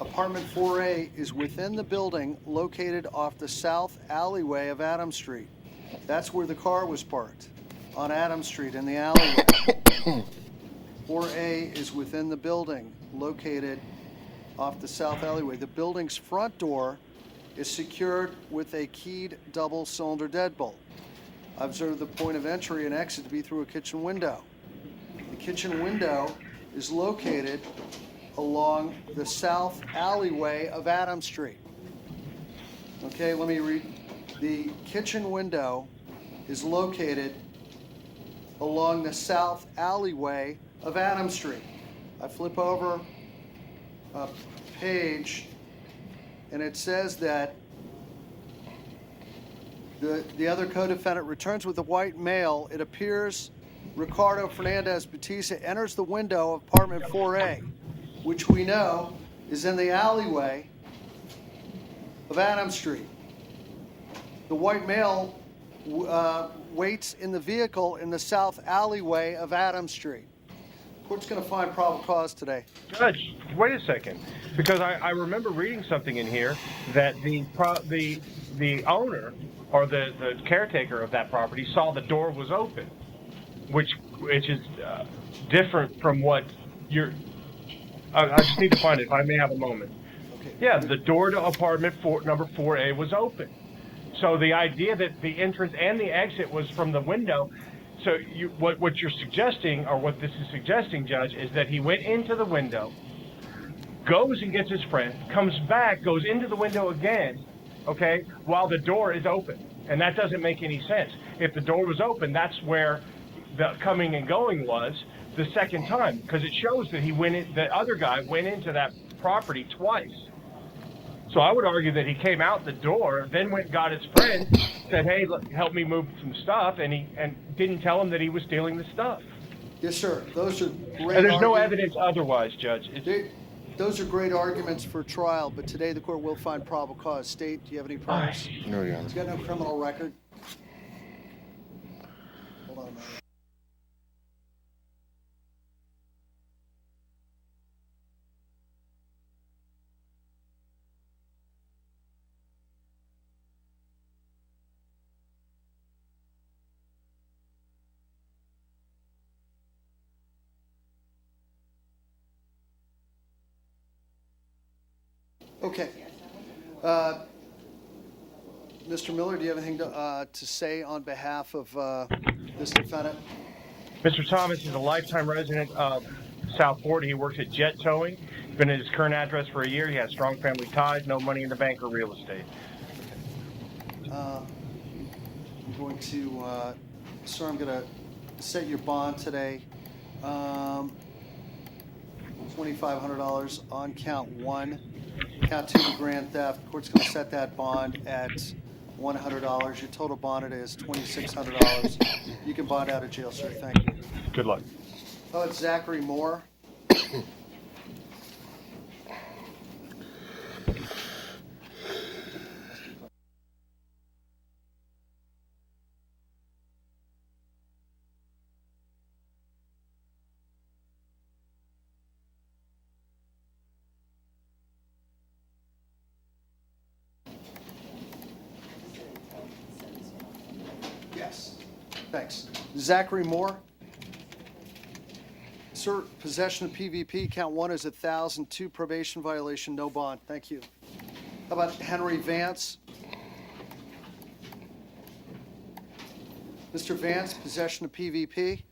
Apartment 4A is within the building located off the south alleyway of Adams Street. That's where the car was parked, on Adams Street in the alleyway. 4A is within the building located off the south alleyway. The building's front door is secured with a keyed double-cylinder deadbolt. I observed the point of entry and exit to be through a kitchen window. The kitchen window is located along the south alleyway of Adams Street. Okay, let me read. The kitchen window is located along the south alleyway of Adams Street. I flip over a page and it says that the other co-defendant returns with a white male. It appears Ricardo Fernandez Batista enters the window of apartment 4A, which we know is in the alleyway of Adams Street. The white male waits in the vehicle in the south alleyway of Adams Street. Court's going to find probable cause today. Judge, wait a second, because I remember reading something in here that the owner or the caretaker of that property saw the door was open, which is different from what you're. I just need to find it. If I may have a moment. Okay. Yeah, the door to apartment number 4A was open. So the idea that the entrance and the exit was from the window. So what you're suggesting, or what this is suggesting, Judge, is that he went into the window, goes and gets his friend, comes back, goes into the window again, okay, while the door is open. And that doesn't make any sense. If the door was open, that's where the coming and going was the second time, because it shows that the other guy went into that property twice. So I would argue that he came out the door, then went and got his friend, said, "Hey, look, help me move some stuff," and didn't tell him that he was stealing the stuff. Yes, sir. Those are great. And there's no evidence otherwise, Judge. Those are great arguments for trial, but today the court will find probable cause. State, do you have any priors? No, Your Honor. He's got no criminal record. Hold on a minute. Okay. Mr. Miller, do you have anything to say on behalf of this defendant? Mr. Thomas is a lifetime resident of Southport. He works at Jet Towing. He's been at his current address for a year. He has strong family ties, no money in the bank or real estate. I'm going to, sir, I'm going to set your bond today. $2,500 on count 1. Count 2, the grand theft. Court's going to set that bond at $100. Your total bonded is $2,600. You can bond out of jail, sir. Thank you. Good luck. Oh, it's Zachary Moore. Yes. Thanks. Zachary Moore. Sir, possession of PVP, count 1 is 1,000, 2 probation violation, no bond. Thank you. How about Henry Vance? Mr. Vance, possession of PVP.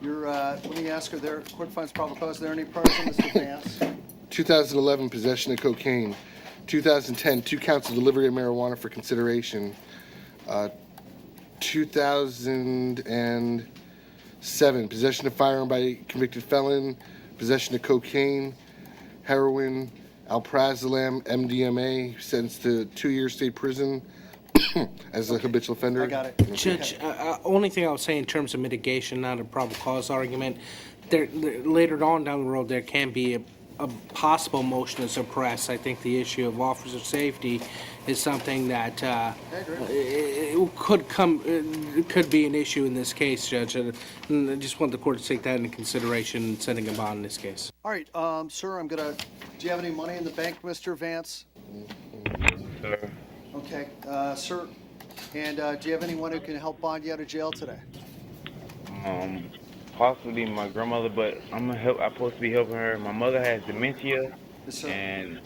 Let me ask, court finds probable cause. Are there any priors on Mr. Vance? 2011, possession of cocaine. 2010, 2 counts of delivery of marijuana for consideration. 2007, possession of firearm by convicted felon, possession of cocaine, heroin, Alprazolam MDMA, sentenced to 2-year state prison as a habitual offender. I got it. Judge, only thing I would say in terms of mitigation, not a probable cause argument, later on down the road there can be a possible motion to suppress. I think the issue of officer safety is something that it could be an issue in this case, Judge. And I just want the court to take that into consideration in setting a bond in this case. All right, sir, do you have any money in the bank, Mr. Vance? Sir. Okay, sir, and do you have anyone who can help bond you out of jail today? Possibly my grandmother, but I'm supposed to be helping her. My mother has dementia, and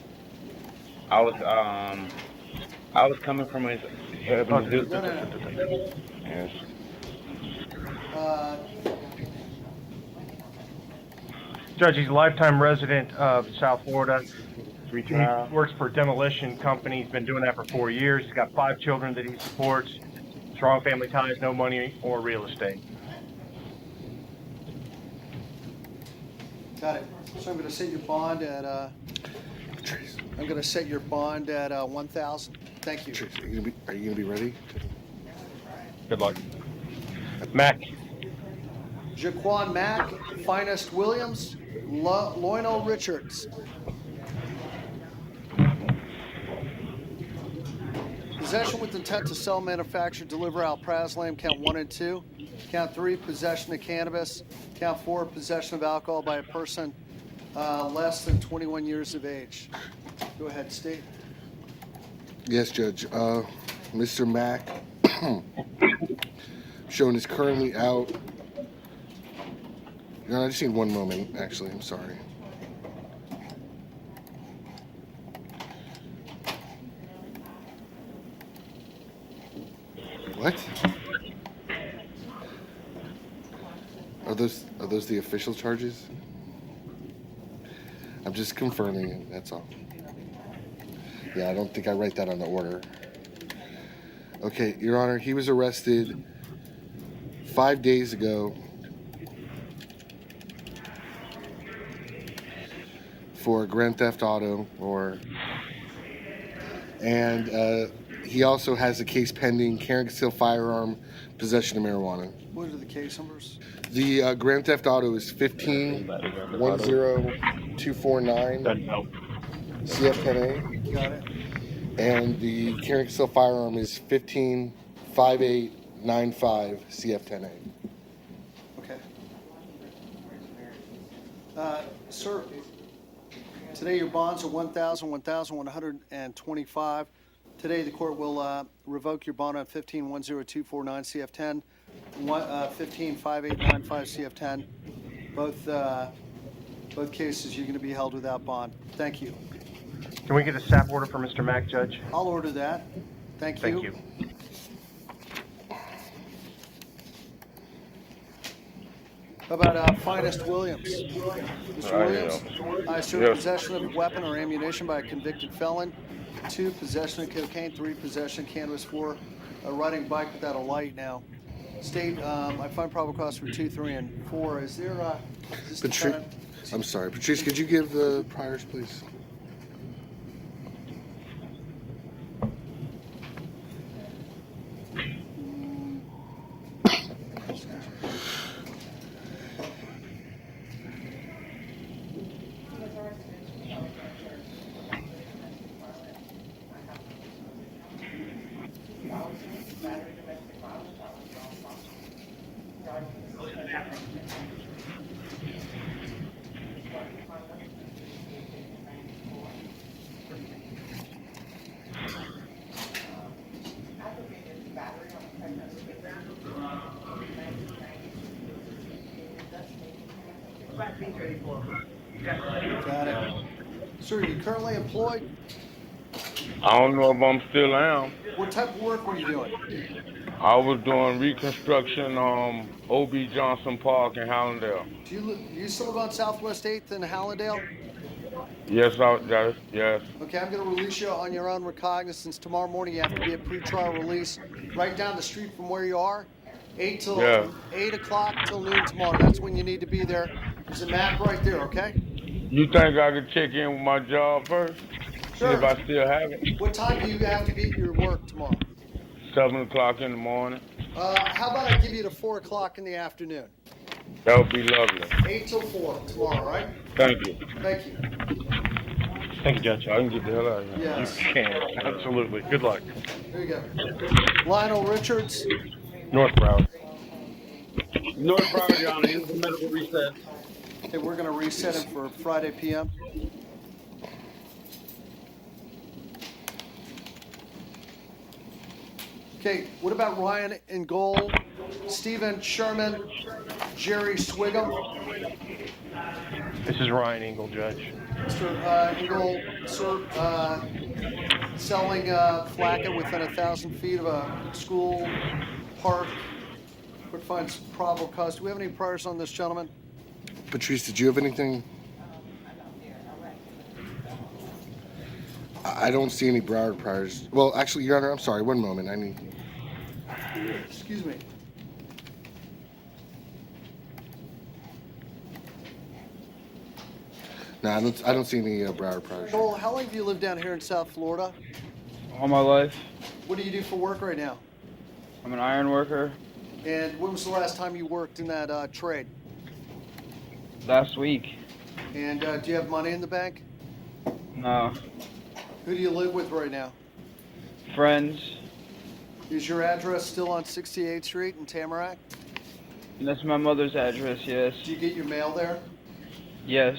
I was coming from helping to do. No. Yes. Judge, he's a lifetime resident of South Florida. He works for a demolition company. He's been doing that for 4 years. He's got 5 children that he supports. Strong family ties, no money or real estate. Got it. So I'm going to set your bond at $1,000. Thank you. Are you gonna be ready? Good luck. Mac. Jaquan Mack, Finest Williams, Lionel Richards. Possession with intent to sell, manufacture, deliver alprazolam, count 1 and 2. Count 3, possession of cannabis. Count 4, possession of alcohol by a person less than 21 years of age. Go ahead, state. Yes, Judge. Mr. Mack, shown is currently out. No, I just need one moment, actually. I'm sorry. What? Are those the official charges? I'm just confirming it, that's all. Yeah, I don't think I write that on the order. Okay, Your Honor, he was arrested 5 days ago for grand theft auto, and he also has a case pending: carrying a concealed firearm, possession of marijuana. What are the case numbers? The grand theft auto is 15-10249 CF10A. Got it. And the carrying concealed firearm is 15-5895 CF10A. Okay. Sir, today your bonds are $1,125. Today the court will revoke your bond on 15-10249 CF10, 15-5895 CF10. Both cases you're going to be held without bond. Thank you. Can we get a SAP order for Mr. Mack, Judge? I'll order that. Thank you. Thank you. How about Finest Williams? Mr. Williams, I serve possession of a weapon or ammunition by a convicted felon. 2, possession of cocaine. 3, possession of cannabis. 4, riding a bike without a light. Now, state, I find probable cause for 2, 3, and 4. Is there I'm sorry, Patrice, could you give the priors, please? Got it. Sir, are you currently employed? I don't know if I'm still am. What type of work were you doing? I was doing reconstruction O.B. Johnson Park in Hallandale. Do you still live on Southwest 8th in Hallandale? Yes. Yes. Okay, I'm going to release you on your own recognizance. Tomorrow morning you have to be at pretrial release right down the street from where you are. 8 o'clock till noon tomorrow. That's when you need to be there. There's a map right there, okay? You think I could check in with my job first? See if I still have it? What time do you have to be at your work tomorrow? 7 o'clock in the morning. How about I give you to 4 o'clock in the afternoon? That would be lovely. 8 till 4 tomorrow, all right? Thank you. Thank you. Thank you, Judge. I can get the hell out of here. Yes. You can. Absolutely. Good luck. Here you go. Lionel Richards. North Broward. North Broward, Your Honor. He's the medical reset. Okay, we're going to reset him for Friday PM. Okay, what about Ryan in goal? Stephen Sherman, Jerry Swigum. This is Ryan Engel, Judge. Mr. Engel, sir, selling flakka within 1,000 feet of a school, park. Court finds probable cause. Do we have any priors on this gentleman? Patrice, did you have anything? I don't see any Broward priors. Well, actually, Your Honor, I'm sorry. One moment. I need. Excuse me. No, I don't see any Broward priors. Joel, how long have you lived down here in South Florida? All my life. What do you do for work right now? I'm an iron worker. And when was the last time you worked in that trade? Last week. And do you have money in the bank? No. Who do you live with right now? Friends. Is your address still on 68th Street in Tamarack? And that's my mother's address, yes. Do you get your mail there? Yes.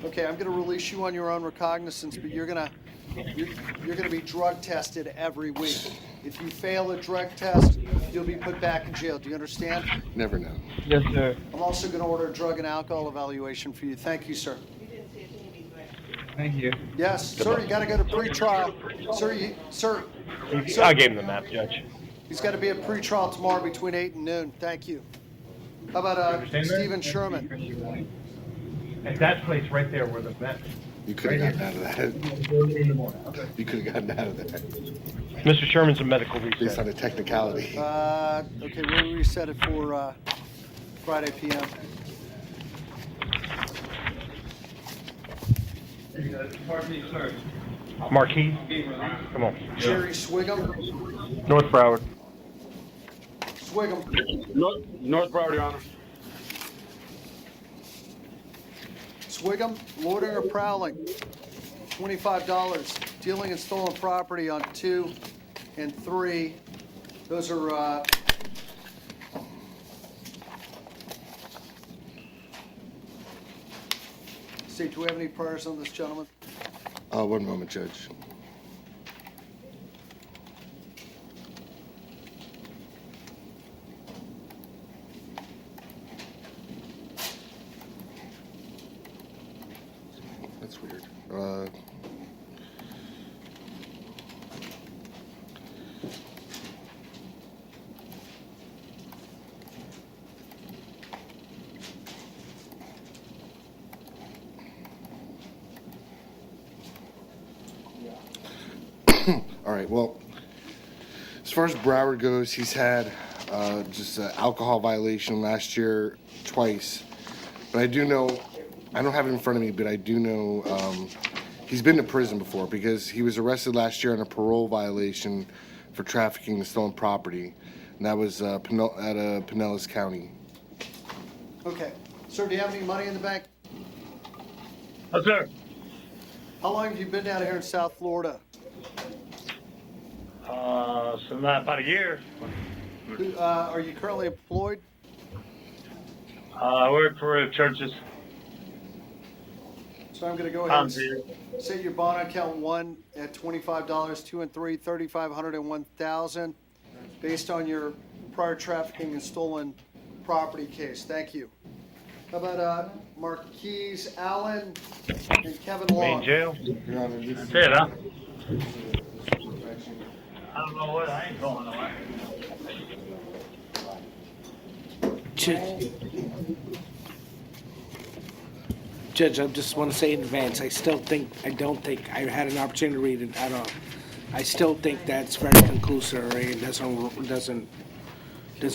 Okay, I'm going to release you on your own recognizance, but you're going to be drug tested every week. If you fail a drug test, you'll be put back in jail. Do you understand? Never know. Yes, sir. I'm also going to order a drug and alcohol evaluation for you. Thank you, sir. Thank you. Yes, sir, you got to go to pretrial. Sir, I gave him the map, Judge. He's got to be at pretrial tomorrow between 8 and noon. Thank you. How about Stephen Sherman? At that place right there where the map. You could have gotten out of that. You could have gotten out of that. Mr. Sherman's a medical reset. Based on a technicality. Okay, we'll reset it for Friday PM. Marquis, come on. Jerry Swigum. North Broward. Swigum. North Broward, Your Honor. Swigum, loitering or prowling, $25. Dealing in stolen property on 2 and 3. Those are Steve, do we have any priors on this gentleman? One moment, Judge. That's weird. All right, well, as far as Broward goes, he's had just an alcohol violation last year twice. But I do know, I don't have it in front of me, but I do know he's been to prison before because he was arrested last year on a parole violation for trafficking in stolen property. And that was at Pinellas County. Okay. Sir, do you have any money in the bank? Yes, sir. How long have you been down here in South Florida? So about a year. Are you currently employed? I work for churches. So I'm going to go ahead and set your bond on count 1 at $25, 2 and 3, $3,500 and $1,000, based on your prior trafficking and stolen property case. Thank you. How about Marquise Allen and Kevin Long? In jail. That's it, huh? I don't know what. I ain't going nowhere. Judge, I just want to say in advance, I don't think, I had an opportunity to read it at all. I still think that's very conclusory and doesn't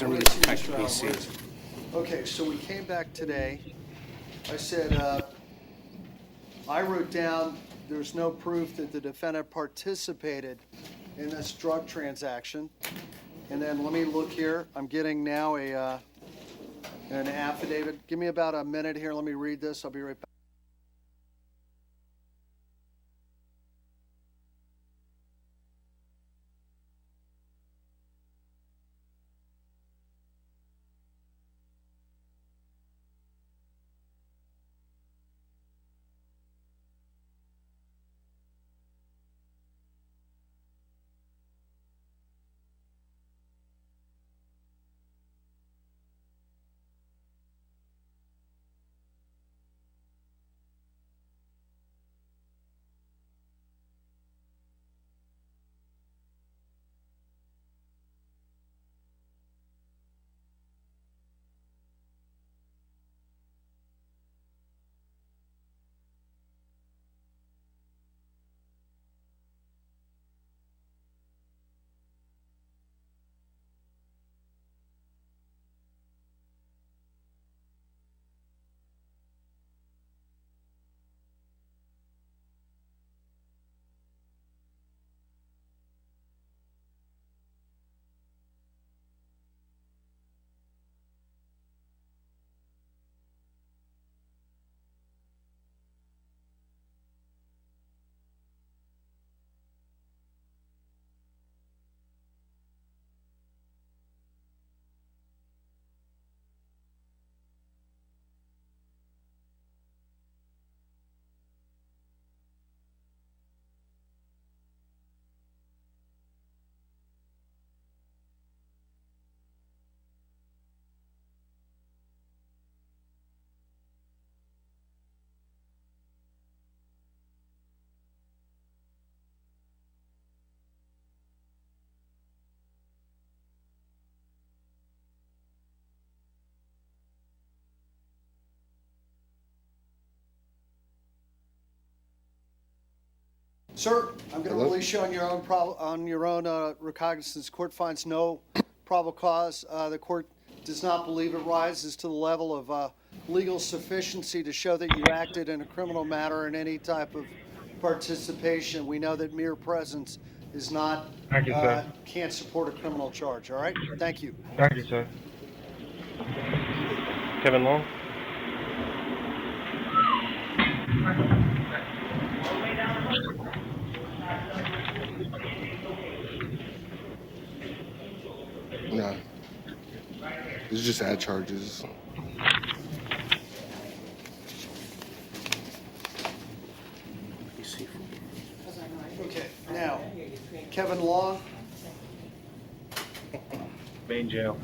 really affect PC. Okay, so we came back today. I said, I wrote down there's no proof that the defendant participated in this drug transaction. And then let me look here. I'm getting now an affidavit. Give me about a minute here. Let me read this. I'll be right back. Sir, I'm going to release you on your own recognizance. Court finds no probable cause. The court does not believe it rises to the level of legal sufficiency to show that you acted in a criminal manner in any type of participation. We know that mere presence is not, Thank you, sir. can't support a criminal charge. All right? Thank you. Thank you, sir. Kevin Long? No. It's just add charges. Okay, now, Kevin Long. Main jail.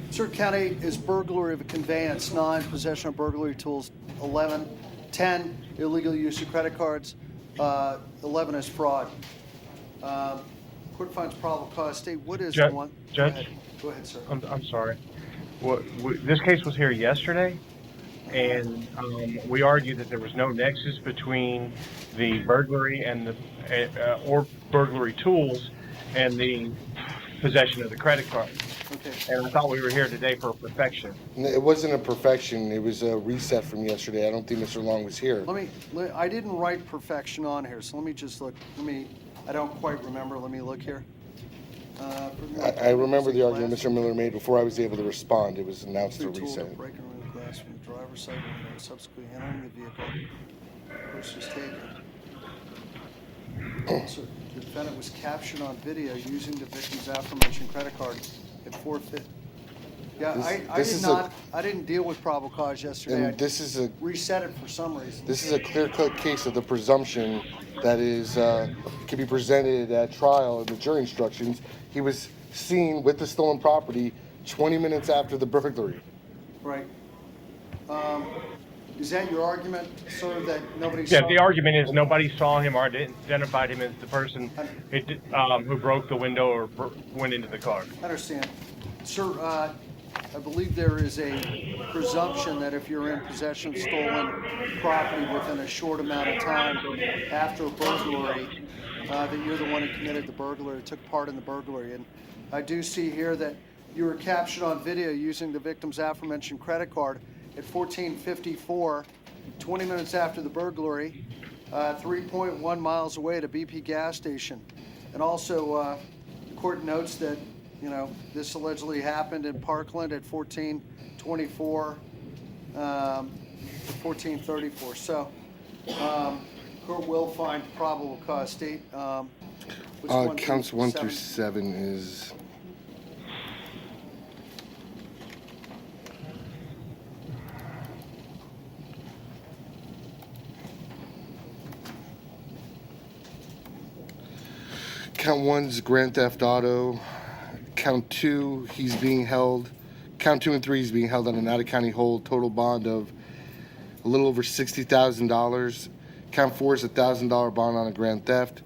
Sir, County is burglary of a conveyance, 9, possession of burglary tools, 11, 10, illegal use of credit cards, 11 is fraud. Court finds probable cause. State, what is the one? Judge? Go ahead, sir. I'm sorry. This case was here yesterday, and we argued that there was no nexus between the burglary and the or burglary tools and the possession of the credit card. Okay. And I thought we were here today for a perfection. It wasn't a perfection. It was a reset from yesterday. I don't think Mr. Long was here. I didn't write perfection on here, so let me just look. I don't quite remember. Let me look here. I remember the argument Mr. Miller made before I was able to respond. It was announced a Tool to reset. break and remove glass from the driver's side window and subsequently entering the vehicle. Purse was taken. So the defendant was captured on video using the victim's aforementioned credit card at 4:50. Yeah, I didn't deal with probable cause yesterday. And this is a reset it for some reason. This is a clear-cut case of the presumption that is can be presented at trial in the jury instructions. He was seen with the stolen property 20 minutes after the burglary. Right. Is that your argument, sir, that nobody saw? Yeah, the argument is nobody saw him or identified him as the person who broke the window or went into the car. I understand. Sir, I believe there is a presumption that if you're in possession of stolen property within a short amount of time after a burglary, that you're the one who committed the burglary, took part in the burglary. And I do see here that you were captured on video using the victim's aforementioned credit card at 14:54 20 minutes after the burglary, 3.1 miles away at a BP gas station. And also, the court notes that, this allegedly happened in Parkland at 1424, 1434. So, court will find probable cause. State. Counts 1 through 7 is. Count 1's grand theft auto. Count 2, he's being held. Count 2 and 3, he's being held on an out-of-county hold. Total bond of a little over $60,000. Count 4 is a $1,000 bond on a grand theft.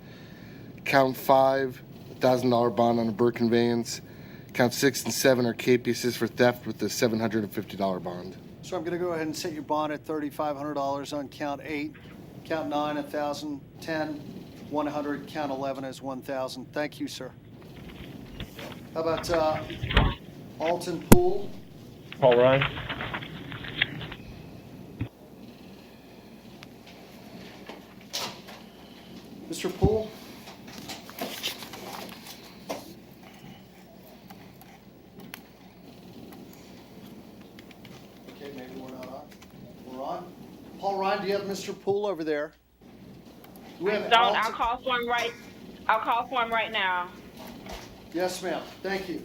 Count 5, $1,000 bond on a Burke conveyance. Count 6 and 7 are capiases for theft with a $750 bond. So I'm going to go ahead and set your bond at $3,500 on count 8. Count 9, 1,000. 10, 100. Count 11 is 1,000. Thank you, sir. How about Alton Poole? Paul Ryan. Mr. Poole? Okay, maybe we're not on. We're on. Paul Ryan, do you have Mr. Poole over there? Do we have Don't. I'll call for him right now. Yes, ma'am. Thank you.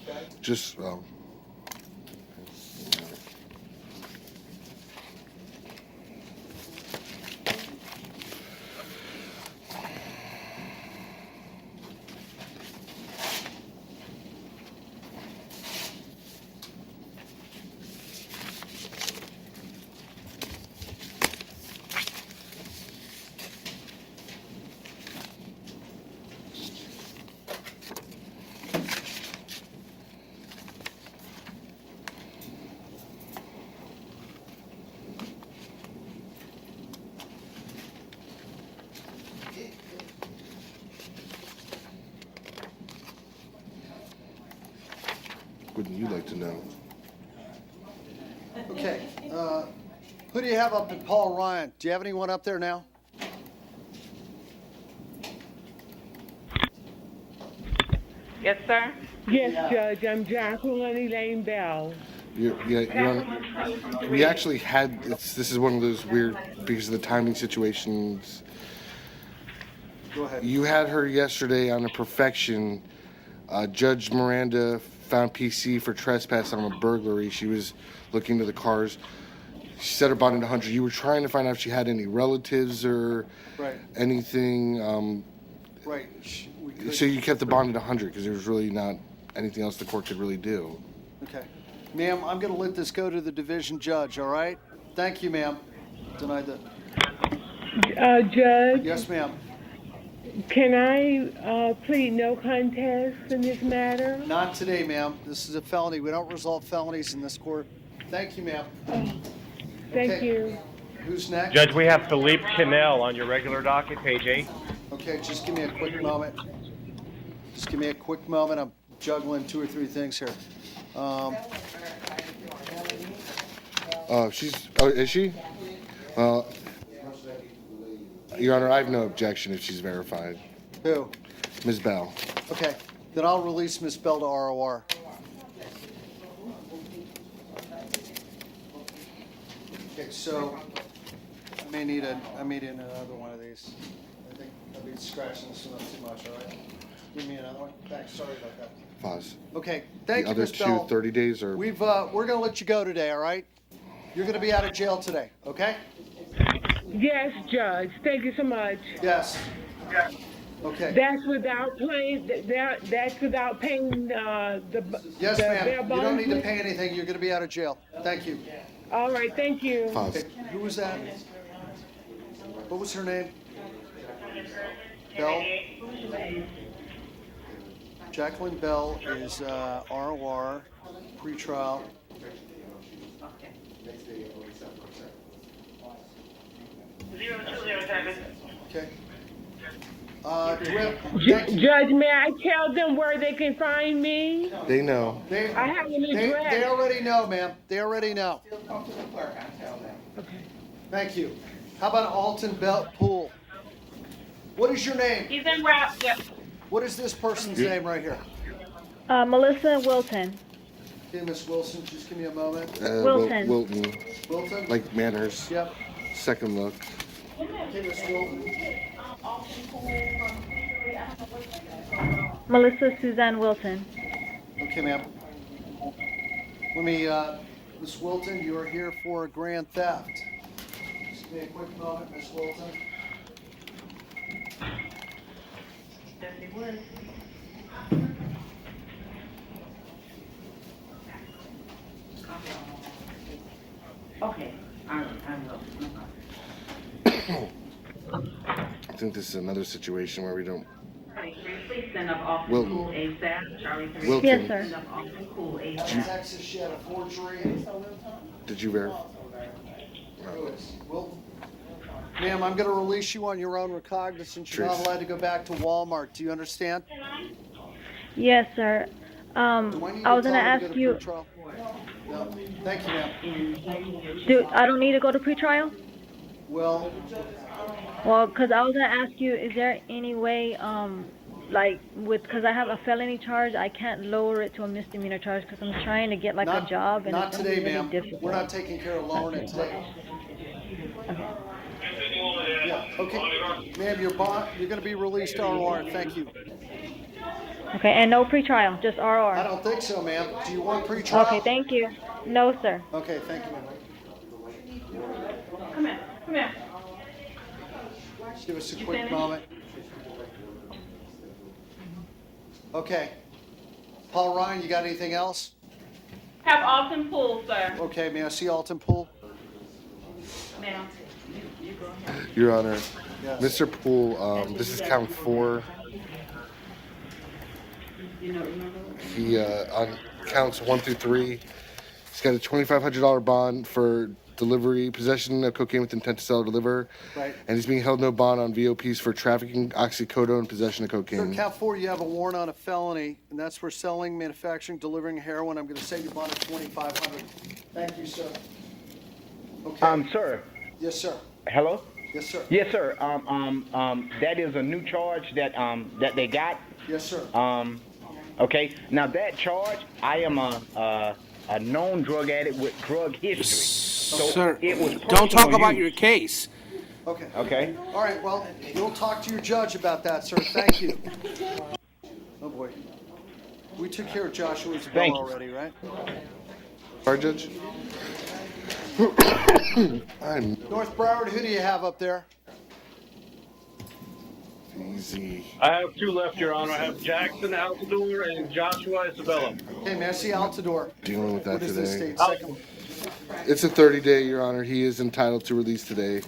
Okay. Just, wouldn't you like to know? Okay. Who do you have up at Paul Ryan? Do you have anyone up there now? Yes, sir. Yes, Judge. I'm Jacqueline Elaine Bell. You're on, we actually had, this is one of those weird, because of the timing situations. Go ahead. You had her yesterday on a perfection. Judge Miranda found PC for trespass on a burglary. She was looking to the cars. She set her bond at 100. You were trying to find out if she had any relatives or anything. Right. So you kept the bond at 100 because there was really not anything else the court could really do. Okay. Ma'am, I'm going to let this go to the division judge, all right? Thank you, ma'am. Denied that. Judge? Yes, ma'am. Can I plead no contest in this matter? Not today, ma'am. This is a felony. We don't resolve felonies in this court. Thank you, ma'am. Thank you. Who's next? Judge, we have Philippe Cannell on your regular docket, page 8. Okay, just give me a quick moment. Just give me a quick moment. I'm juggling 2 or 3 things here. Is she? Your Honor, I have no objection if she's verified. Who? Ms. Bell. Okay, then I'll release Miss Bell to ROR. Okay, so I may need another one of these. I think I'll be scratching this one up too much, all right? Give me another one. Thanks, sorry about that. Pause. Okay, thank the you, other Miss two, Bell. 30 days or? We're gonna let you go today, all right? You're gonna be out of jail today, okay? Yes, Judge. Thank you so much. Yes. Okay. That's without paying. That's without paying the. Yes, the ma'am. bail You bond don't need to fee? pay anything. You're gonna be out of jail. Thank you. All right. Thank you. Pause. Okay, who was that? What was her name? Bell? Jacqueline Bell is ROR, pretrial. Okay. Judge, may I tell them where they can find me? They know. I have an address. They already know, ma'am. They already know. Talk to the clerk, I tell them. Okay. Thank you. How about Alton Belt Pool? What is your name? He's in route. Yep. What is this person's name right here? Melissa Wilton. Okay, Miss Wilson, just give me a moment. Wilton. Wilton. Wilton? Like manners. Yep. Second look. Okay, Miss Wilton. Melissa Suzanne Wilton. Okay, ma'am. Let me, Miss Wilton, you are here for a grand theft. Just give me a quick moment, Miss Wilton. Okay, I will. I think this is another situation where we don't. Please send up Alton Wilton. Pool ASAP. Charlie 3. Wilton. Yes, sir. Send up Alton Pool In ASAP. Texas, she had a forgery. Did you verify? Wilton. Ma'am, I'm going to release you on your own recognizance. You're not Truth. allowed to go back to Walmart. Do you understand? Yes, sir. I was gonna ask you. No. Thank you, ma'am. I don't need to go to pretrial? Well, Well, because I was gonna ask you, is there any way, like, because I have a felony charge, I can't lower it to a misdemeanor charge because I'm trying to get like a job and not it's gonna today, be really ma'am. difficult. We're not taking care of lowering it today. Yeah, okay. Ma'am, you're going to be released ROR. Thank you. Okay, and no pretrial, just RR. I don't think so, ma'am. Do you want pretrial? Okay, thank you. No, sir. Okay, thank you, ma'am. Come here. Come here. Just give us a quick moment. Okay. Paul Ryan, you got anything else? Have Alton Pool, sir. Okay, may I see Alton Pool? Ma'am. Your Honor. Yes. Mr. Poole, this is count 4. He, on counts 1 through 3, he's got a $2,500 bond for delivery, possession of cocaine with intent to sell or deliver. Right. And he's being held no bond on VOPs for trafficking oxycodone and possession of Sir, cocaine. count 4, you have a warrant on a felony, and that's for selling, manufacturing, delivering heroin. I'm going to say you bond at $2,500. Thank you, sir. Okay. Sir. Yes, sir. Hello? Yes, sir. Yes, sir. That is a new charge that that they got. Yes, sir. Okay. Now that charge, I am a known drug addict with drug history. So Sir, it was don't talk personal about use. your case. Okay. Okay. All right, well, you'll talk to your judge about that, sir. Thank you. Oh, boy. We took care of Joshua's bill Thank you. already, right? Our judge? I'm North Broward, who do you have up there? easy. I have 2 left, Your Honor. I have Jackson Altador and Joshua Isabella. Hey, may I see Altador? Dealing with that What is this today. date? Second. It's a 30-day, Your Honor. He is entitled to release today.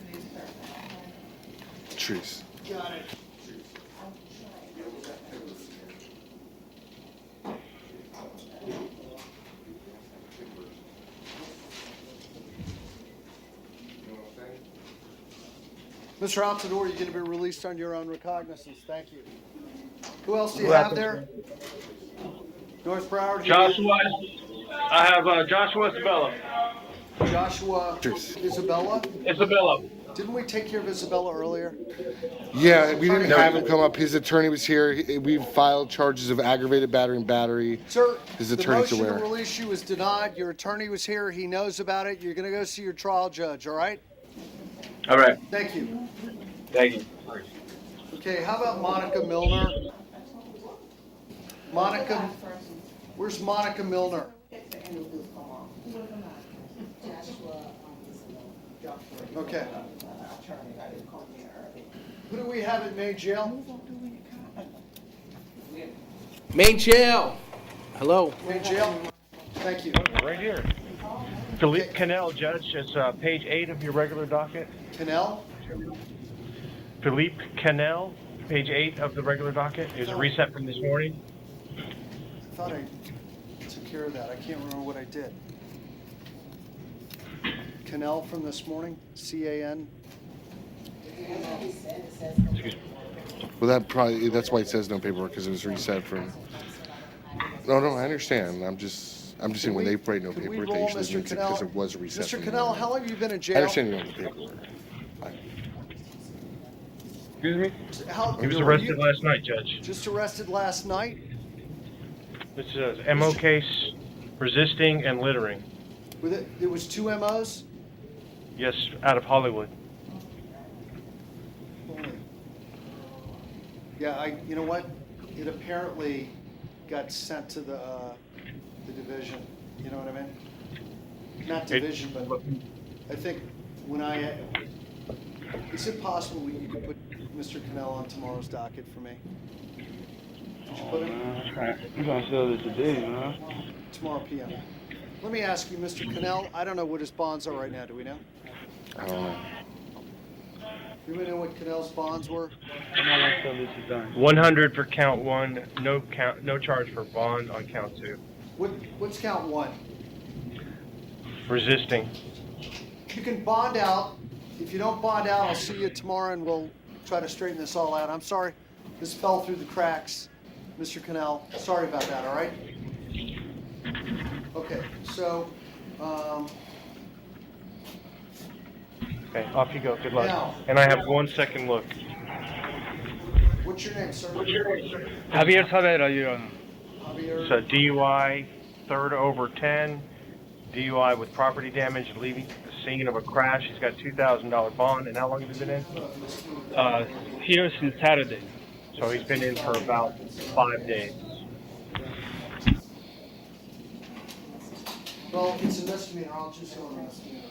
Trees. Got it. Mr. Altador, you're going to be released on your own recognizance. Thank you. Who else do you have there? North Broward. Joshua. I have Joshua Isabella. Joshua Isabella. Isabella. Didn't we take care of Isabella earlier? Yeah, we didn't have him come up. His attorney was here. We filed charges of aggravated battery and battery. Sir, his the attorney's motion aware. to release you was denied. Your attorney was here. He knows about it. You're going to go see your trial judge, all right? All right. Thank you. Thank you. Okay, how about Monica Milner? Monica, where's Monica Milner? Okay. Who do we have at May Jail? Main jail. Hello. May Jail? Thank you. Right here. Philippe Cannell, Judge. It's page 8 of your regular docket. Cannell? Philippe Cannell, page 8 of the regular docket. It was a reset from this morning. I thought I took care of that. I can't remember what I did. Cannell from this morning, C-A-N. Excuse me. Well, that's why it says no paperwork, because it was reset from. No, I understand. I'm just saying when they write no Can we paperwork, that roll usually Mr. means it Cannell? because it was reset. Mr. from Cannell, the- how long have you been in I jail? understand you want the paperwork. Excuse me? How, He was were arrested you last night, Judge. just arrested last night? This is MO case, resisting and littering. It was 2 MOs? Yes, out of Hollywood. Yeah, you know what? It apparently got sent to the division. You know what I mean? Not division, but I think is it possible you could put Mr. Cannell on tomorrow's docket for me? Could you put him? I'm trying to sell this today, man. Tomorrow PM. Let me ask you, Mr. Cannell, I don't know what his bonds are right now. Do we know? I don't know. Do we know what Cannell's bonds were? 100 for count 1, no charge for bond on count 2. What's count 1? Resisting. You can bond out. If you don't bond out, I'll see you tomorrow and we'll try to straighten this all out. I'm sorry. This fell through the cracks, Mr. Cannell. Sorry about that, all right? Okay, so, Okay, off you go. Good luck. Now- And I have 1 second look. what's your name, sir? Javier Savera, Your Honor. Javier. So DUI, 3rd over 10, DUI with property damage, leaving the scene of a crash. He's got $2,000 bond. And how long have you been in? Here since Saturday. So he's been in for about 5 days. Well, it's a misdemeanor. I'll just go on a misdemeanor.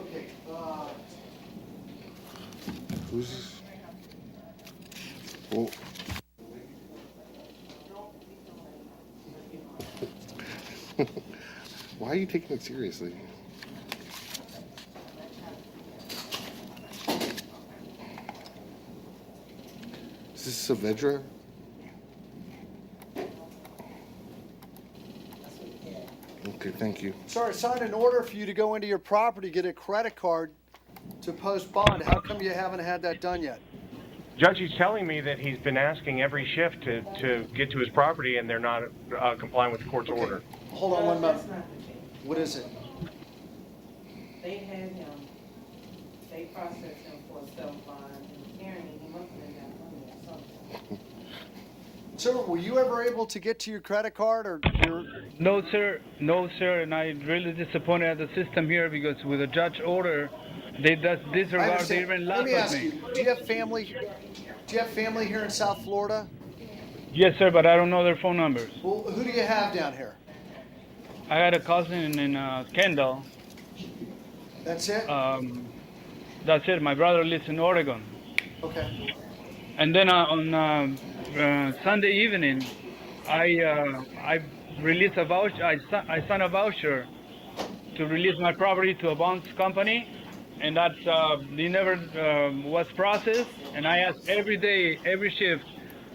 Okay, Who's this? Well, why are you taking it seriously? Is this Saavedra? Okay, thank you. sorry, I signed an order for you to go into your property, get a credit card to post bond. How come you haven't had that done yet? Judge, he's telling me that he's been asking every shift to get to his property, and they're not complying with the court's order. Hold on 1 moment. What is it? They had him, they processed him for a self-bond, and apparently he must have got money or something. Sir, were you ever able to get to your credit card or your... No, sir. No, sir. And I'm really disappointed at the system here because with a judge order, they just I disregard, they understand. even Let laugh me at ask me. you, do you have family here in South Florida? Yes, sir, but I don't know their phone numbers. Well, who do you have down here? I had a cousin in Kendall. That's it? That's it. My brother lives in Oregon. Okay. And then on Sunday evening, I released a voucher. I signed a voucher to release my property to a bonds company, and that they never was processed. And I asked every day, every shift.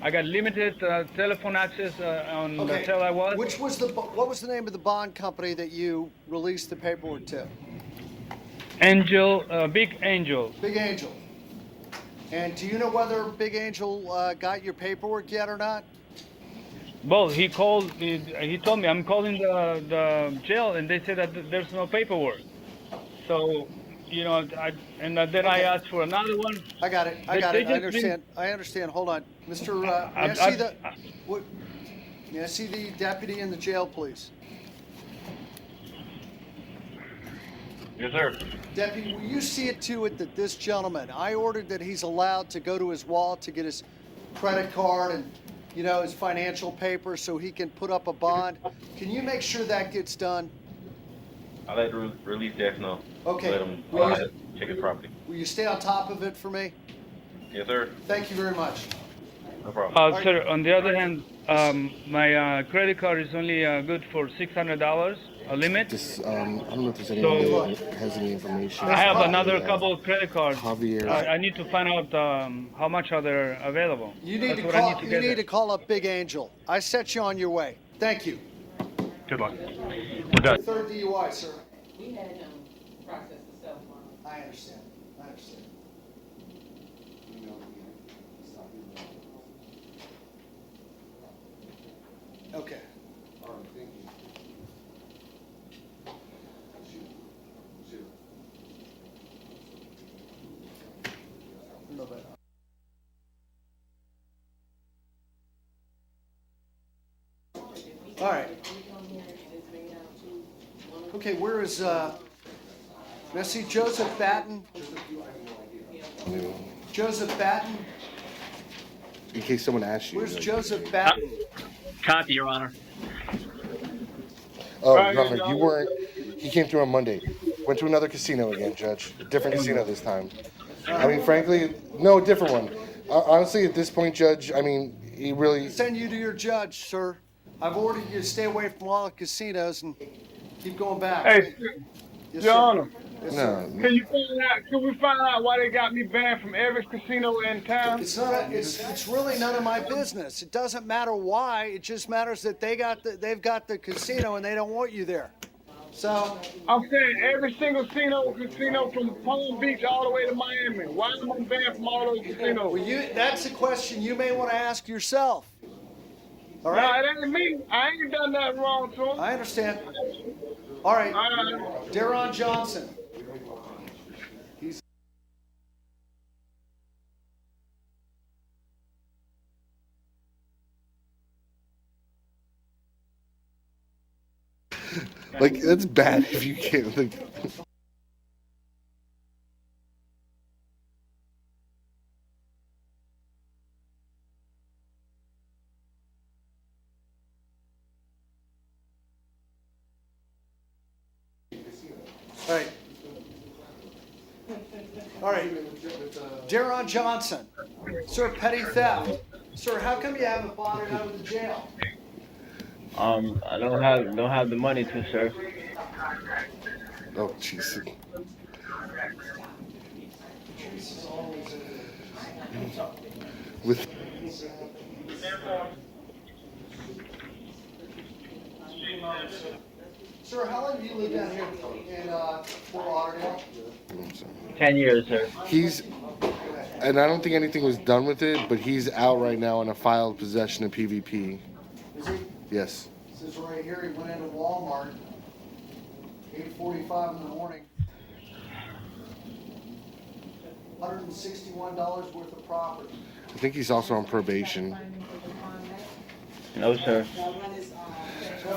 I got limited telephone access on the hotel I was. What was the name of the bond company that you released the paperwork to? Angel, Big Angel. Big Angel. And do you know whether Big Angel got your paperwork yet or not? Well, he called. He told me I'm calling the jail, and they said that there's no paperwork. So, you know, then I asked for another one. I got it. I understand. I understand. Hold on, Mr. May I see the deputy in the jail, please? Yes, sir. Deputy, will you see it to it that this gentleman, I ordered that he's allowed to go to his wallet to get his credit card and, you know, his financial papers so he can put up a bond. Can you make sure that gets done? I'll let the relief desk know. Okay. Let them check his property. Will you stay on top of it for me? Yes, sir. Thank you very much. No problem. Sir, on the other hand, my credit card is only good for $600, a limit. This, I don't know if there's anyone So that has any information. I have another couple of credit cards. Javier. I need to find out how much are there available. You need That's to what call. I need to You get need there. to call up Big Angel. I set you on your way. Thank you. Good luck. We're done. Third DUI, sir. We had him process the cell phone. I understand. I understand. Okay. No, but- All right. Okay, where is, may I see Joseph Batten? Joseph Batten? In case someone asks you. Where's Joseph Batten? Copy, Your Honor. Oh, Your Honor, you weren't. He came through on Monday. Went to another casino again, Judge. Different casino this time. I mean, frankly, no, different one. Honestly, at this point, Judge, I mean, he really. Send you to your judge, sir. I've ordered you to stay away from all the casinos and keep going back. Hey, Yes, Your sir. Honor. Yes, No. sir. Can we find out why they got me banned from every casino in town? It's not. It's really none of my business. It doesn't matter why. It just matters that they've got the casino and they don't want you there. So I'm saying every single casino from Palm Beach all the way to Miami. Why am I banned from all those casinos? well, that's a question you may want to ask yourself. All right. No, it ain't me. I ain't done nothing wrong to him. I understand. All right. Deron Johnson. He's. Like, that's bad if you can't. Like, All right. All right. Deron Johnson. Sir, petty theft. Sir, how come you haven't bonded out of the jail? I don't have the money to, sir. oh, jeez. With. Sir, how long have you lived down here in Fort Lauderdale? 10 years, sir. He's. And I don't think anything was done with it, but he's out right now on a filed possession of PvP. Is he? Yes. It says right here he went into Walmart, 8:45 in the morning. $161 worth of property. I think he's also on probation. No, sir.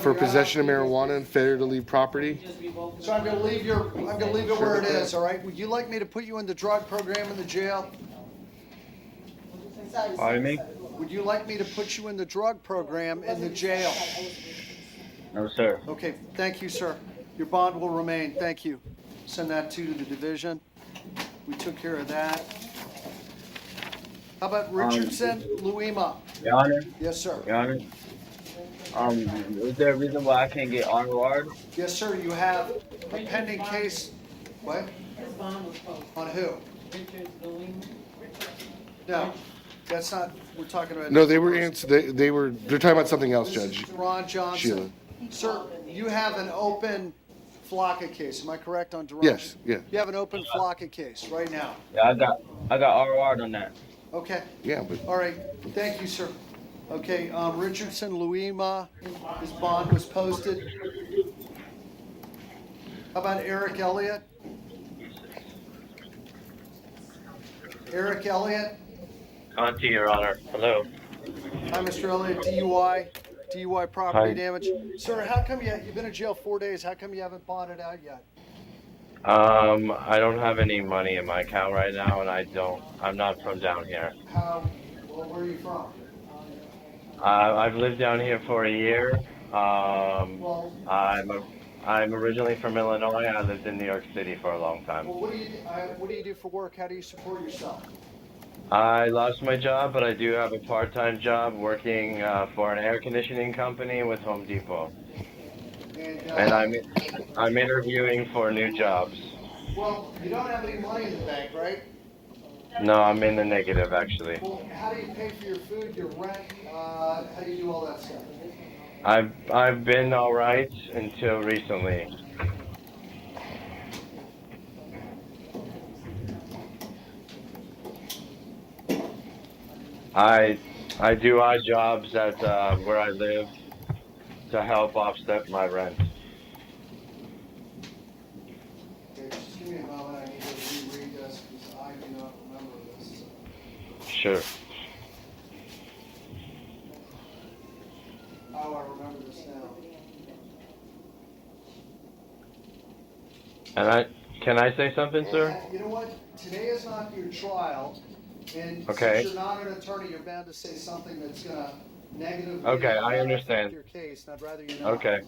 For possession of marijuana and failure to leave property. So I'm gonna leave it where it is, all right? Would you like me to put you in the drug program in the jail? Pardon me? Would you like me to put you in the drug program in the jail? No, sir. Okay, thank you, sir. Your bond will remain, thank you. Send that to the division. We took care of that. How about Richardson, Luima? Your Honor? Yes, sir. Your Honor? Is there a reason why I can't get ROR'd? Yes, sir, you have a pending case. What? His bond was posted. On who? Richard Louis. No, that's not, we're talking about. No, they were they're talking about something else, Judge. Ron Johnson. Sheila. Sir, you have an open Flocka case, am I correct on Deron? Yes, yeah. You have an open Flocka case right now. Yeah, I got ROR'd on that. Okay. Yeah, but. All right, thank you, sir. Okay, Richardson, Luima, his bond was posted. How about Eric Elliott? Eric Elliott? On to Your Honor. Hello. Hi, Mr. Elliott, DUI property Hi. damage. Sir, how come you've been in jail 4 days, how come you haven't bonded out yet? I don't have any money in my account right now, and I'm not from down here. Where are you from? I've lived down here for a year. I'm originally from Illinois. I lived in New York City for a long time. Well, what do you do for work? How do you support yourself? I lost my job, but I do have a part-time job working for an air conditioning company with Home Depot. And I'm interviewing for new jobs. Well, you don't have any money in the bank, right? No, I'm in the negative actually. Well, how do you pay for your food, your rent? How do you do all that stuff? I've been all right until recently. I I do odd jobs at where I live to help offset my rent. Okay, just give me a moment. I need to reread this because I do not remember this. Sure. Oh, I remember this now. And can I say something, sir? You know what? Today is not your trial, and Okay. since you're not an attorney, you're bound to say something that's gonna negatively Okay, I affect understand. your case, and I'd rather you not. Okay.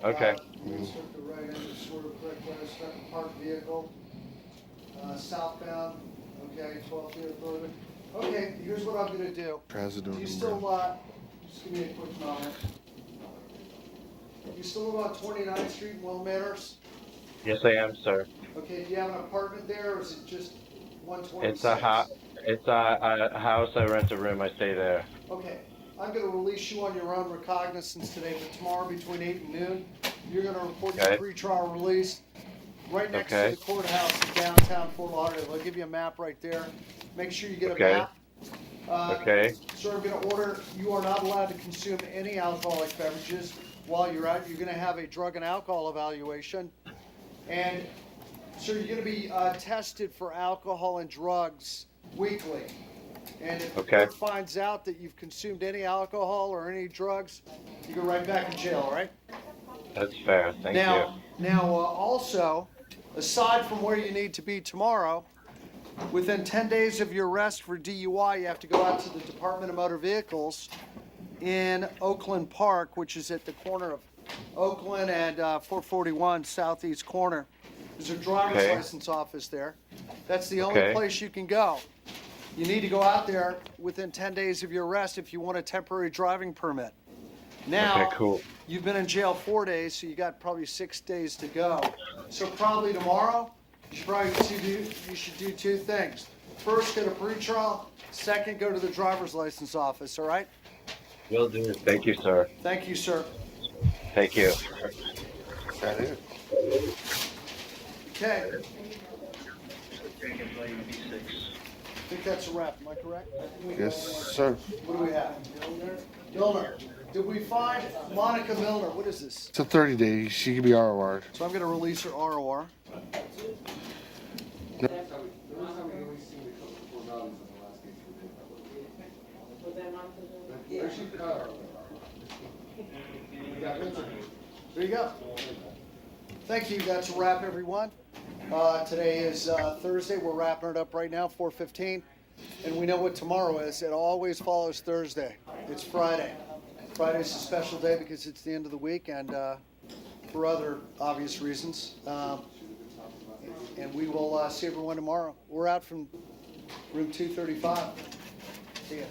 Okay. You instruct the right end, sort of correct way to start the parked vehicle, southbound, okay, 12 feet further. Okay, here's what I'm gonna do. Do you still, just give me a quick moment. You still live on 29th Street in Will Manors? Yes, I am, sir. Okay, do you have an apartment there, or is it just 126? It's a house. I rent a room. I stay there. Okay, I'm gonna release you on your own recognizance today, but tomorrow between 8 and noon, you're gonna report your pretrial release right next to the courthouse in downtown Fort Lauderdale. I'll give you a map right there. Make sure you get a map. Sir, I'm gonna order, you are not allowed to consume any alcoholic beverages while you're out. You're gonna have a drug and alcohol evaluation. And so you're going to be tested for alcohol and drugs weekly. And if the court finds out that you've consumed any alcohol or any drugs, you go right back in jail, all right? That's fair. Thank you. Now, also, aside from where you need to be tomorrow, within 10 days of your arrest for DUI, you have to go out to the Department of Motor Vehicles in Oakland Park, which is at the corner of Oakland and 441 southeast corner. There's a driver's license office there. That's the only place you can go. You need to go out there within 10 days of your arrest if you want a temporary driving permit. Now, you've been in jail 4 days, so you got probably 6 days to go. So probably tomorrow, you should do two things. First, get a pretrial. Second, go to the driver's license office, all right? Will do. Thank you, sir. Thank you, sir. Thank you. Is that it? Okay. I think that's a wrap. Am I correct? Yes, sir. What do we have? Milner. Did we find Monica Milner? What is this? It's a 30-day. She can be ROR'd. So I'm going to release her ROR. There you go. Thank you. That's a wrap, everyone. Today is Thursday. We're wrapping it up right now, 4:15. And we know what tomorrow is. It always follows Thursday. It's Friday. Friday's a special day because it's the end of the week and for other obvious reasons. And we will see everyone tomorrow. We're out from room 235. See ya.